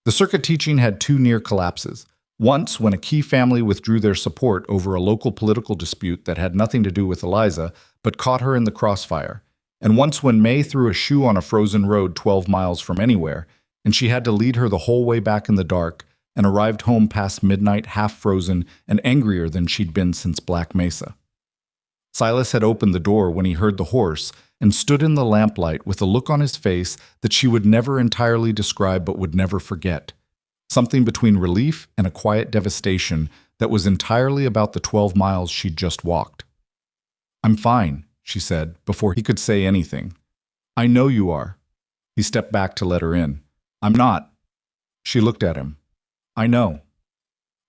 The circuit teaching had 2 near collapses. Once, when a key family withdrew their support over a local political dispute that had nothing to do with Eliza, but caught her in the crossfire. And once when May threw a shoe on a frozen road 12 miles from anywhere, and she had to lead her the whole way back in the dark, and arrived home past midnight half-frozen and angrier than she'd been since Black Mesa. Silas had opened the door when he heard the horse and stood in the lamplight with a look on his face that she would never entirely describe but would never forget. Something between relief and a quiet devastation that was entirely about the 12 miles she'd just walked. "I'm fine," she said, before he could say anything. "I know you are." He stepped back to let her in. "I'm not." She looked at him. "I know."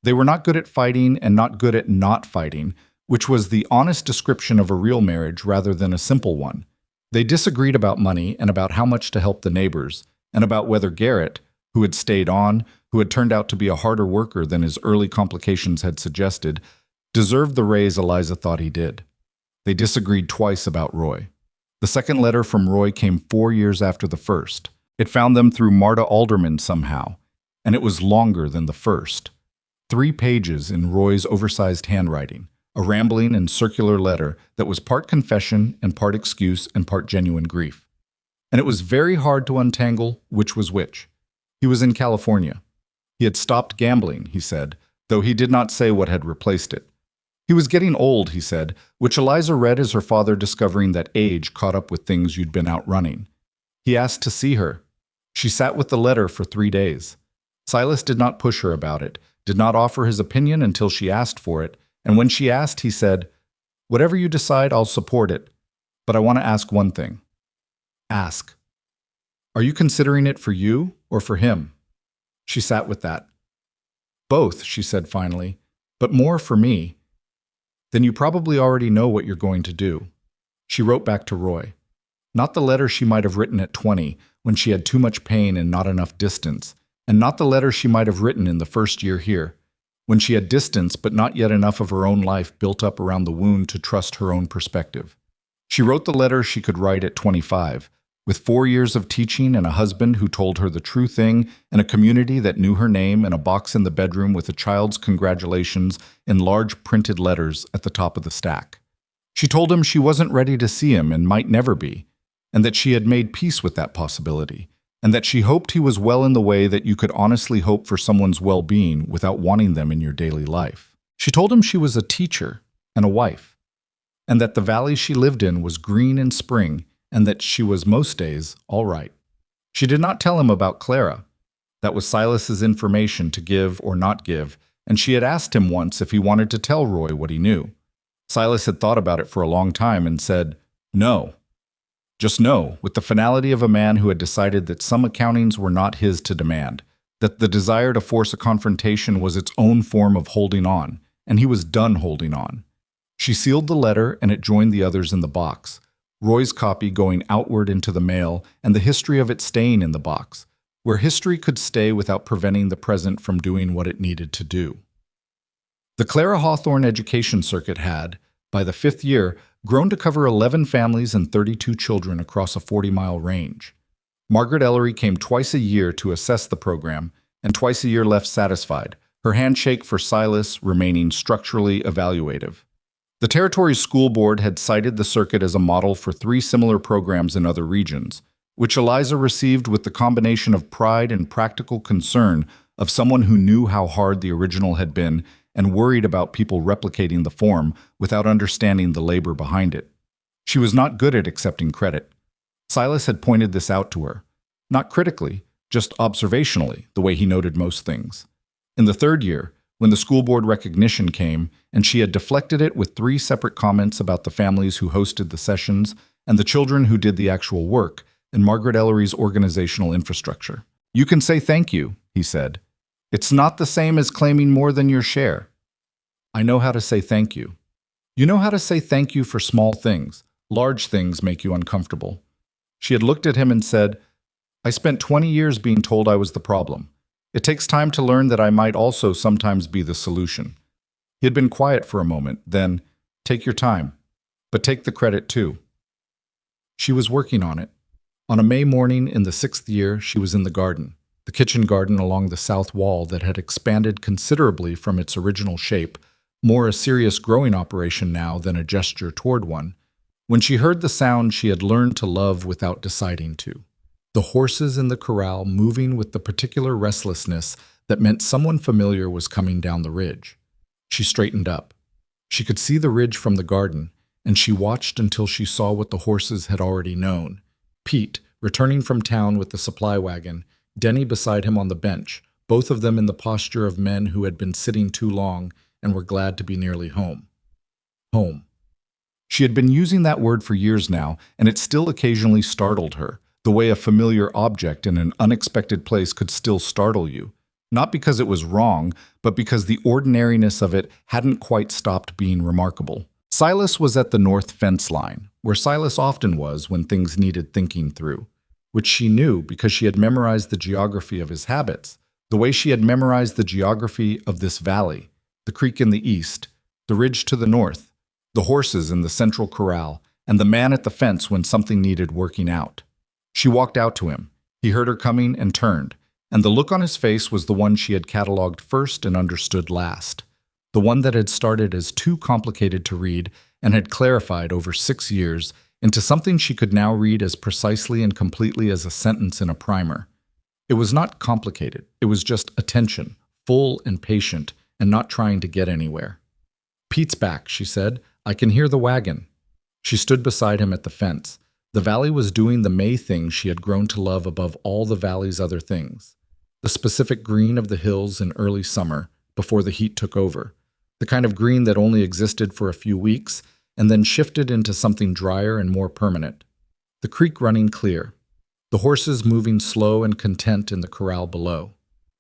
They were not good at fighting and not good at not fighting, which was the honest description of a real marriage rather than a simple one. They disagreed about money and about how much to help the neighbors, and about whether Garrett, who had stayed on, who had turned out to be a harder worker than his early complications had suggested, deserved the raise Eliza thought he did. They disagreed twice about Roy. The second letter from Roy came 4 years after the first. It found them through Marta Alderman somehow, and it was longer than the first. 3 pages in Roy's oversized handwriting, a rambling and circular letter that was part confession and part excuse and part genuine grief. And it was very hard to untangle which was which. He was in California. He had stopped gambling, he said, though he did not say what had replaced it. He was getting old, he said, which Eliza read as her father discovering that age caught up with things you'd been outrunning. He asked to see her. She sat with the letter for 3 days. Silas did not push her about it, did not offer his opinion until she asked for it, and when she asked, he said, "Whatever you decide, I'll support it. But I want to ask one thing." "Ask." "Are you considering it for you or for him?" She sat with that. "Both," she said finally, "but more for me." "Then you probably already know what you're going to do." She wrote back to Roy. Not the letter she might have written at 20, when she had too much pain and not enough distance, and not the letter she might have written in the first year here, when she had distance but not yet enough of her own life built up around the wound to trust her own perspective. She wrote the letter she could write at 25, with 4 years of teaching and a husband who told her the true thing and a community that knew her name and a box in the bedroom with a child's congratulations in large printed letters at the top of the stack. She told him she wasn't ready to see him and might never be, and that she had made peace with that possibility, and that she hoped he was well in the way that you could honestly hope for someone's well-being without wanting them in your daily life. She told him she was a teacher and a wife, and that the valley she lived in was green in spring, and that she was most days all right. She did not tell him about Clara. That was Silas's information to give or not give, and she had asked him once if he wanted to tell Roy what he knew. Silas had thought about it for a long time and said, "No." Just no, with the finality of a man who had decided that some accountings were not his to demand, that the desire to force a confrontation was its own form of holding on, and he was done holding on. She sealed the letter and it joined the others in the box, Roy's copy going outward into the mail and the history of it staying in the box, where history could stay without preventing the present from doing what it needed to do. The Clara Hawthorne Education Circuit had, by the 5th year, grown to cover 11 families and 32 children across a 40-mile range. Margaret Ellery came twice a year to assess the program, and twice a year left satisfied, her handshake for Silas remaining structurally evaluative. The Territory's school board had cited the circuit as a model for 3 similar programs in other regions, which Eliza received with the combination of pride and practical concern of someone who knew how hard the original had been and worried about people replicating the form without understanding the labor behind it. She was not good at accepting credit. Silas had pointed this out to her, not critically, just observationally, the way he noted most things. In the 3rd year, when the school board recognition came, and she had deflected it with 3 separate comments about the families who hosted the sessions and the children who did the actual work, and Margaret Ellery's organizational infrastructure. "You can say thank you," he said. "It's not the same as claiming more than your share." "I know how to say thank you." "You know how to say thank you for small things. Large things make you uncomfortable." She had looked at him and said, "I spent 20 years being told I was the problem. It takes time to learn that I might also sometimes be the solution." He had been quiet for a moment, then, "Take your time, but take the credit too." She was working on it. On a May morning in the 6th year, she was in the garden, the kitchen garden along the south wall that had expanded considerably from its original shape, more a serious growing operation now than a gesture toward one, when she heard the sound she had learned to love without deciding to. The horses in the corral moving with the particular restlessness that meant someone familiar was coming down the ridge. She straightened up. She could see the ridge from the garden, and she watched until she saw what the horses had already known. Pete, returning from town with the supply wagon, Denny beside him on the bench, both of them in the posture of men who had been sitting too long and were glad to be nearly home. Home. She had been using that word for years now, and it still occasionally startled her, the way a familiar object in an unexpected place could still startle you. Not because it was wrong, but because the ordinariness of it hadn't quite stopped being remarkable. Silas was at the north fence line, where Silas often was when things needed thinking through, which she knew because she had memorized the geography of his habits, the way she had memorized the geography of this valley, the creek in the east, the ridge to the north, the horses in the central corral, and the man at the fence when something needed working out. She walked out to him. He heard her coming and turned, and the look on his face was the one she had cataloged first and understood last, the one that had started as too complicated to read and had clarified over 6 years into something she could now read as precisely and completely as a sentence in a primer. It was not complicated. It was just attention, full and patient, and not trying to get anywhere. "Pete's back," she said. "I can hear the wagon." She stood beside him at the fence. The valley was doing the May thing she had grown to love above all the valley's other things. The specific green of the hills in early summer, before the heat took over. The kind of green that only existed for a few weeks and then shifted into something drier and more permanent. The creek running clear. The horses moving slow and content in the corral below.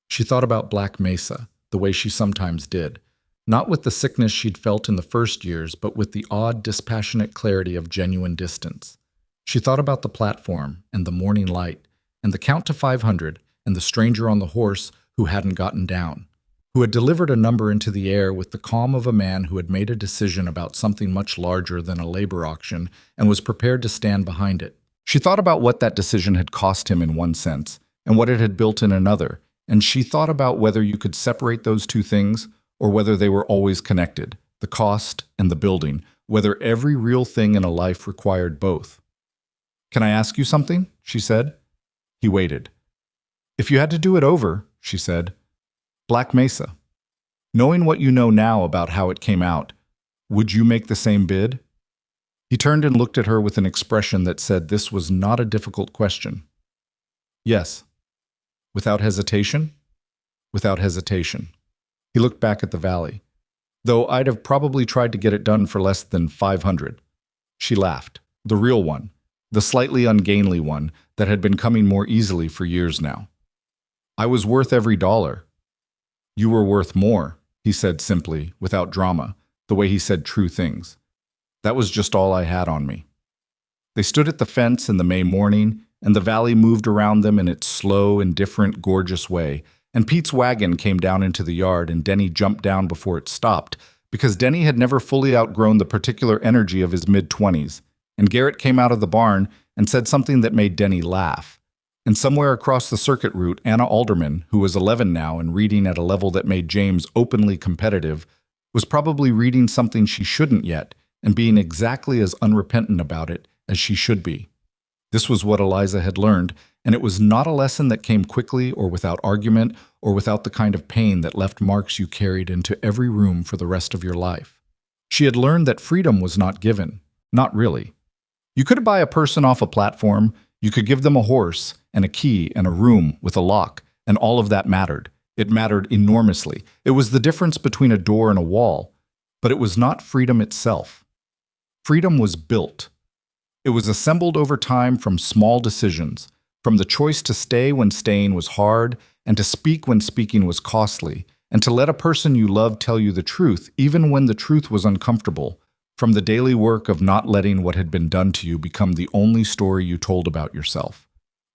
She thought about Black Mesa, the way she sometimes did. Not with the sickness she'd felt in the first years, but with the odd, dispassionate clarity of genuine distance. She thought about the platform and the morning light and the count to 500 and the stranger on the horse who hadn't gotten down, who had delivered a number into the air with the calm of a man who had made a decision about something much larger than a labor auction and was prepared to stand behind it. She thought about what that decision had cost him in one sense and what it had built in another, and she thought about whether you could separate those two things or whether they were always connected, the cost and the building, whether every real thing in a life required both. "Can I ask you something?" she said. He waited. "If you had to do it over," she said, "Black Mesa, knowing what you know now about how it came out, would you make the same bid?" He turned and looked at her with an expression that said this was not a difficult question. "Yes." "Without hesitation?" "Without hesitation." He looked back at the valley. "Though I'd have probably tried to get it done for less than 500. She laughed. The real one. The slightly ungainly one that had been coming more easily for years now. "I was worth every dollar." "You were worth more," he said simply, without drama, the way he said true things. "That was just all I had on me." They stood at the fence in the May morning, and the valley moved around them in its slow, indifferent, gorgeous way, and Pete's wagon came down into the yard and Denny jumped down before it stopped, because Denny had never fully outgrown the particular energy of his mid-20s, and Garrett came out of the barn and said something that made Denny laugh. And somewhere across the circuit route, Anna Alderman, who was 11 now and reading at a level that made James openly competitive, was probably reading something she shouldn't yet and being exactly as unrepentant about it as she should be. This was what Eliza had learned, and it was not a lesson that came quickly or without argument or without the kind of pain that left marks you carried into every room for the rest of your life. She had learned that freedom was not given. Not really. You could buy a person off a platform, you could give them a horse and a key and a room with a lock, and all of that mattered. It mattered enormously. It was the difference between a door and a wall, but it was not freedom itself. Freedom was built. It was assembled over time from small decisions, from the choice to stay when staying was hard, and to speak when speaking was costly, and to let a person you loved tell you the truth, even when the truth was uncomfortable, from the daily work of not letting what had been done to you become the only story you told about yourself.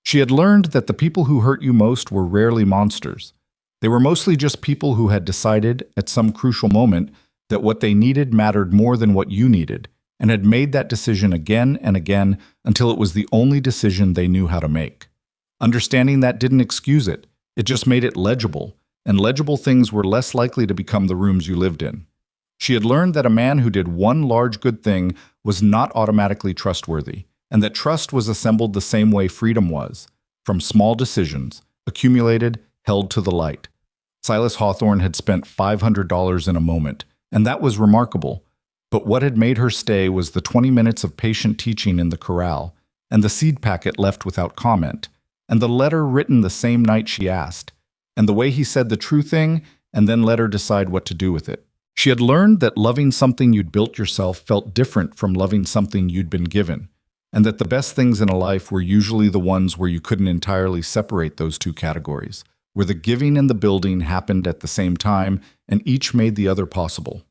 She had learned that the people who hurt you most were rarely monsters. They were mostly just people who had decided, at some crucial moment, that what they needed mattered more than what you needed, and had made that decision again and again until it was the only decision they knew how to make. Understanding that didn't excuse it, it just made it legible, and legible things were less likely to become the rooms you lived in. She had learned that a man who did one large good thing was not automatically trustworthy, and that trust was assembled the same way freedom was, from small decisions, accumulated, held to the light. Silas Hawthorne had spent $500 in a moment, and that was remarkable. But what had made her stay was the 20 minutes of patient teaching in the corral, and the seed packet left without comment, and the letter written the same night she asked, and the way he said the true thing and then let her decide what to do with it. She had learned that loving something you'd built yourself felt different from loving something you'd been given, and that the best things in a life were usually the ones where you couldn't entirely separate those two categories, where the giving and the building happened at the same time and each made the other possible.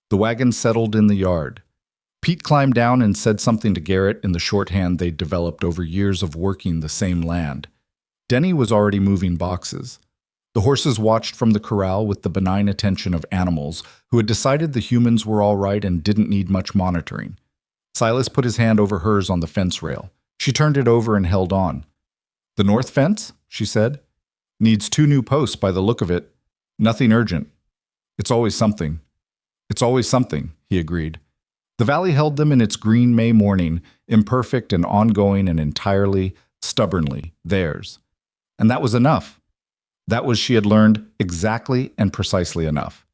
The wagon settled in the yard. Pete climbed down and said something to Garrett in the shorthand they'd developed over years of working the same land. Denny was already moving boxes. The horses watched from the corral with the benign attention of animals who had decided the humans were all right and didn't need much monitoring. Silas put his hand over hers on the fence rail. She turned it over and held on. "The north fence?" she said. "Needs 2 new posts by the look of it. Nothing urgent." "It's always something." "It's always something," he agreed. The valley held them in its green May morning, imperfect and ongoing and entirely, stubbornly theirs. And that was enough. That was, she had learned, exactly and precisely enough.